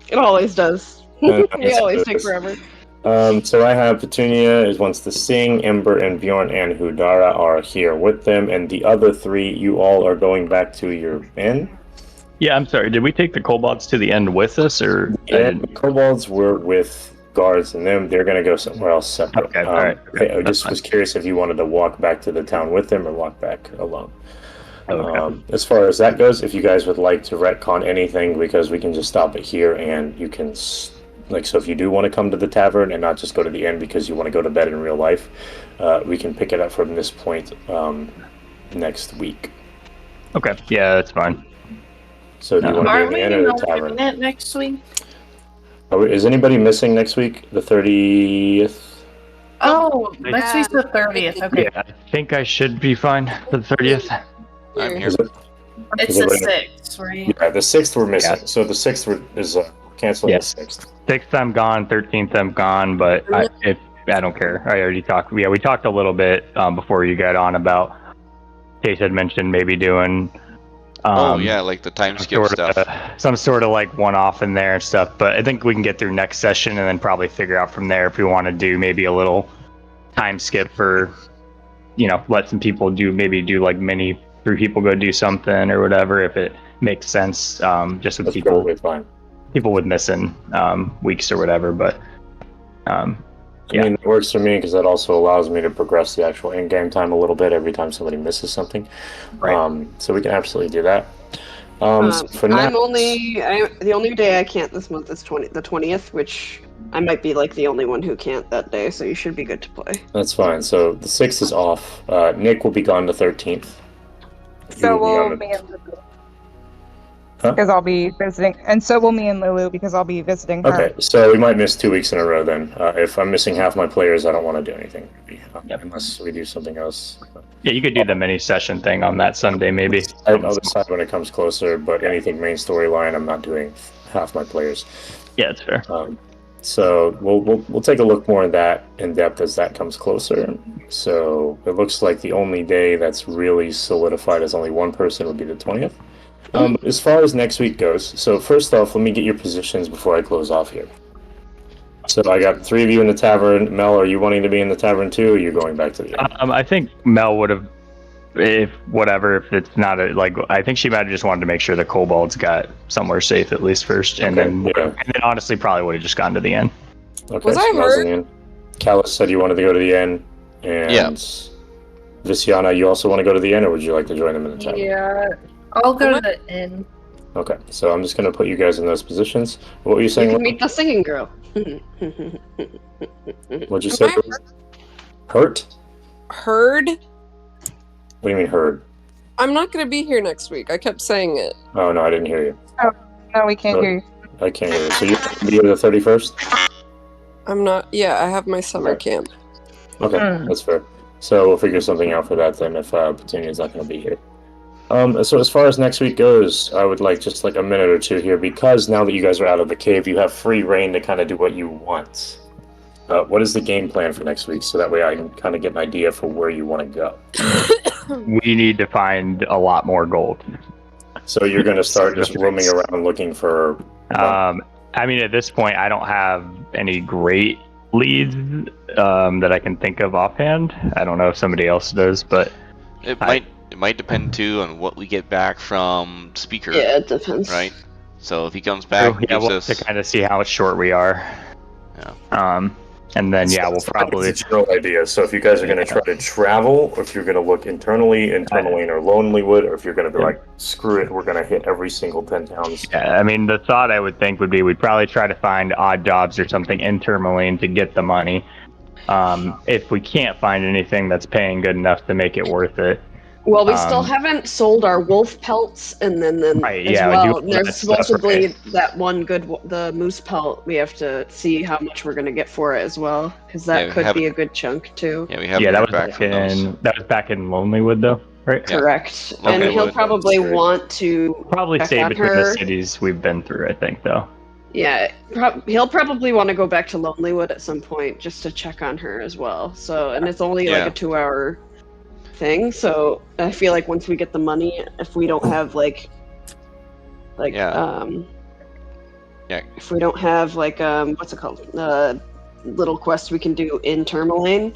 It always does. They always take forever. So I have Petunia wants to sing, Ember and Bjorn and Hudara are here with them, and the other three, you all are going back to your inn? yeah, I'm sorry. Did we take the kobolds to the end with us, or? Yeah, the kobolds were with guards and them. They're going to go somewhere else separate. Okay, all right. Okay, I just was curious if you wanted to walk back to the town with them or walk back alone. Okay. As far as that goes, if you guys would like to retcon anything, because we can just stop it here, and you can, so if you do want to come to the tavern and not just go to the inn because you want to go to bed in real life, we can pick it up from this point next week. Okay. Yeah, that's fine. So do you want to Are do we the inn or not the tavern? doing it next week? Is anybody missing next week? The 30th? Oh, next week's the 30th. Okay. Yeah, I think I should be fine for the 30th. I'm here. Is it? It's Is the everybody- 6th, right? Yeah, the 6th we're missing. Yeah. So the 6th is canceling Yes. the 6th. 6th I'm gone, 13th I'm gone, but I don't care. I already talked. Yeah, we talked a little bit before you got on about. Chase had mentioned maybe doing. Like the time skip stuff. Some sort of like one-off in there and stuff. But I think we can get through next session and then probably figure out from there if we want to do maybe a little time skip for, let some people do like many 3 people go do something or whatever if it makes sense. Just with That's people. probably fine. People with missing weeks or whatever, but I mean, it works for me because that also allows me to progress the actual in-game time a little bit every time somebody misses something. Right. So we can absolutely do that. So for now, the only day I can't this month is the 20th, which I might be like the only one who can't that day, so you should be good to play. that's fine. So the 6th is off. Nick will be gone the 13th. So will me and Lulu. Because I'll be visiting, and so will me and Lulu because I'll be visiting her. Okay, so we might miss 2 weeks in a row then. If I'm missing half my players, I don't want to do anything. Unless we do something else. yeah, you could do the mini session thing on that Sunday maybe. I'll decide when it comes closer, but anything main storyline, I'm not doing half my players. Yeah, that's fair. So we'll take a look more at that in depth as that comes closer. So it looks like the only day that's really solidified as only one person would be the 20th. As far as next week goes, so first off, let me get your positions before I close off here. So I got 3 of you in the tavern. Mel, are you wanting to be in the tavern too, or are you going back to the inn? I think Mel would have, if it's not I think she might have just wanted to make sure the kobolds got somewhere safe at least first, and then honestly probably would have just gone to the inn. Okay, Was I Mel's in hurt? the inn. Callus said you wanted to go to the inn, and Visiana, you also want to go to the inn, or would you like to join them in the tavern? Yeah, I'll go to the inn. Okay, so I'm just going to put you guys in those positions. What were you saying? You can meet the singing girl. What'd you say? Hurt? Heard? What do you mean heard? I'm not going to be here next week. I kept saying it. Oh, no, I didn't hear you. No, we can't hear you. I can't hear you. So you're going to be here the 31st? I'm not. Yeah, I have my summer camp. Okay, that's fair. So we'll figure something out for that then if Petunia's not going to be here. So as far as next week goes, I would like just like a minute or two here, because now that you guys are out of the cave, you have free reign to kind of do what you want. What is the game plan for next week, so that way I can kind of get an idea for where you want to go? We need to find a lot more gold. So you're going to start just roaming around looking for... I mean, at this point, I don't have any great leads that I can think of offhand. I don't know if somebody else does, but... It might depend too on what we get back from Speaker. Yeah, it depends. Right. So if he comes back, we'll have to kind of see how short we are. Yeah. And then we'll probably. It's a general idea. So if you guys are going to try to travel, or if you're going to look internally or Lonelywood, or if you're going to be like, screw it, we're going to hit every single 10 towns. Yeah, I mean, the thought I would think would be we'd probably try to find odd jobs or something in Tourmaline to get the money. If we can't find anything that's paying good enough to make it worth it. Well, we still haven't sold our wolf pelts, and then there's supposedly that one the moose pelt. We have to see how much we're gonna get for it as well, because that could be a good chunk too. Yeah, we haven't that was back in Lonelywood though, right? Yeah. Correct. And he'll probably want to stay between the cities we've been through, I think, though. Yeah, he'll probably want to go back to Lonelywood at some point just to check on her as well. So, and it's only like a 2-hour thing, so I feel like once we get the money, if we don't have if we don't have what's it called, little quests we can do in Tourmaline,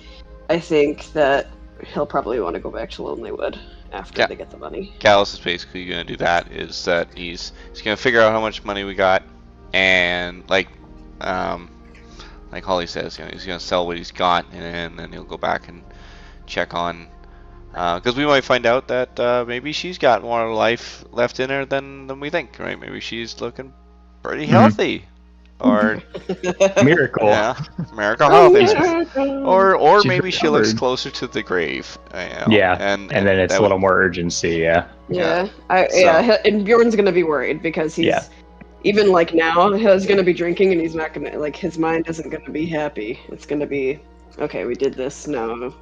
I think that he'll probably want to go back to Lonelywood after they get the money. Callus is basically going to do that. Is that he's going to figure out how much money we got, and like Holly says, he's going to sell what he's got, and then he'll go back and check on. Because we might find out that maybe she's got more life left in her than we think, right? Maybe she's looking pretty healthy, or miracle, miracle health, or maybe she looks closer to the grave. And then it's a little more urgency. And Bjorn's gonna be worried because he's even like now he's gonna be drinking, and he's not gonna his mind isn't gonna be happy. It's gonna be okay. We did this now,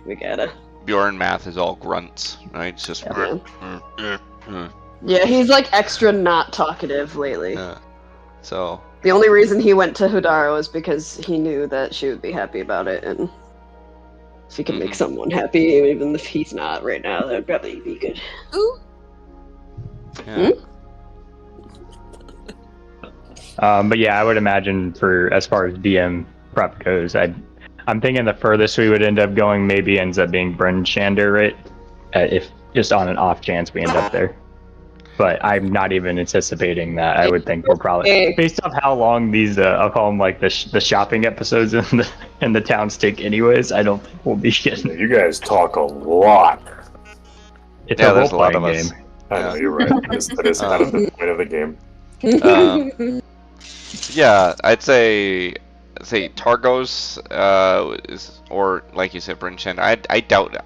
We gotta. Bjorn math is all grunts, right? It's just. Yeah, he's like extra not talkative lately. So. The only reason he went to Hudara was because he knew that she would be happy about it, and if he could make someone happy, even if he's not right now, that would probably be good. Ooh. Yeah. But yeah, I would imagine as far as DM prep goes, I'm thinking the furthest we would end up going maybe ends up being Bryn Shander, right? If just on an off chance we end up there. But I'm not even anticipating that. I would think we're probably, based off how long these I'll call them like the shopping episodes in the towns take anyways, I don't think we'll be getting. You guys talk a lot. It's a role-playing game. I know, you're right. That is kind of the point of the game. Yeah, I'd say Targos or like you said, Bryn Shander. I doubt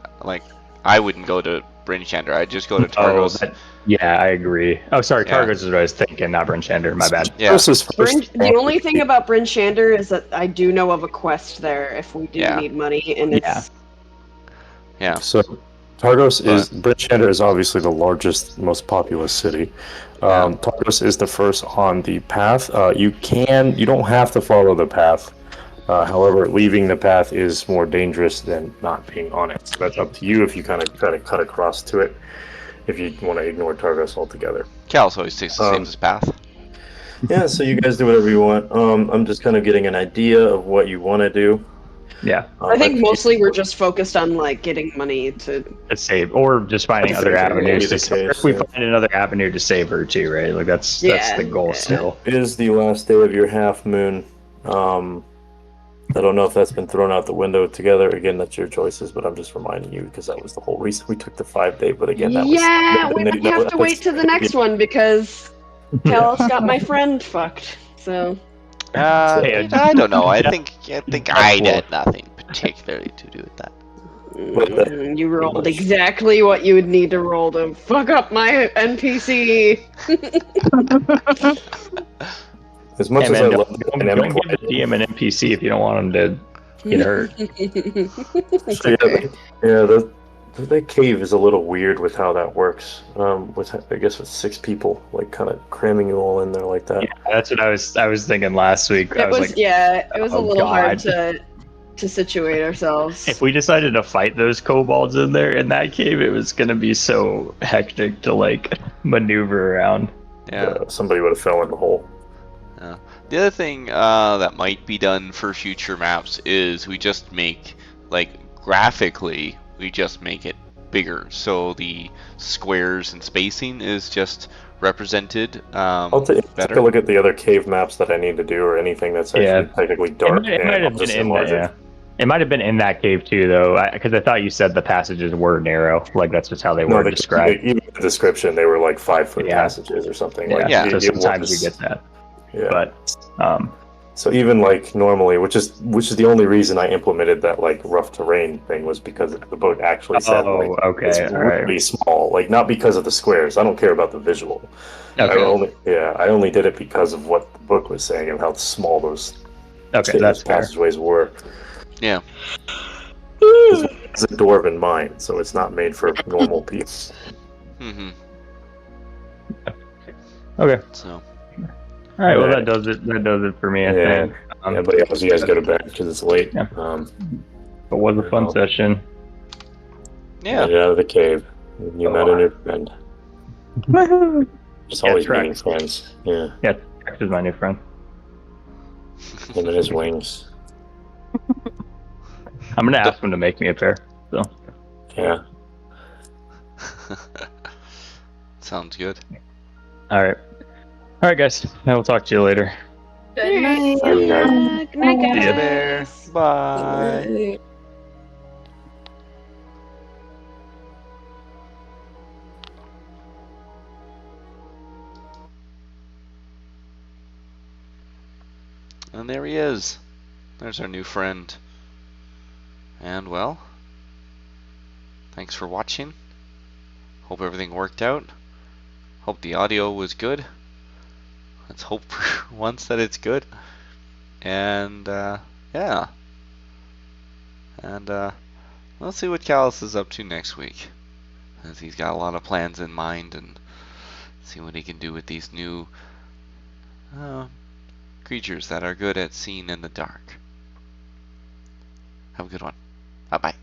I wouldn't go to Bryn Shander. I'd just go to Targos. I agree. Oh, sorry, Targos is what I was thinking, not Bryn Shander. My bad. Yeah. The only thing about Bryn Shander is that I do know of a quest there if we do need money, and it's. Yeah. So Targos Bryn Shander is obviously the largest, most populous city. Targos is the first on the path. You don't have to follow the path, However, leaving the path is more dangerous than not being on it. So that's up to you if you kind of try to cut across to it, if you want to ignore Targos altogether. Callus always takes the safest path. Yeah, so you guys do whatever you want. I'm just kind of getting an idea of what you want to do. Yeah. I think mostly we're just focused on like getting money to save, or just finding other avenues to save. If we find another avenue to save her too, right? Like that's the goal still. It is the last day of your half moon. I don't know if that's been thrown out the window together. Again, that's your choices, but I'm just reminding you because that was the whole reason we took the 5-day. But again, that was we might have to wait to the next one because Callus got my friend fucked. So I don't know. I think I did nothing particularly to do with that. You rolled exactly what you would need to roll to fuck up my NPC. As much as I love the don't dynamic, give the DM an NPC if you don't want him to get hurt. That cave is a little weird with how that works. With with 6 people, like kind of cramming you all in there like that. Yeah, that's what I was thinking last week. It was a little hard to situate ourselves. If we decided to fight those kobolds in there in that cave, it was gonna be so hectic to like maneuver around. Yeah, somebody would have fell in the hole. Yeah. The other thing that might be done for future maps is we just make, like, graphically, we just make it bigger. So the squares and spacing is just represented I'll take a look at the other cave maps that I need to do, or anything that's actually technically dark. It might have been in that. It might have been in that cave too, though, because I thought you said the passages were narrow. Like that's just how they were described. Even the description, they were like 5-foot passages or something. So sometimes you get that. Yeah. But so even like normally, which is the only reason I implemented that like rough terrain thing, was because the book actually said it's really small. Like not because of the squares. I don't care about the visual. Okay. I only did it because of what the book was saying and how small those passageways were. Yeah. It's a dwarven mind, so it's not made for normal people. Mm-hmm. Okay. So. All right. Well, that does it. That does it for me. I think. Everybody else, you guys go to bed because it's late. Yeah. It was a fun session. Yeah. Get out of the cave. You met a new friend. Just always meeting friends. Yeah. Yeah. Rex is my new friend. Him and his wings. I'm gonna ask him to make me a pair. So. Yeah. Sounds good. All right. All right, guys. Now we'll talk to you later. Good night. Good night, guys. See you there. Bye. And there he is. There's our new friend. And well, thanks for watching. Hope everything worked out. Hope the audio was good. Let's hope for once that it's good. And yeah. And let's see what Callus is up to next week, as he's got a lot of plans in mind, and see what he can do with these new creatures that are good at seeing in the dark. Have a good one. Bye bye.